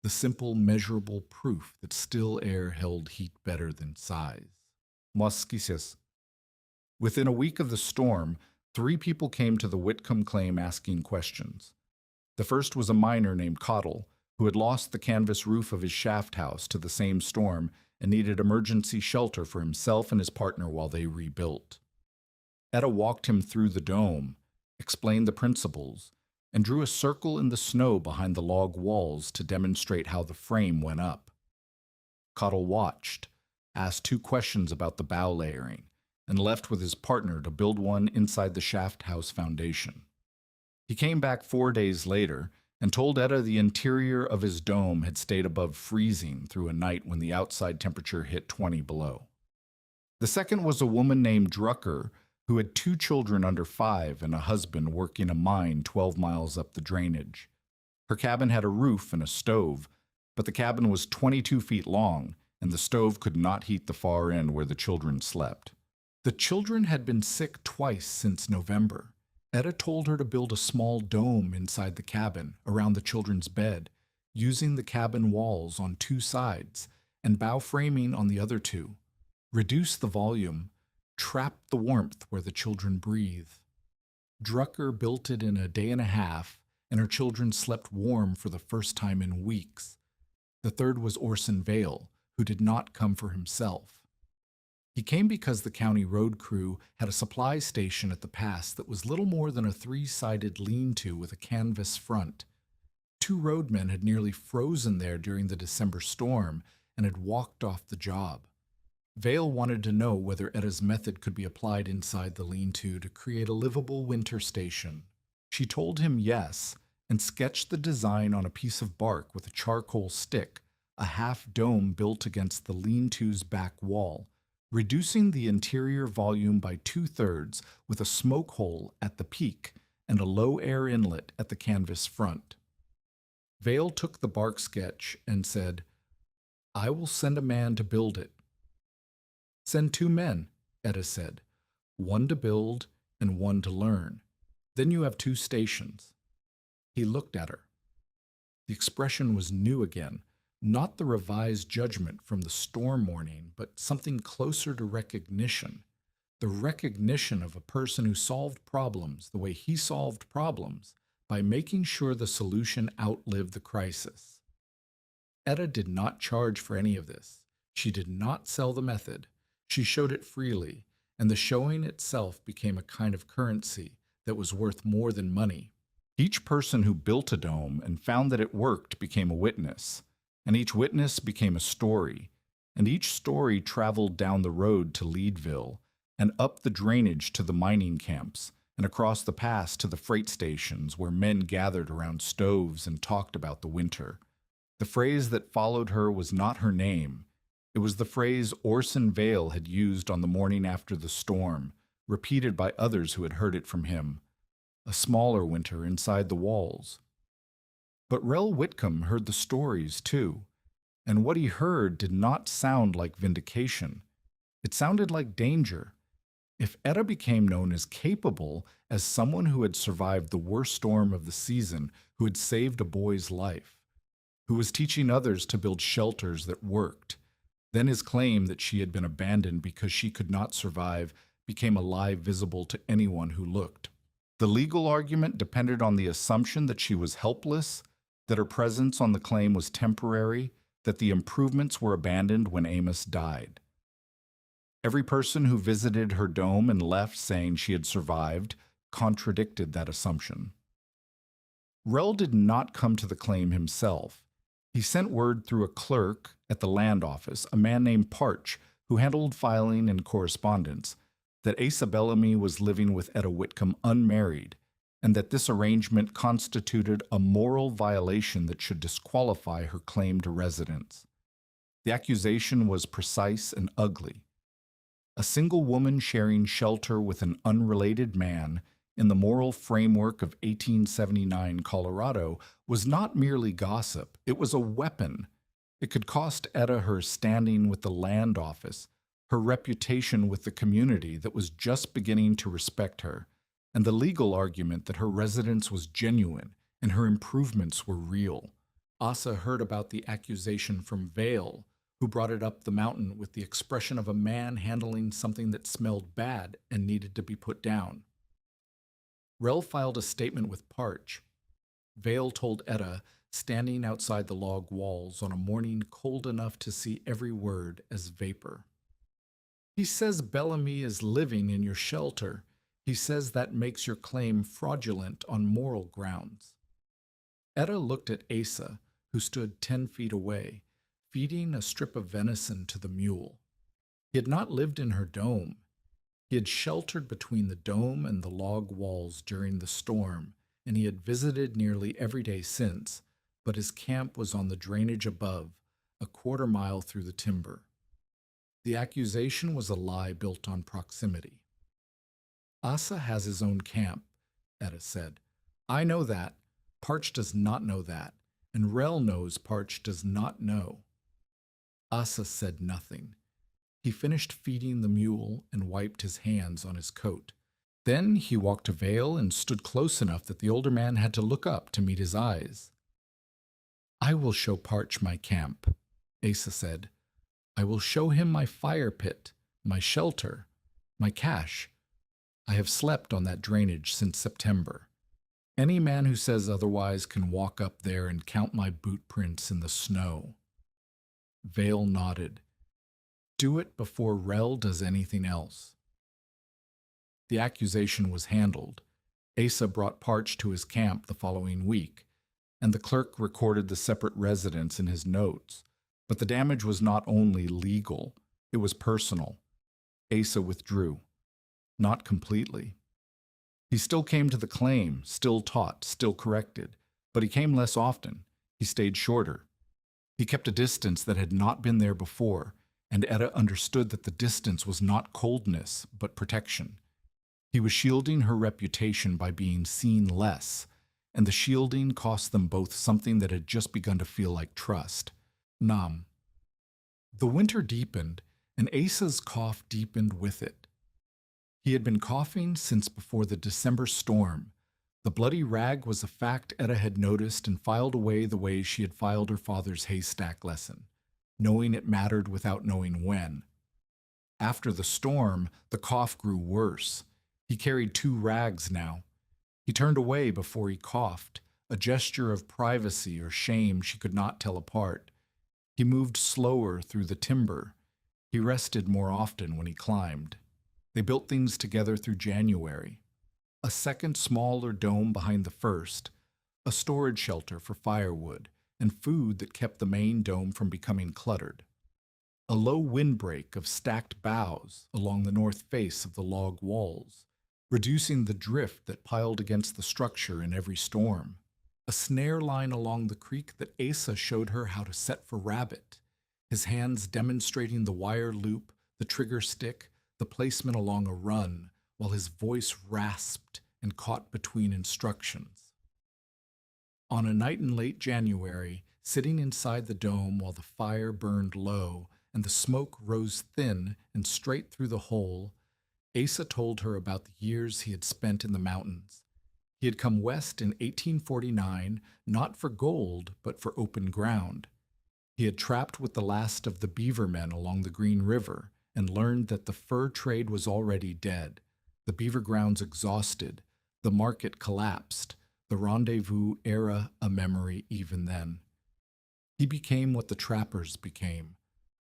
the simple, measurable proof that still air held heat better than size. Mosquises. Within a week of the storm, 3 people came to the Whitcomb claim asking questions. The first was a miner named Cottle, who had lost the canvas roof of his shaft house to the same storm and needed emergency shelter for himself and his partner while they rebuilt. Etta walked him through the dome, explained the principles, and drew a circle in the snow behind the log walls to demonstrate how the frame went up. Cottle watched, asked 2 questions about the bough layering, and left with his partner to build one inside the shaft house foundation. He came back 4 days later and told Etta the interior of his dome had stayed above freezing through a night when the outside temperature hit 20 below. The second was a woman named Drucker, who had 2 children under 5 and a husband working a mine 12 miles up the drainage. Her cabin had a roof and a stove, but the cabin was 22 feet long, and the stove could not heat the far end where the children slept. The children had been sick twice since November. Etta told her to build a small dome inside the cabin, around the children's bed, using the cabin walls on 2 sides and bough framing on the other 2. Reduce the volume, trap the warmth where the children breathe. Drucker built it in a day and a half, and her children slept warm for the first time in weeks. The third was Orson Vale, who did not come for himself. He came because the county road crew had a supply station at the pass that was little more than a 3-sided lean-to with a canvas front. 2 roadmen had nearly frozen there during the December storm and had walked off the job. Vale wanted to know whether Etta's method could be applied inside the lean-to to create a livable winter station. She told him yes, and sketched the design on a piece of bark with a charcoal stick, a half dome built against the lean-to's back wall, reducing the interior volume by 2/3 with a smoke hole at the peak and a low air inlet at the canvas front. Vale took the bark sketch and said, "I will send a man to build it." "Send 2 men," Etta said, "one to build and one to learn. Then you have 2 stations." He looked at her. The expression was new again, not the revised judgment from the storm morning, but something closer to recognition. The recognition of a person who solved problems the way he solved problems by making sure the solution outlived the crisis. Etta did not charge for any of this. She did not sell the method. She showed it freely, and the showing itself became a kind of currency that was worth more than money. Each person who built a dome and found that it worked became a witness, and each witness became a story, and each story traveled down the road to Leadville, and up the drainage to the mining camps, and across the pass to the freight stations where men gathered around stoves and talked about the winter. The phrase that followed her was not her name. It was the phrase Orson Vale had used on the morning after the storm, repeated by others who had heard it from him. A smaller winter inside the walls. But Rel Whitcomb heard the stories too, and what he heard did not sound like vindication. It sounded like danger. If Etta became known as capable, as someone who had survived the worst storm of the season, who had saved a boy's life, who was teaching others to build shelters that worked, then his claim that she had been abandoned because she could not survive became a lie visible to anyone who looked. The legal argument depended on the assumption that she was helpless, that her presence on the claim was temporary, that the improvements were abandoned when Amos died. Every person who visited her dome and left saying she had survived contradicted that assumption. Rel did not come to the claim himself. He sent word through a clerk at the land office, a man named Parch, who handled filing and correspondence, that Asa Bellamy was living with Etta Whitcomb unmarried, and that this arrangement constituted a moral violation that should disqualify her claim to residence. The accusation was precise and ugly. A single woman sharing shelter with an unrelated man in the moral framework of 1879 Colorado was not merely gossip, it was a weapon. It could cost Etta her standing with the land office, her reputation with the community that was just beginning to respect her, and the legal argument that her residence was genuine and her improvements were real. Asa heard about the accusation from Vale, who brought it up the mountain with the expression of a man handling something that smelled bad and needed to be put down. Rel filed a statement with Parch. Vale told Etta, standing outside the log walls on a morning cold enough to see every word as vapor. "He says Bellamy is living in your shelter. He says that makes your claim fraudulent on moral grounds." Etta looked at Asa, who stood 10 feet away, feeding a strip of venison to the mule. He had not lived in her dome. He had sheltered between the dome and the log walls during the storm, and he had visited nearly every day since, but his camp was on the drainage above, a quarter mile through the timber. The accusation was a lie built on proximity. "Asa has his own camp," Etta said. "I know that. Parch does not know that, and Rel knows Parch does not know." Asa said nothing. He finished feeding the mule and wiped his hands on his coat. Then he walked to Vale and stood close enough that the older man had to look up to meet his eyes. "I will show Parch my camp," Asa said. "I will show him my fire pit, my shelter, my cache. I have slept on that drainage since September. Any man who says otherwise can walk up there and count my boot prints in the snow." Vale nodded. "Do it before Rel does anything else." The accusation was handled. Asa brought Parch to his camp the following week, and the clerk recorded the separate residence in his notes. But the damage was not only legal, it was personal. Asa withdrew. Not completely. He still came to the claim, still taught, still corrected, but he came less often. He stayed shorter. He kept a distance that had not been there before, and Etta understood that the distance was not coldness, but protection. He was shielding her reputation by being seen less, and the shielding cost them both something that had just begun to feel like trust. Nam. The winter deepened, and Asa's cough deepened with it. He had been coughing since before the December storm. The bloody rag was a fact Etta had noticed and filed away the way she had filed her father's haystack lesson, knowing it mattered without knowing when. After the storm, the cough grew worse. He carried 2 rags now. He turned away before he coughed, a gesture of privacy or shame she could not tell apart. He moved slower through the timber. He rested more often when he climbed. They built things together through January. A second smaller dome behind the first, a storage shelter for firewood, and food that kept the main dome from becoming cluttered. A low windbreak of stacked boughs along the north face of the log walls, reducing the drift that piled against the structure in every storm. A snare line along the creek that Asa showed her how to set for rabbit, his hands demonstrating the wire loop, the trigger stick, the placement along a run, while his voice rasped and caught between instructions. On a night in late January, sitting inside the dome while the fire burned low and the smoke rose thin and straight through the hole, Asa told her about the years he had spent in the mountains. He had come west in 1849, not for gold, but for open ground. He had trapped with the last of the beaver men along the Green River and learned that the fur trade was already dead, the beaver grounds exhausted, the market collapsed, the rendezvous era a memory even then. He became what the trappers became,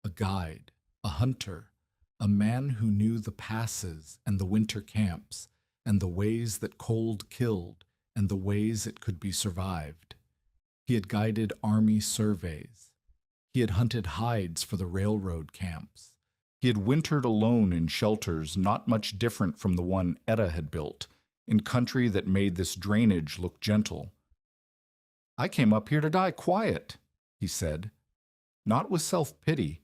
a guide, a hunter, a man who knew the passes and the winter camps, and the ways that cold killed, and the ways it could be survived. He had guided army surveys. He had hunted hides for the railroad camps. He had wintered alone in shelters not much different from the one Etta had built, in country that made this drainage look gentle. "I came up here to die quiet," he said, not with self-pity,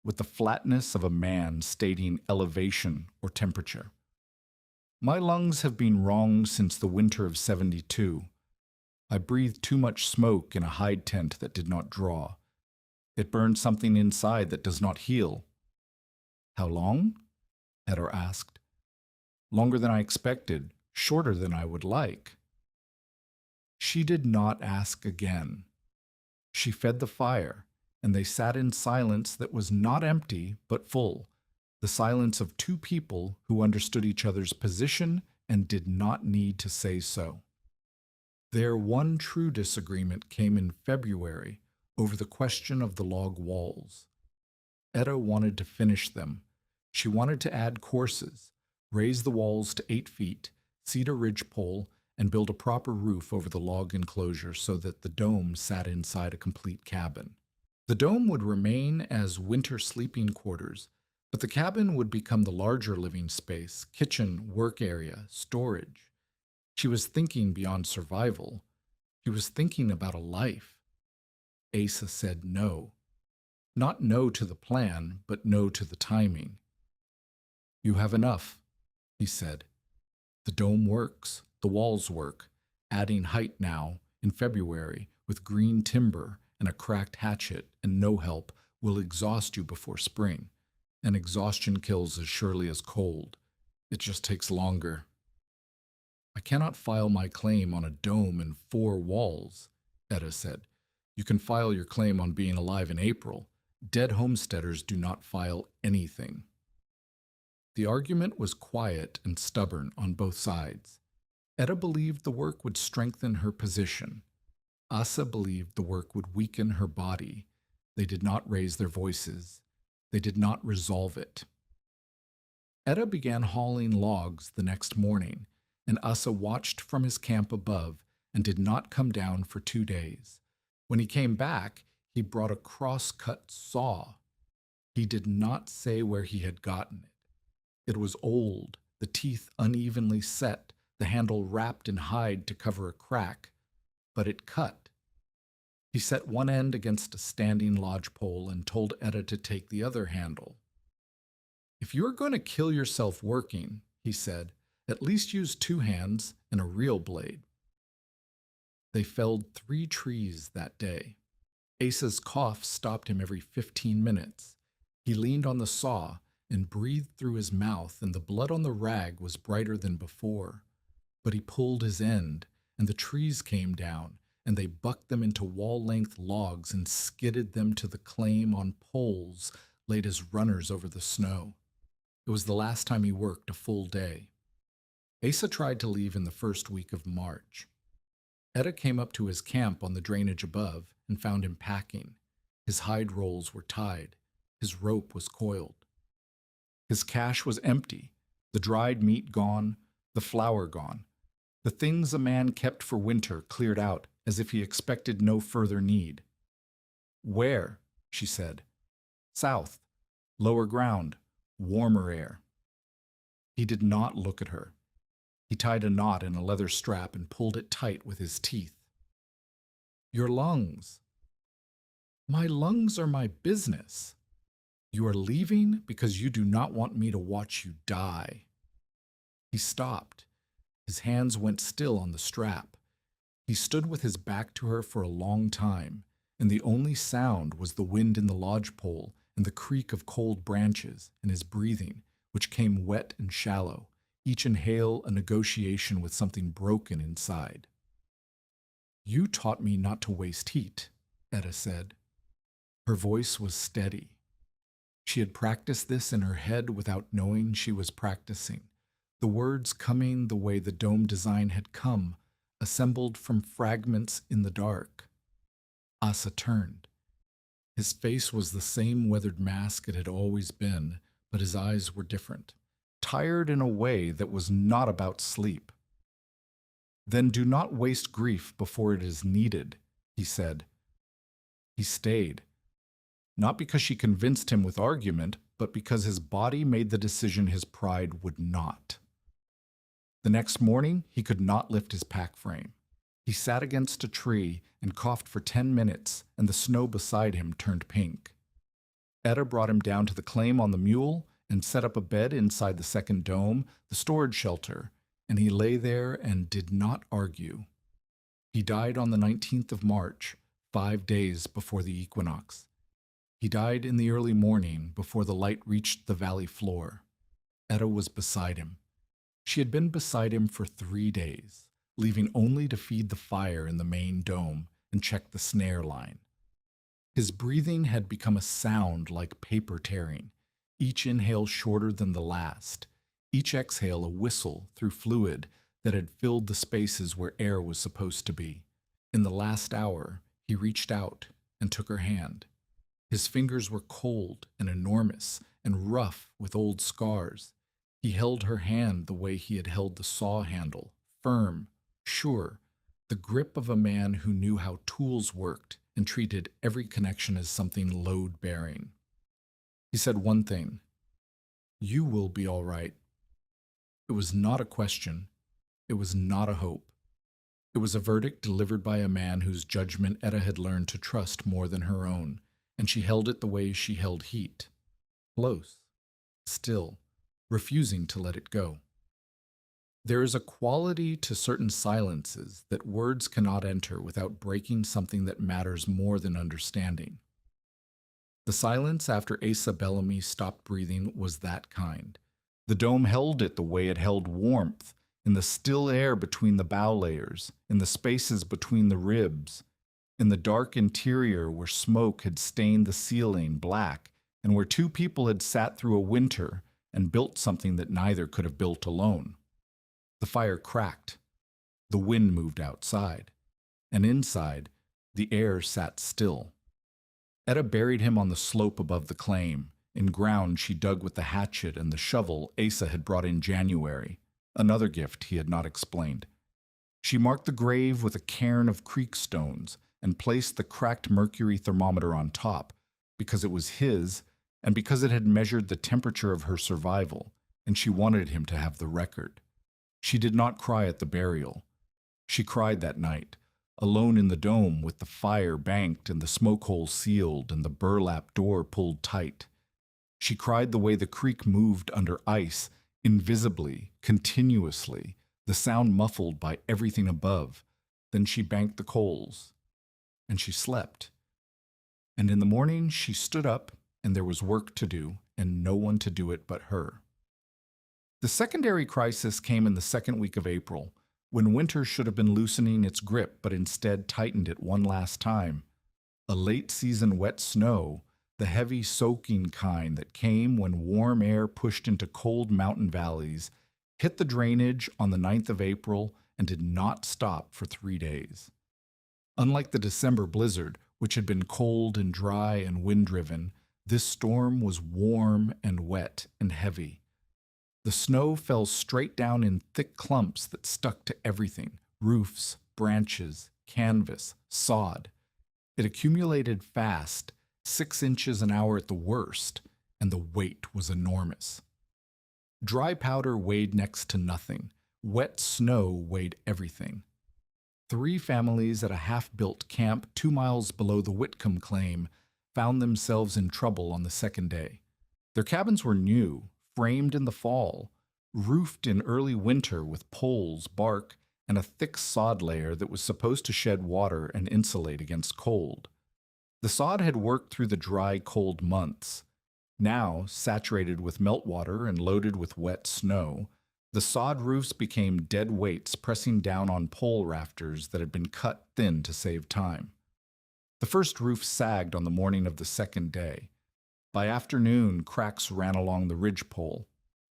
with the flatness of a man stating elevation or temperature. "My lungs have been wrong since the winter of '72. I breathed too much smoke in a hide tent that did not draw. It burned something inside that does not heal." "How long?" Etta asked. "Longer than I expected, shorter than I would like." She did not ask again. She fed the fire, and they sat in silence that was not empty but full, the silence of 2 people who understood each other's position and did not need to say so. Their one true disagreement came in February over the question of the log walls. Etta wanted to finish them. She wanted to add courses, raise the walls to 8 feet, seat a ridgepole, and build a proper roof over the log enclosure so that the dome sat inside a complete cabin. The dome would remain as winter sleeping quarters, but the cabin would become the larger living space, kitchen, work area, storage. She was thinking beyond survival. She was thinking about a life. Asa said no. Not no to the plan, but no to the timing. "You have enough," he said. "The dome works, the walls work, adding height now, in February, with green timber and a cracked hatchet and no help, will exhaust you before spring. And exhaustion kills as surely as cold. It just takes longer." "I cannot file my claim on a dome and 4 walls," Etta said. "You can file your claim on being alive in April. Dead homesteaders do not file anything." The argument was quiet and stubborn on both sides. Etta believed the work would strengthen her position. Asa believed the work would weaken her body. They did not raise their voices. They did not resolve it. Etta began hauling logs the next morning, and Asa watched from his camp above and did not come down for 2 days. When he came back, he brought a cross-cut saw. He did not say where he had gotten it. It was old, the teeth unevenly set, the handle wrapped in hide to cover a crack, but it cut. He set one end against a standing lodgepole and told Etta to take the other handle. "If you're going to kill yourself working," he said, "at least use two hands and a real blade." They felled 3 trees that day. Asa's cough stopped him every 15 minutes. He leaned on the saw and breathed through his mouth, and the blood on the rag was brighter than before. But he pulled his end, and the trees came down, and they bucked them into wall-length logs and skidded them to the claim on poles laid as runners over the snow. It was the last time he worked a full day. Asa tried to leave in the first week of March. Etta came up to his camp on the drainage above and found him packing. His hide rolls were tied. His rope was coiled. His cache was empty, the dried meat gone, the flour gone. The things a man kept for winter cleared out as if he expected no further need. "Where?" she said. "South, lower ground, warmer air." He did not look at her. He tied a knot in a leather strap and pulled it tight with his teeth. "Your lungs." "My lungs are my business. You are leaving because you do not want me to watch you die." He stopped. His hands went still on the strap. He stood with his back to her for a long time, and the only sound was the wind in the lodgepole and the creak of cold branches and his breathing, which came wet and shallow, each inhale a negotiation with something broken inside. "You taught me not to waste heat," Etta said. Her voice was steady. She had practiced this in her head without knowing she was practicing, the words coming the way the dome design had come, assembled from fragments in the dark. Asa turned. His face was the same weathered mask it had always been, but his eyes were different, tired in a way that was not about sleep. "Then do not waste grief before it is needed," he said. He stayed. Not because she convinced him with argument, but because his body made the decision his pride would not. The next morning, he could not lift his pack frame. He sat against a tree and coughed for 10 minutes, and the snow beside him turned pink. Etta brought him down to the claim on the mule and set up a bed inside the second dome, the storage shelter, and he lay there and did not argue. He died on the 19th of March, 5 days before the equinox. He died in the early morning before the light reached the valley floor. Etta was beside him. She had been beside him for 3 days, leaving only to feed the fire in the main dome and check the snare line. His breathing had become a sound like paper tearing, each inhale shorter than the last, each exhale a whistle through fluid that had filled the spaces where air was supposed to be. In the last hour, he reached out and took her hand. His fingers were cold and enormous and rough with old scars. He held her hand the way he had held the saw handle, firm, sure, the grip of a man who knew how tools worked and treated every connection as something load-bearing. He said one thing: "You will be all right." It was not a question. It was not a hope. It was a verdict delivered by a man whose judgment Etta had learned to trust more than her own, and she held it the way she held heat, close, still, refusing to let it go. There is a quality to certain silences that words cannot enter without breaking something that matters more than understanding. The silence after Asa Bellamy stopped breathing was that kind. The dome held it the way it held warmth, in the still air between the bough layers, in the spaces between the ribs, in the dark interior where smoke had stained the ceiling black, and where 2 people had sat through a winter and built something that neither could have built alone. The fire cracked. The wind moved outside. And inside, the air sat still. Etta buried him on the slope above the claim, in ground she dug with the hatchet and the shovel Asa had brought in January, another gift he had not explained. She marked the grave with a cairn of creek stones and placed the cracked mercury thermometer on top, because it was his and because it had measured the temperature of her survival, and she wanted him to have the record. She did not cry at the burial. She cried that night, alone in the dome with the fire banked and the smoke hole sealed and the burlap door pulled tight. She cried the way the creek moved under ice, invisibly, continuously, the sound muffled by everything above. Then she banked the coals, and she slept. And in the morning she stood up, and there was work to do, and no one to do it but her. The secondary crisis came in the second week of April, when winter should have been loosening its grip but instead tightened it one last time. A late-season wet snow, the heavy soaking kind that came when warm air pushed into cold mountain valleys, hit the drainage on the 9th of April and did not stop for 3 days. Unlike the December blizzard, which had been cold and dry and wind-driven, this storm was warm and wet and heavy. The snow fell straight down in thick clumps that stuck to everything: roofs, branches, canvas, sod. It accumulated fast, 6 inches an hour at the worst, and the weight was enormous. Dry powder weighed next to nothing. Wet snow weighed everything. 3 families at a half-built camp 2 miles below the Wickiup claim found themselves in trouble on the second day. Their cabins were new, framed in the fall, roofed in early winter with poles, bark, and a thick sod layer that was supposed to shed water and insulate against cold. The sod had worked through the dry, cold months. Now, saturated with meltwater and loaded with wet snow, the sod roofs became dead weights pressing down on pole rafters that had been cut thin to save time. The first roof sagged on the morning of the second day. By afternoon, cracks ran along the ridgepole.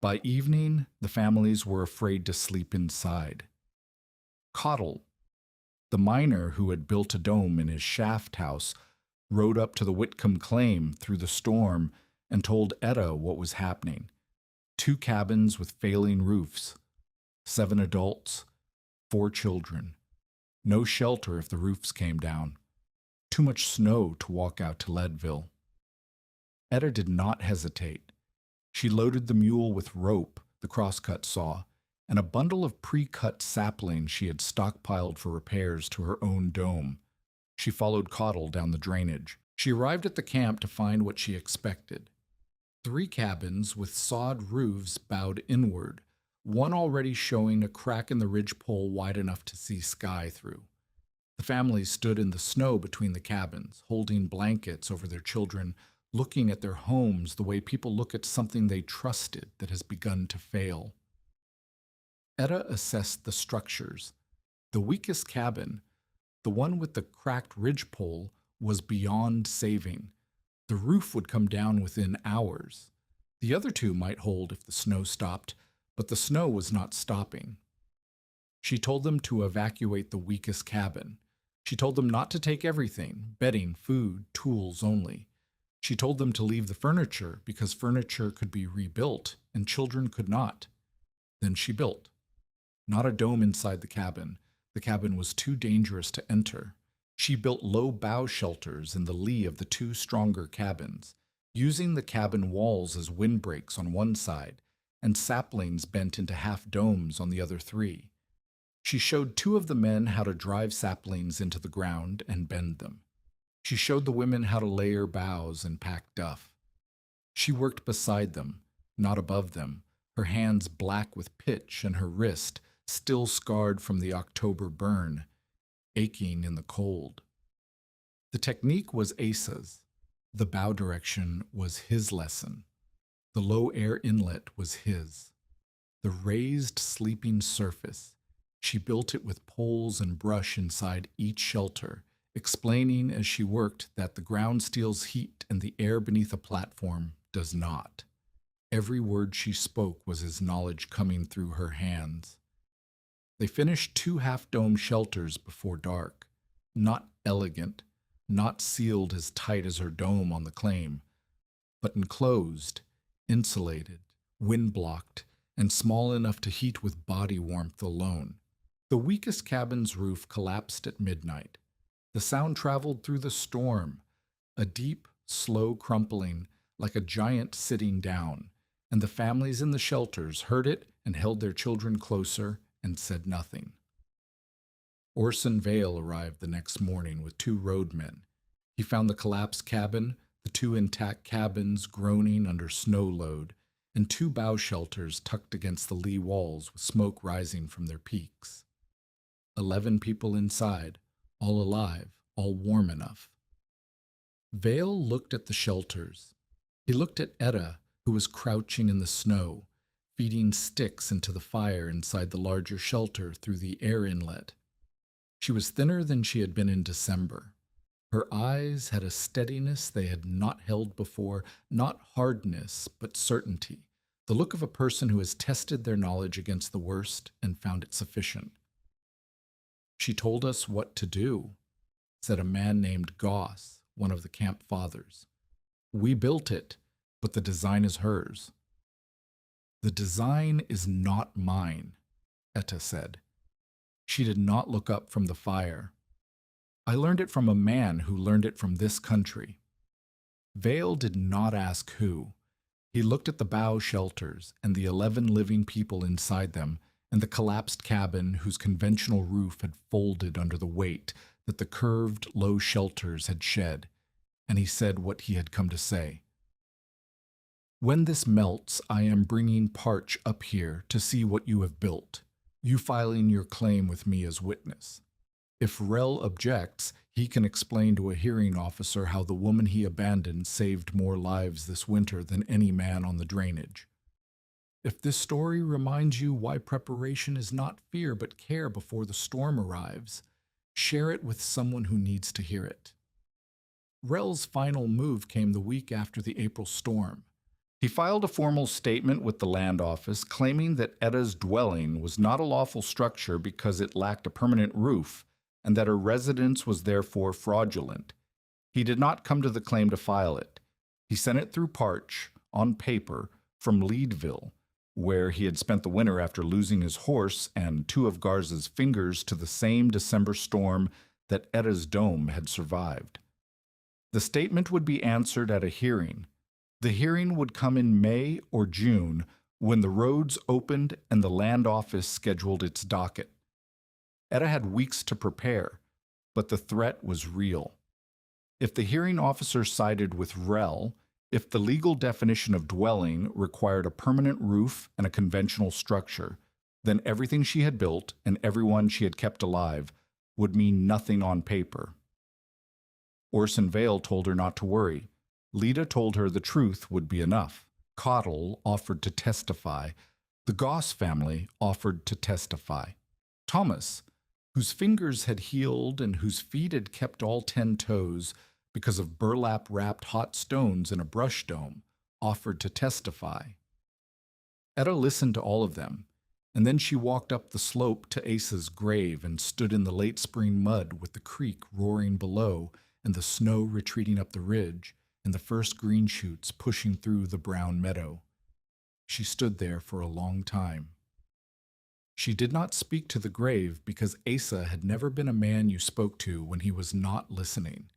By evening, the families were afraid to sleep inside. Cottle, the miner who had built a dome in his shaft house, rode up to the Wickiup claim through the storm and told Etta what was happening. 2 cabins with failing roofs, 7 adults, 4 children. No shelter if the roofs came down. Too much snow to walk out to Leadville. Etta did not hesitate. She loaded the mule with rope, the crosscut saw, and a bundle of pre-cut saplings she had stockpiled for repairs to her own dome. She followed Cottle down the drainage. She arrived at the camp to find what she expected. 3 cabins with sod roofs bowed inward, one already showing a crack in the ridgepole wide enough to see sky through. The families stood in the snow between the cabins, holding blankets over their children, looking at their homes the way people look at something they trusted that has begun to fail. Etta assessed the structures. The weakest cabin, the one with the cracked ridgepole, was beyond saving. The roof would come down within hours. The other 2 might hold if the snow stopped, but the snow was not stopping. She told them to evacuate the weakest cabin. She told them not to take everything, bedding, food, tools only. She told them to leave the furniture because furniture could be rebuilt and children could not. Then she built. Not a dome inside the cabin. The cabin was too dangerous to enter. She built low bough shelters in the lee of the 2 stronger cabins, using the cabin walls as windbreaks on one side and saplings bent into half domes on the other 3. She showed 2 of the men how to drive saplings into the ground and bend them. She showed the women how to layer boughs and pack duff. She worked beside them, not above them, her hands black with pitch and her wrist, still scarred from the October burn, aching in the cold. The technique was Asa's. The bow direction was his lesson. The low air inlet was his. The raised sleeping surface, she built it with poles and brush inside each shelter, explaining as she worked that the ground steals heat and the air beneath a platform does not. Every word she spoke was as knowledge coming through her hands. They finished 2 half-dome shelters before dark, not elegant, not sealed as tight as her dome on the claim, but enclosed, insulated, wind-blocked, and small enough to heat with body warmth alone. The weakest cabin's roof collapsed at midnight. The sound traveled through the storm, a deep, slow crumpling like a giant sitting down, and the families in the shelters heard it and held their children closer and said nothing. Orson Vale arrived the next morning with two roadmen. He found the collapsed cabin, the two intact cabins groaning under snow load, and two bough shelters tucked against the lee walls with smoke rising from their peaks. 11 people inside, all alive, all warm enough. Vale looked at the shelters. He looked at Etta, who was crouching in the snow, feeding sticks into the fire inside the larger shelter through the air inlet. She was thinner than she had been in December. Her eyes had a steadiness they had not held before, not hardness, but certainty, the look of a person who has tested their knowledge against the worst and found it sufficient. "She told us what to do," said a man named Goss, one of the camp fathers. "We built it, but the design is hers." "The design is not mine," Etta said. She did not look up from the fire. "I learned it from a man who learned it from this country." Vale did not ask who. He looked at the bough shelters and the 11 living people inside them, and the collapsed cabin whose conventional roof had folded under the weight that the curved, low shelters had shed, and he said what he had come to say. "When this melts, I am bringing Parch up here to see what you have built, you filing your claim with me as witness. If Rel objects, he can explain to a hearing officer how the woman he abandoned saved more lives this winter than any man on the drainage. If this story reminds you why preparation is not fear but care before the storm arrives, share it with someone who needs to hear it." Rel's final move came the week after the April storm. He filed a formal statement with the land office claiming that Etta's dwelling was not a lawful structure because it lacked a permanent roof, and that her residence was therefore fraudulent. He did not come to the claim to file it. He sent it through Parch, on paper, from Leadville, where he had spent the winter after losing his horse and 2 of Garza's fingers to the same December storm that Etta's dome had survived. The statement would be answered at a hearing. The hearing would come in May or June, when the roads opened and the land office scheduled its docket. Etta had weeks to prepare, but the threat was real. If the hearing officer sided with Rel, if the legal definition of dwelling required a permanent roof and a conventional structure, then everything she had built and everyone she had kept alive would mean nothing on paper. Orson Vale told her not to worry. Lita told her the truth would be enough. Cottle offered to testify. The Goss family offered to testify. Thomas, whose fingers had healed and whose feet had kept all 10 toes because of burlap-wrapped hot stones in a brush dome, offered to testify. Etta listened to all of them, and then she walked up the slope to Asa's grave and stood in the late spring mud with the creek roaring below and the snow retreating up the ridge and the first green shoots pushing through the brown meadow. She stood there for a long time. She did not speak to the grave because Asa had never been a man you spoke to when he was not listening.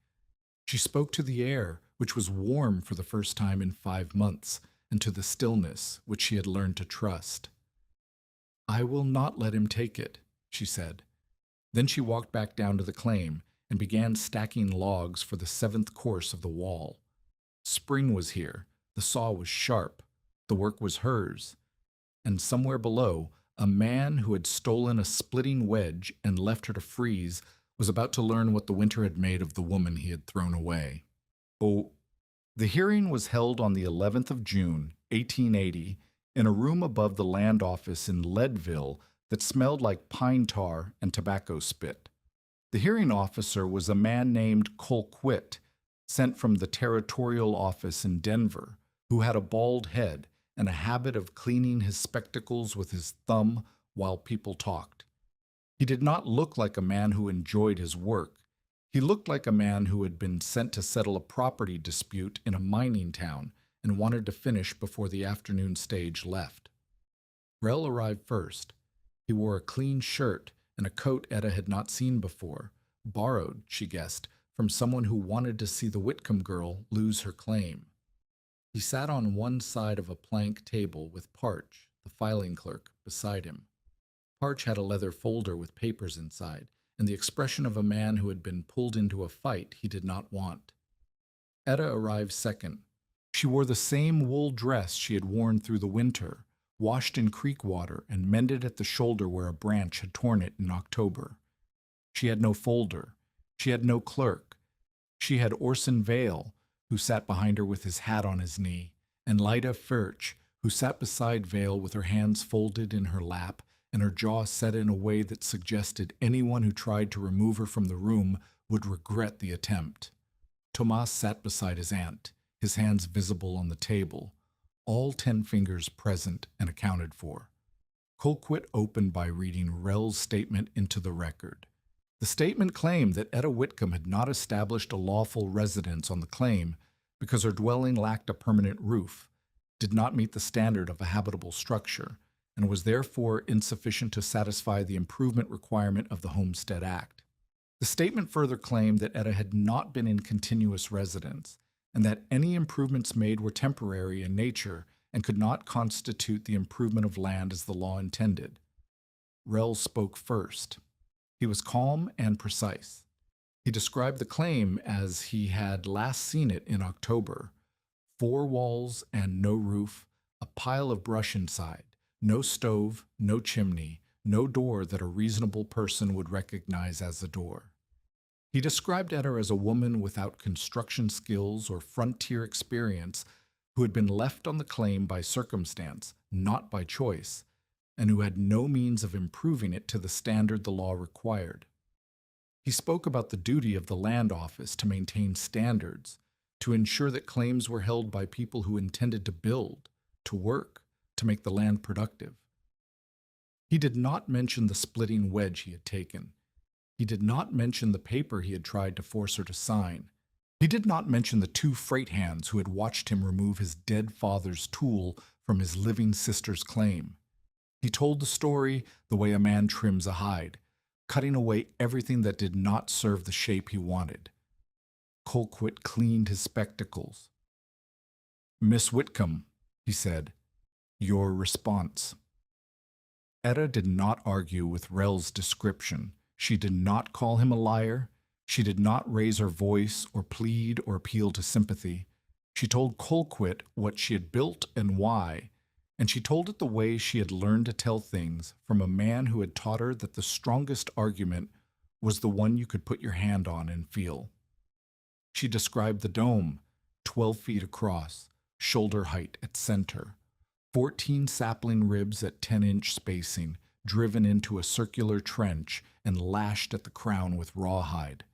She spoke to the air, which was warm for the first time in 5 months, and to the stillness, which she had learned to trust. "I will not let him take it," she said. Then she walked back down to the claim and began stacking logs for the 7th course of the wall. Spring was here, the saw was sharp, the work was hers, and somewhere below, a man who had stolen a splitting wedge and left her to freeze was about to learn what the winter had made of the woman he had thrown away. The hearing was held on the 11th of June, 1880, in a room above the land office in Leadville that smelled like pine tar and tobacco spit. The hearing officer was a man named Colquitt, sent from the territorial office in Denver, who had a bald head and a habit of cleaning his spectacles with his thumb while people talked. He did not look like a man who enjoyed his work. He looked like a man who had been sent to settle a property dispute in a mining town and wanted to finish before the afternoon stage left. Rel arrived first. He wore a clean shirt and a coat Etta had not seen before, borrowed, she guessed, from someone who wanted to see the Whitcomb girl lose her claim. He sat on one side of a plank table with Parch, the filing clerk, beside him. Parch had a leather folder with papers inside, and the expression of a man who had been pulled into a fight he did not want. Etta arrived second. She wore the same wool dress she had worn through the winter, washed in creek water and mended at the shoulder where a branch had torn it in October. She had no folder. She had no clerk. She had Orson Vale, who sat behind her with his hat on his knee, and Lyda Furch, who sat beside Vale with her hands folded in her lap and her jaw set in a way that suggested anyone who tried to remove her from the room would regret the attempt. Tomas sat beside his aunt, his hands visible on the table, all 10 fingers present and accounted for. Colquitt opened by reading Rel's statement into the record. The statement claimed that Etta Whitcomb had not established a lawful residence on the claim because her dwelling lacked a permanent roof, did not meet the standard of a habitable structure, and was therefore insufficient to satisfy the improvement requirement of the Homestead Act. The statement further claimed that Etta had not been in continuous residence, and that any improvements made were temporary in nature and could not constitute the improvement of land as the law intended. Rell spoke first. He was calm and precise. He described the claim as he had last seen it in October: 4 walls and no roof, a pile of brush inside, no stove, no chimney, no door that a reasonable person would recognize as a door. He described Etta as a woman without construction skills or frontier experience who had been left on the claim by circumstance, not by choice, and who had no means of improving it to the standard the law required. He spoke about the duty of the land office to maintain standards, to ensure that claims were held by people who intended to build, to work, to make the land productive. He did not mention the splitting wedge he had taken. He did not mention the paper he had tried to force her to sign. He did not mention the 2 freight hands who had watched him remove his dead father's tool from his living sister's claim. He told the story the way a man trims a hide, cutting away everything that did not serve the shape he wanted. Colquitt cleaned his spectacles. "Miss Whitcomb," he said, "your response." Etta did not argue with Rell's description. She did not call him a liar. She did not raise her voice or plead or appeal to sympathy. She told Colquitt what she had built and why, and she told it the way she had learned to tell things from a man who had taught her that the strongest argument was the one you could put your hand on and feel. She described the dome, 12 feet across, shoulder height at center, 14 sapling ribs at 10-inch spacing, driven into a circular trench and lashed at the crown with rawhide.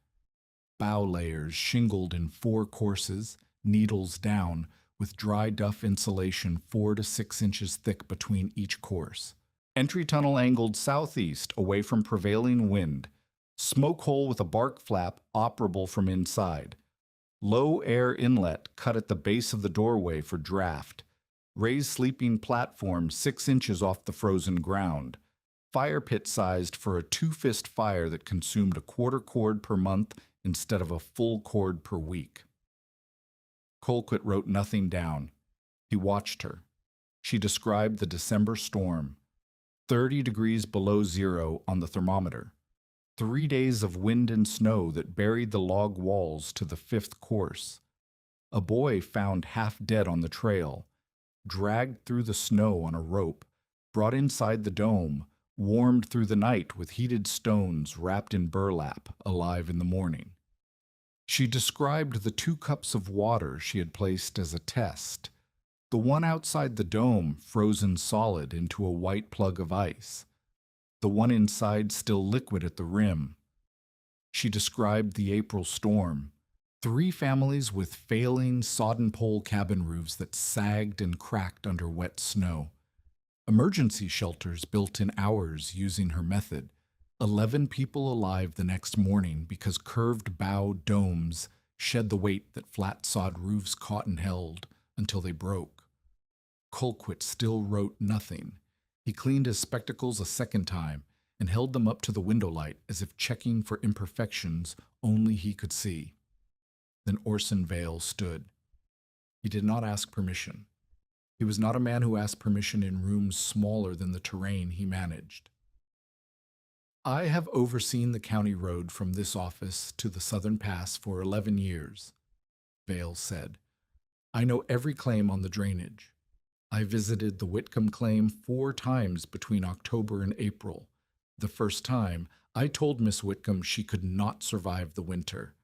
Bough layers shingled in 4 courses, needles down, with dry duff insulation 4 to 6 inches thick between each course. Entry tunnel angled southeast away from prevailing wind. Smoke hole with a bark flap operable from inside. Low air inlet cut at the base of the doorway for draft. Raised sleeping platform 6 inches off the frozen ground. Fire pit sized for a 2-fist fire that consumed a 1/4 cord per month instead of a full cord per week. Colquitt wrote nothing down. He watched her. She described the December storm. 30 degrees below zero on the thermometer. 3 days of wind and snow that buried the log walls to the 5th course. A boy found half dead on the trail, dragged through the snow on a rope, brought inside the dome, warmed through the night with heated stones wrapped in burlap, alive in the morning. She described the 2 cups of water she had placed as a test, the one outside the dome frozen solid into a white plug of ice, the one inside still liquid at the rim. She described the April storm, 3 families with failing sodden pole cabin roofs that sagged and cracked under wet snow. Emergency shelters built in hours using her method. 11 people alive the next morning because curved bough domes shed the weight that flat sod roofs caught and held until they broke. Colquitt still wrote nothing. He cleaned his spectacles a second time and held them up to the window light as if checking for imperfections only he could see. Then Orson Vale stood. He did not ask permission. He was not a man who asked permission in rooms smaller than the terrain he managed. I have overseen the county road from this office to the Southern Pass for 11 years, Vale said. I know every claim on the drainage. I visited the Whitcomb claim 4 times between October and April. The first time, I told Miss Whitcomb she could not survive the winter.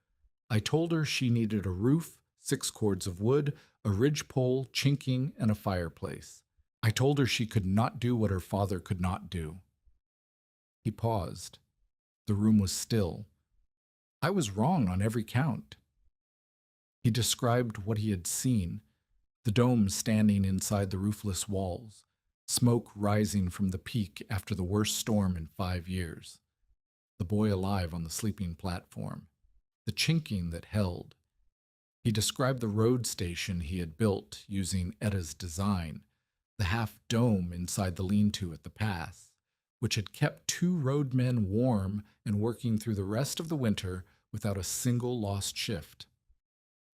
I told her she needed a roof, 6 cords of wood, a ridgepole, chinking, and a fireplace. I told her she could not do what her father could not do. He paused. The room was still. I was wrong on every count. He described what he had seen, the dome standing inside the roofless walls, smoke rising from the peak after the worst storm in 5 years, the boy alive on the sleeping platform, the chinking that held. He described the road station he had built using Etta's design, the half-dome inside the lean-to at the pass, which had kept 2 roadmen warm and working through the rest of the winter without a single lost shift.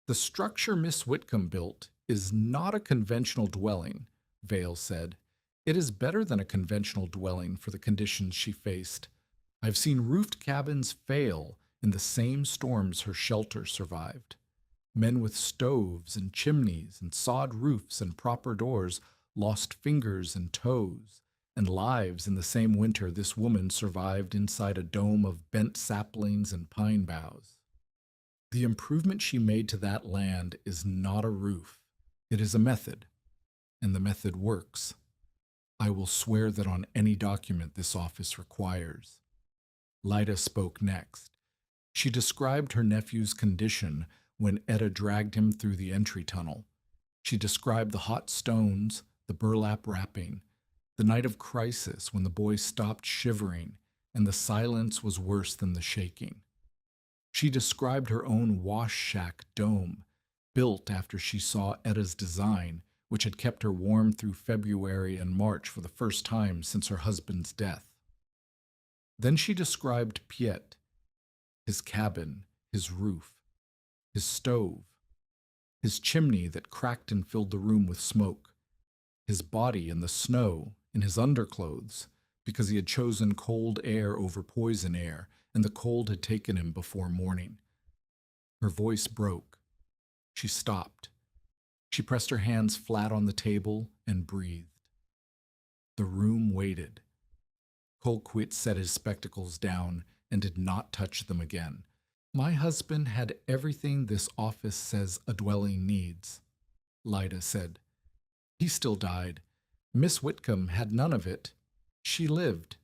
The structure Miss Whitcomb built is not a conventional dwelling, Vale said. It is better than a conventional dwelling for the conditions she faced. I've seen roofed cabins fail in the same storms her shelter survived. Men with stoves and chimneys and sod roofs and proper doors lost fingers and toes, and lives in the same winter this woman survived inside a dome of bent saplings and pine boughs. The improvement she made to that land is not a roof. It is a method, and the method works. I will swear that on any document this office requires. Lyda spoke next. She described her nephew's condition when Etta dragged him through the entry tunnel. She described the hot stones, the burlap wrapping, the night of crisis when the boy stopped shivering and the silence was worse than the shaking. She described her own wash shack dome, built after she saw Etta's design, which had kept her warm through February and March for the first time since her husband's death. Then she described Piet, his cabin, his roof, his stove, his chimney that cracked and filled the room with smoke, his body in the snow, in his underclothes, because he had chosen cold air over poison air, and the cold had taken him before morning. Her voice broke. She stopped. She pressed her hands flat on the table and breathed. The room waited. Colquitt set his spectacles down and did not touch them again. My husband had everything this office says a dwelling needs, Lyda said. He still died. Miss Whitcomb had none of it. She lived.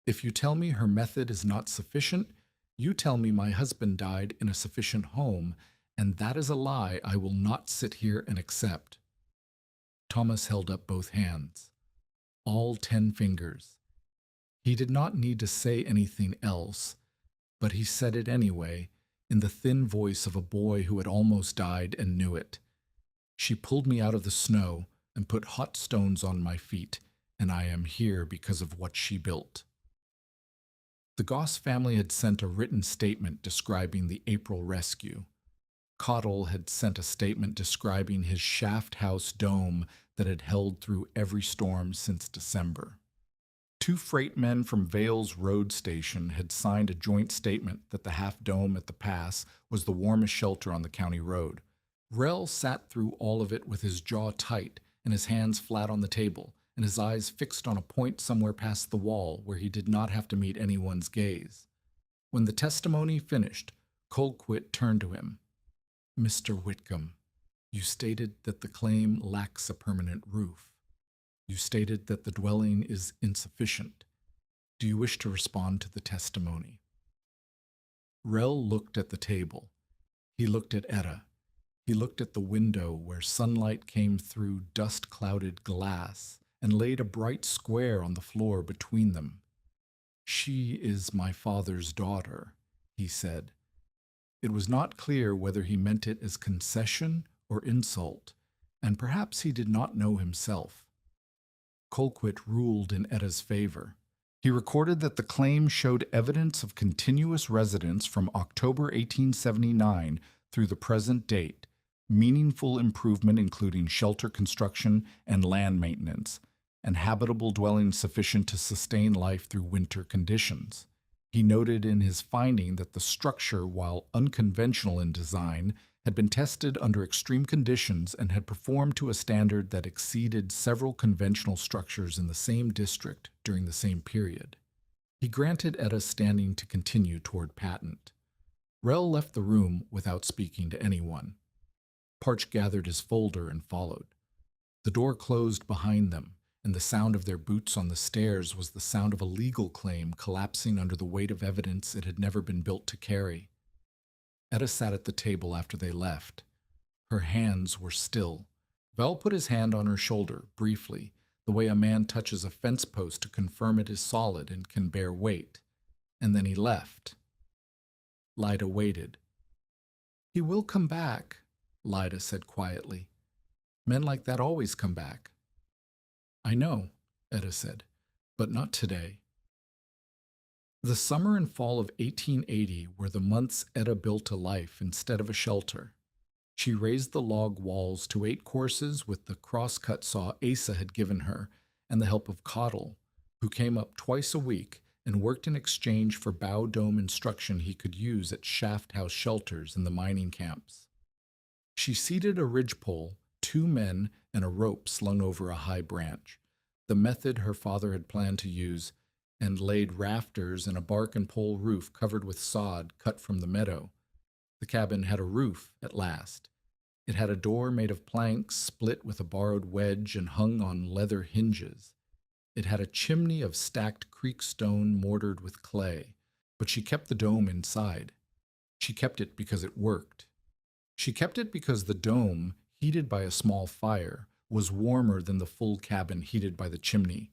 If you tell me her method is not sufficient, you tell me my husband died in a sufficient home, and that is a lie I will not sit here and accept. Thomas held up both hands, all 10 fingers. He did not need to say anything else, but he said it anyway, in the thin voice of a boy who had almost died and knew it. She pulled me out of the snow and put hot stones on my feet, and I am here because of what she built. The Goss family had sent a written statement describing the April rescue. Cottle had sent a statement describing his shaft house dome that had held through every storm since December. 2 freight men from Vale's road station had signed a joint statement that the half-dome at the pass was the warmest shelter on the county road. Rell sat through all of it with his jaw tight and his hands flat on the table, and his eyes fixed on a point somewhere past the wall where he did not have to meet anyone's gaze. When the testimony finished, Colquitt turned to him. Mr. Whitcomb, you stated that the claim lacks a permanent roof. You stated that the dwelling is insufficient. Do you wish to respond to the testimony? Rell looked at the table. He looked at Etta. He looked at the window where sunlight came through dust-clouded glass and laid a bright square on the floor between them. She is my father's daughter, he said. It was not clear whether he meant it as concession or insult, and perhaps he did not know himself. Colquitt ruled in Etta's favor. He recorded that the claim showed evidence of continuous residence from October 1879 through the present date, meaningful improvement including shelter construction and land maintenance, and habitable dwellings sufficient to sustain life through winter conditions. He noted in his finding that the structure, while unconventional in design, had been tested under extreme conditions and had performed to a standard that exceeded several conventional structures in the same district during the same period. He granted Etta's standing to continue toward patent. Rel left the room without speaking to anyone. Parch gathered his folder and followed. The door closed behind them, and the sound of their boots on the stairs was the sound of a legal claim collapsing under the weight of evidence it had never been built to carry. Etta sat at the table after they left. Her hands were still. Vel put his hand on her shoulder, briefly, the way a man touches a fence post to confirm it is solid and can bear weight, and then he left. Lyda waited. "He will come back," Lyda said quietly. "Men like that always come back." "I know," Etta said, "but not today." The summer and fall of 1880 were the months Etta built a life instead of a shelter. She raised the log walls to 8 courses with the cross-cut saw Asa had given her and the help of Cottle, who came up twice a week and worked in exchange for bow dome instruction he could use at shaft house shelters in the mining camps. She seated a ridgepole, 2 men, and a rope slung over a high branch, the method her father had planned to use, and laid rafters and a bark and pole roof covered with sod cut from the meadow. The cabin had a roof at last. It had a door made of planks split with a borrowed wedge and hung on leather hinges. It had a chimney of stacked creek stone mortared with clay, but she kept the dome inside. She kept it because it worked. She kept it because the dome, heated by a small fire, was warmer than the full cabin heated by the chimney.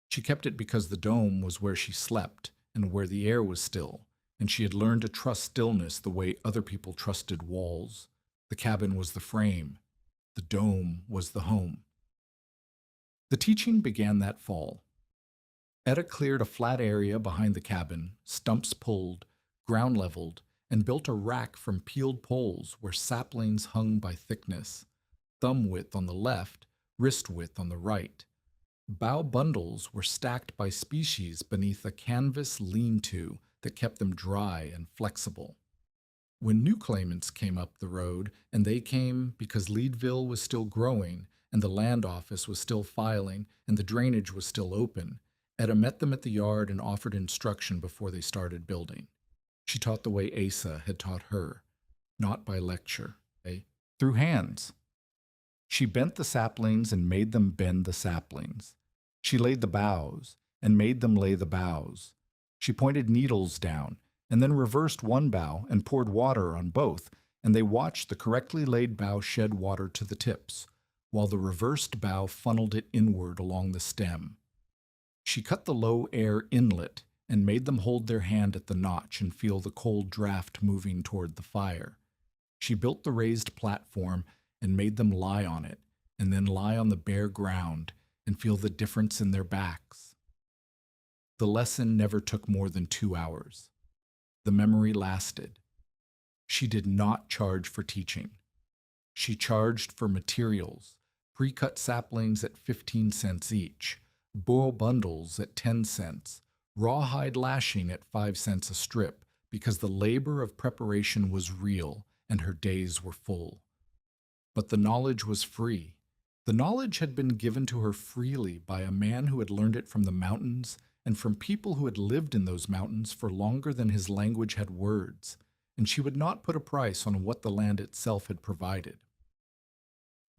She kept it because the dome was where she slept and where the air was still, and she had learned to trust stillness the way other people trusted walls. The cabin was the frame. The dome was the home. The teaching began that fall. Etta cleared a flat area behind the cabin, stumps pulled, ground leveled, and built a rack from peeled poles where saplings hung by thickness, thumb width on the left, wrist width on the right. Bough bundles were stacked by species beneath a canvas lean-to that kept them dry and flexible. When new claimants came up the road, and they came because Leadville was still growing, and the land office was still filing, and the drainage was still open, Etta met them at the yard and offered instruction before they started building. She taught the way Asa had taught her, not by lecture, through hands. She bent the saplings and made them bend the saplings. She laid the boughs and made them lay the boughs. She pointed needles down and then reversed one bough and poured water on both, and they watched the correctly laid bough shed water to the tips, while the reversed bough funneled it inward along the stem. She cut the low air inlet and made them hold their hand at the notch and feel the cold draft moving toward the fire. She built the raised platform and made them lie on it, and then lie on the bare ground and feel the difference in their backs. The lesson never took more than 2 hours. The memory lasted. She did not charge for teaching. She charged for materials, pre-cut saplings at 15 cents each, bough bundles at 10 cents, rawhide lashing at 5 cents a strip, because the labor of preparation was real and her days were full. But the knowledge was free. The knowledge had been given to her freely by a man who had learned it from the mountains and from people who had lived in those mountains for longer than his language had words, and she would not put a price on what the land itself had provided.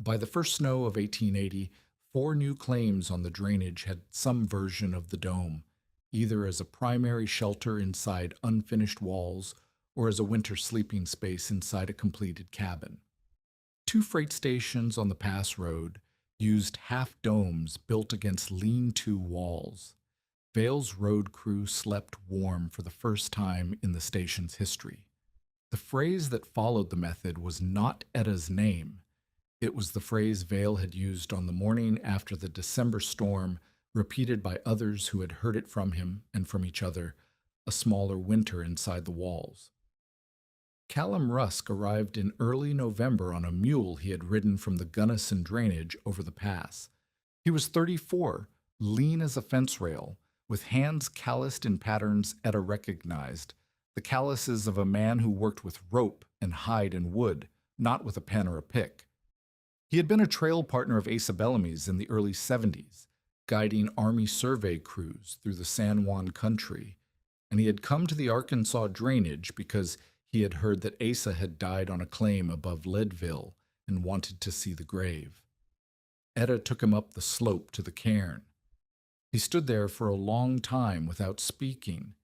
By the first snow of 1880, 4 new claims on the drainage had some version of the dome, either as a primary shelter inside unfinished walls or as a winter sleeping space inside a completed cabin. 2 freight stations on the pass road used half-domes built against lean-to walls. Vale's road crew slept warm for the first time in the station's history. The phrase that followed the method was not Etta's name. It was the phrase Vale had used on the morning after the December storm, repeated by others who had heard it from him and from each other, a smaller winter inside the walls. Callum Rusk arrived in early November on a mule he had ridden from the Gunnison drainage over the pass. He was 34, lean as a fence rail, with hands calloused in patterns Etta recognized, the calluses of a man who worked with rope and hide and wood, not with a pen or a pick. He had been a trail partner of Asa Bellamy's in the early 70s, guiding Army survey crews through the San Juan country, and he had come to the Arkansas drainage because he had heard that Asa had died on a claim above Leadville and wanted to see the grave. Etta took him up the slope to the cairn. He stood there for a long time without speaking.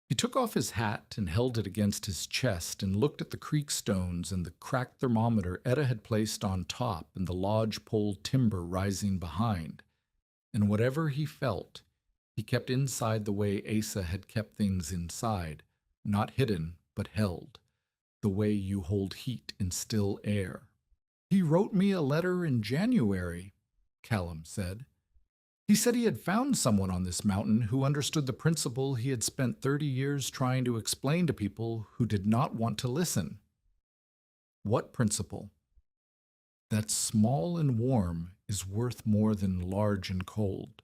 He took off his hat and held it against his chest and looked at the creek stones and the cracked thermometer Etta had placed on top and the lodge-pole timber rising behind. And whatever he felt, he kept inside the way Asa had kept things inside, not hidden but held, the way you hold heat in still air. "He wrote me a letter in January," Callum said. "He said he had found someone on this mountain who understood the principle he had spent 30 years trying to explain to people who did not want to listen." "What principle?" "That small and warm is worth more than large and cold."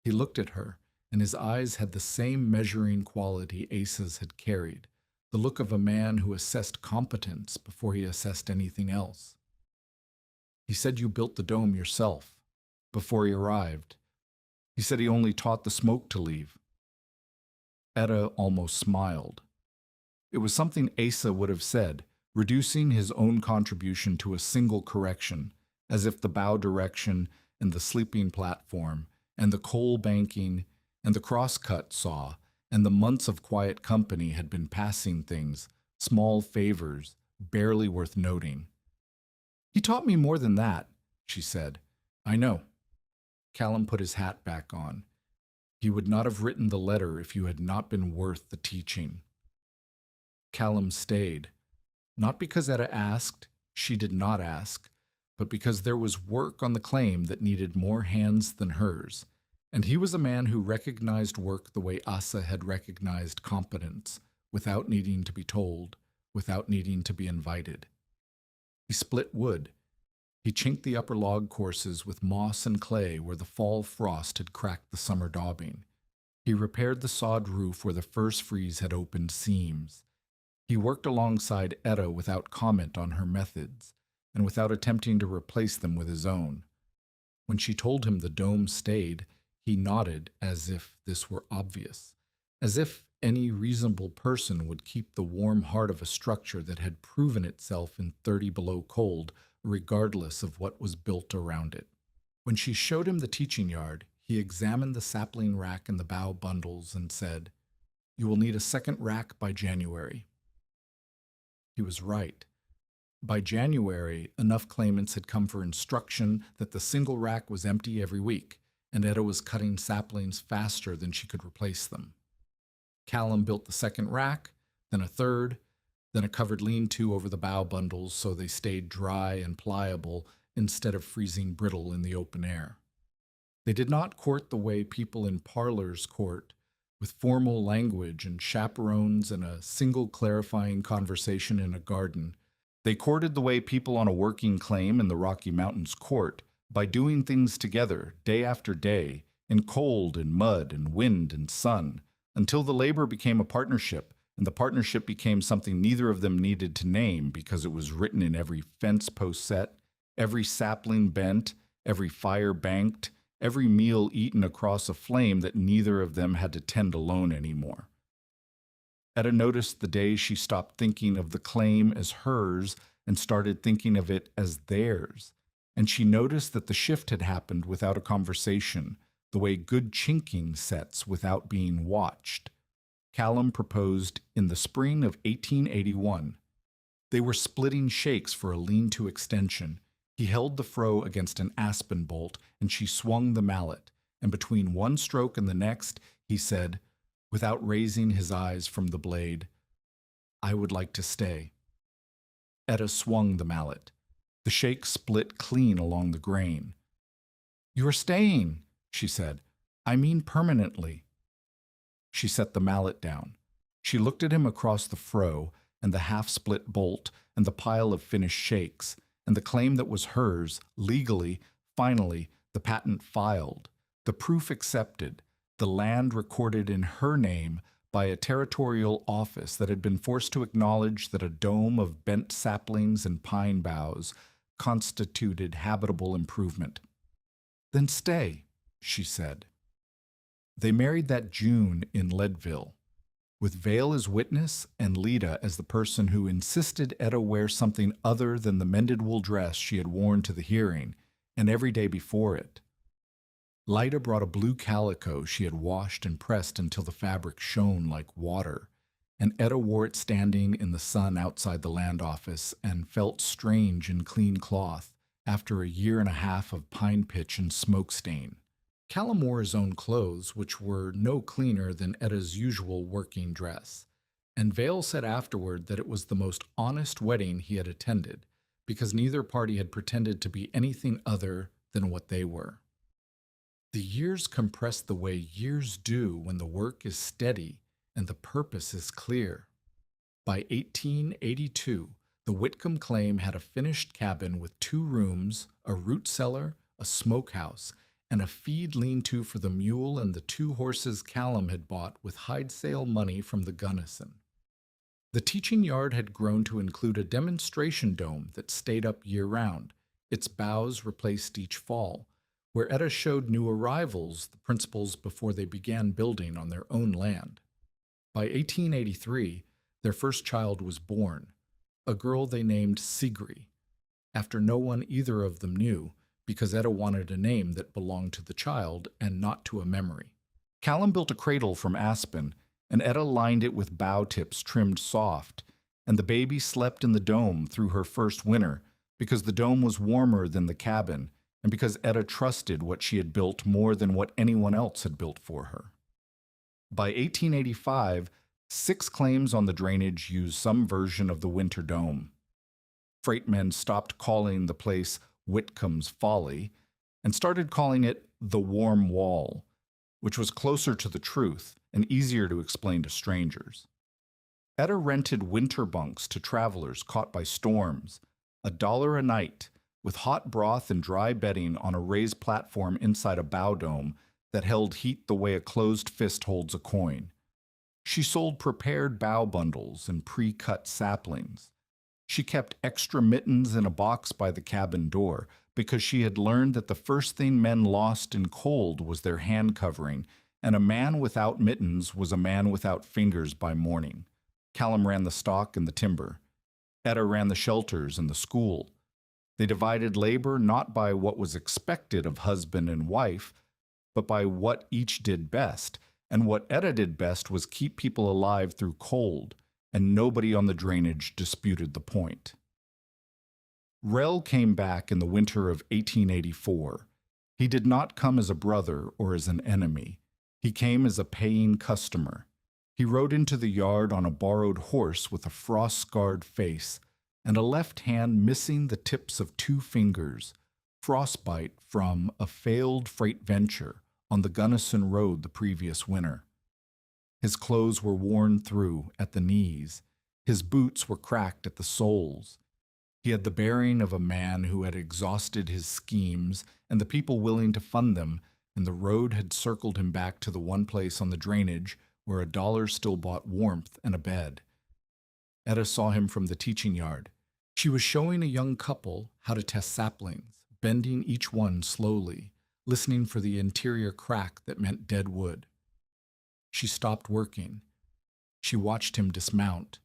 He looked at her, and his eyes had the same measuring quality Asa's had carried, the look of a man who assessed competence before he assessed anything else. "He said you built the dome yourself, before he arrived. He said he only taught the smoke to leave." Etta almost smiled. It was something Asa would have said, reducing his own contribution to a single correction, as if the bow direction and the sleeping platform and the coal banking and the crosscut saw and the months of quiet company had been passing things, small favors, barely worth noting. "He taught me more than that," she said. "I know." Callum put his hat back on. "He would not have written the letter if you had not been worth the teaching." Callum stayed, not because Etta asked, she did not ask, but because there was work on the claim that needed more hands than hers, and he was a man who recognized work the way Asa had recognized competence, without needing to be told, without needing to be invited. He split wood. He chinked the upper log courses with moss and clay where the fall frost had cracked the summer daubing. He repaired the sod roof where the first freeze had opened seams. He worked alongside Etta without comment on her methods, and without attempting to replace them with his own. When she told him the dome stayed, he nodded as if this were obvious, as if any reasonable person would keep the warm heart of a structure that had proven itself in 30 below cold, regardless of what was built around it. When she showed him the teaching yard, he examined the sapling rack and the bough bundles and said, "You will need a second rack by January." He was right. By January, enough claimants had come for instruction that the single rack was empty every week, and Etta was cutting saplings faster than she could replace them. Callum built the second rack, then a third, then a covered lean-to over the bough bundles so they stayed dry and pliable instead of freezing brittle in the open air. They did not court the way people in parlors court, with formal language and chaperones and a single clarifying conversation in a garden. They courted the way people on a working claim in the Rocky Mountains court, by doing things together, day after day, in cold and mud and wind and sun, until the labor became a partnership, and the partnership became something neither of them needed to name because it was written in every fence post set, every sapling bent, every fire banked, every meal eaten across a flame that neither of them had to tend alone anymore. Etta noticed the day she stopped thinking of the claim as hers and started thinking of it as theirs, and she noticed that the shift had happened without a conversation, the way good chinking sets without being watched. Callum proposed in the spring of 1881. They were splitting shakes for a lean-to extension. He held the froe against an aspen bolt, and she swung the mallet, and between one stroke and the next, he said, without raising his eyes from the blade, "I would like to stay." Etta swung the mallet. The shake split clean along the grain. "You are staying," she said. "I mean permanently." She set the mallet down. She looked at him across the froe and the half-split bolt and the pile of finished shakes, and the claim that was hers, legally, finally, the patent filed, the proof accepted, the land recorded in her name by a territorial office that had been forced to acknowledge that a dome of bent saplings and pine boughs constituted habitable improvement. "Then stay," she said. They married that June in Leadville, with Vale as witness and Lida as the person who insisted Etta wear something other than the mended wool dress she had worn to the hearing and every day before it. Lida brought a blue calico she had washed and pressed until the fabric shone like water, and Etta wore it standing in the sun outside the land office and felt strange in clean cloth after a year and a half of pine pitch and smoke stain. Callum wore his own clothes, which were no cleaner than Etta's usual working dress, and Vale said afterward that it was the most honest wedding he had attended, because neither party had pretended to be anything other than what they were. The years compressed the way years do when the work is steady and the purpose is clear. By 1882, the Whitcomb claim had a finished cabin with 2 rooms, a root cellar, a smokehouse, and a feed lean-to for the mule and the 2 horses Callum had bought with hide sale money from the Gunnison. The teaching yard had grown to include a demonstration dome that stayed up year-round, its boughs replaced each fall, where Etta showed new arrivals the principles before they began building on their own land. By 1883, their first child was born, a girl they named Sigri, after no one either of them knew, because Etta wanted a name that belonged to the child and not to a memory. Callum built a cradle from aspen, and Etta lined it with bough tips trimmed soft, and the baby slept in the dome through her first winter because the dome was warmer than the cabin, and because Etta trusted what she had built more than what anyone else had built for her. By 1885, 6 claims on the drainage used some version of the winter dome. Freight men stopped calling the place Whitcomb's Folly and started calling it the Warm Wall, which was closer to the truth and easier to explain to strangers. Etta rented winter bunks to travelers caught by storms, $1 a night, with hot broth and dry bedding on a raised platform inside a bow dome that held heat the way a closed fist holds a coin. She sold prepared bough bundles and pre-cut saplings. She kept extra mittens in a box by the cabin door because she had learned that the first thing men lost in cold was their hand covering, and a man without mittens was a man without fingers by morning. Callum ran the stock and the timber. Etta ran the shelters and the school. They divided labor not by what was expected of husband and wife, but by what each did best, and what Etta did best was keep people alive through cold, and nobody on the drainage disputed the point. Rel came back in the winter of 1884. He did not come as a brother or as an enemy. He came as a paying customer. He rode into the yard on a borrowed horse with a frost-scarred face and a left hand missing the tips of 2 fingers, frostbite from a failed freight venture on the Gunnison Road the previous winter. His clothes were worn through at the knees. His boots were cracked at the soles. He had the bearing of a man who had exhausted his schemes and the people willing to fund them, and the road had circled him back to the one place on the drainage where $1 still bought warmth and a bed. Etta saw him from the teaching yard. She was showing a young couple how to test saplings, bending each one slowly, listening for the interior crack that meant dead wood. She stopped working. She watched him dismount.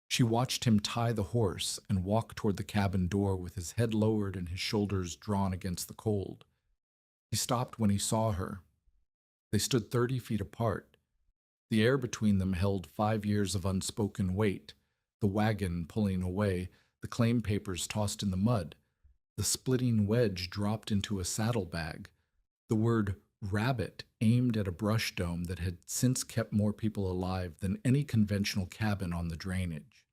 She watched him tie the horse and walk toward the cabin door with his head lowered and his shoulders drawn against the cold. He stopped when he saw her. They stood 30 feet apart. The air between them held 5 years of unspoken weight, the wagon pulling away, the claim papers tossed in the mud, the splitting wedge dropped into a saddlebag, the word rabbit aimed at a brush dome that had since kept more people alive than any conventional cabin on the drainage.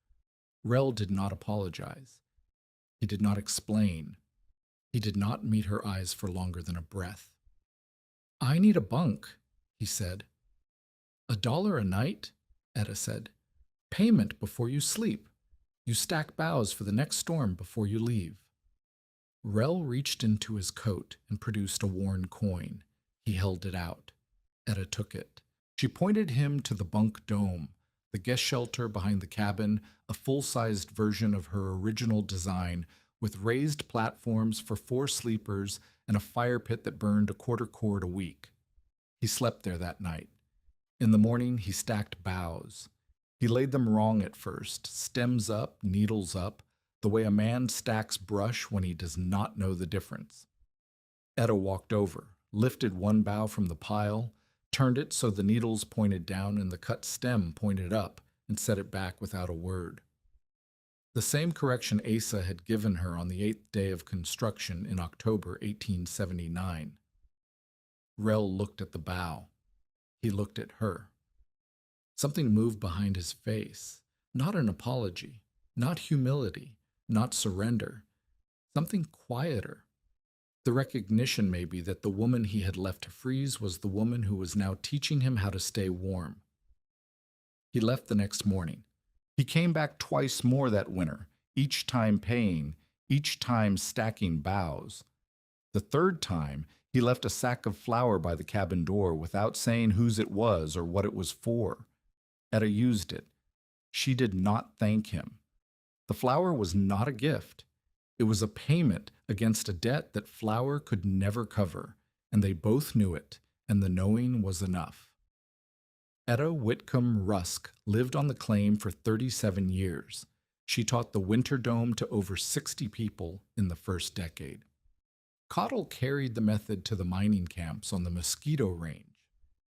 Rel did not apologize. He did not explain. He did not meet her eyes for longer than a breath. "I need a bunk," he said. $1 a night?" Etta said. "Payment before you sleep. You stack boughs for the next storm before you leave." Rel reached into his coat and produced a worn coin. He held it out. Etta took it. She pointed him to the bunk dome, the guest shelter behind the cabin, a full-sized version of her original design, with raised platforms for 4 sleepers and a fire pit that burned a quarter cord a week. He slept there that night. In the morning, he stacked boughs. He laid them wrong at first, stems up, needles up, the way a man stacks brush when he does not know the difference. Etta walked over, lifted one bough from the pile, turned it so the needles pointed down and the cut stem pointed up, and set it back without a word. The same correction Asa had given her on the 8th day of construction in October 1879. Rel looked at the bough. He looked at her. Something moved behind his face. Not an apology, not humility, not surrender. Something quieter. The recognition, maybe, that the woman he had left to freeze was the woman who was now teaching him how to stay warm. He left the next morning. He came back twice more that winter, each time paying, each time stacking boughs. The third time, he left a sack of flour by the cabin door without saying whose it was or what it was for. Etta used it. She did not thank him. The flour was not a gift. It was a payment against a debt that flour could never cover, and they both knew it, and the knowing was enough. Etta Whitcomb Rusk lived on the claim for 37 years. She taught the Winter Dome to over 60 people in the first decade. Cottle carried the method to the mining camps on the Mosquito Range.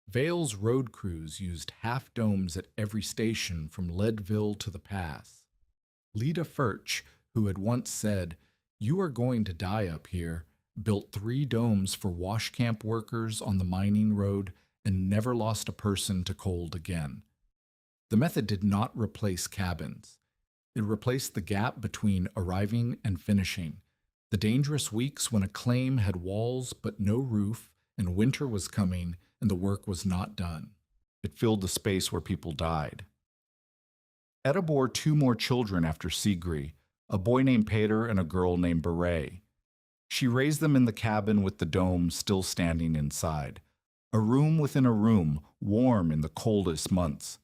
Vale's road crews used half domes at every station from Leadville to the pass. Leda Furch, who had once said, "You are going to die up here," built 3 domes for wash camp workers on the mining road and never lost a person to cold again. The method did not replace cabins. It replaced the gap between arriving and finishing, the dangerous weeks when a claim had walls but no roof, and winter was coming and the work was not done. It filled the space where people died. Etta bore 2 more children after Sigri, a boy named Peter and a girl named Beret. She raised them in the cabin with the dome still standing inside, a room within a room, warm in the coldest months.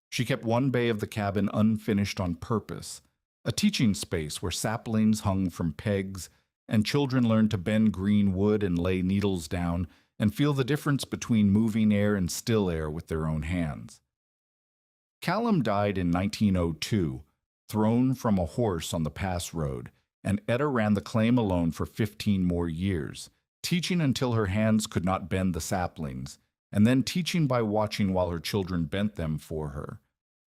She kept one bay of the cabin unfinished on purpose, a teaching space where saplings hung from pegs, and children learned to bend green wood and lay needles down and feel the difference between moving air and still air with their own hands. Callum died in 1902, thrown from a horse on the pass road, and Etta ran the claim alone for 15 more years, teaching until her hands could not bend the saplings, and then teaching by watching while her children bent them for her.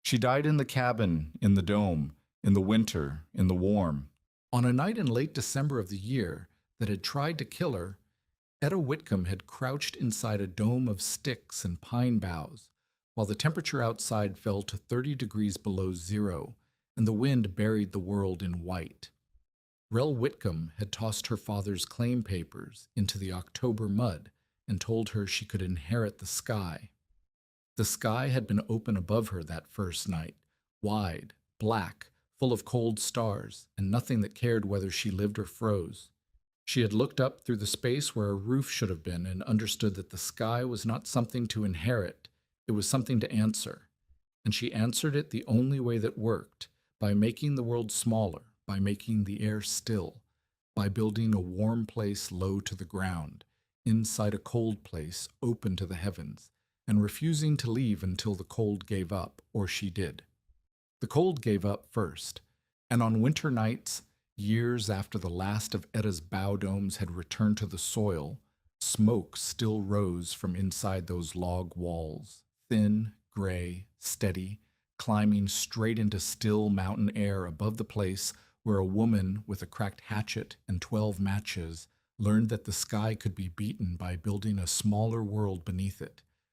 She died in the cabin, in the dome, in the winter, in the warm. On a night in late December of the year that had tried to kill her, Etta Whitcomb had crouched inside a dome of sticks and pine boughs, while the temperature outside fell to 30 degrees below zero, and the wind buried the world in white. Rel Whitcomb had tossed her father's claim papers into the October mud and told her she could inherit the sky. The sky had been open above her that first night, wide, black, full of cold stars, and nothing that cared whether she lived or froze. She had looked up through the space where a roof should have been and understood that the sky was not something to inherit, it was something to answer. And she answered it the only way that worked, by making the world smaller, by making the air still, by building a warm place low to the ground, inside a cold place open to the heavens, and refusing to leave until the cold gave up, or she did. The cold gave up first, and on winter nights, years after the last of Etta's bow domes had returned to the soil, smoke still rose from inside those log walls, thin, gray, steady, climbing straight into still mountain air above the place where a woman with a cracked hatchet and 12 matches learned that the sky could be beaten by building a smaller world beneath it,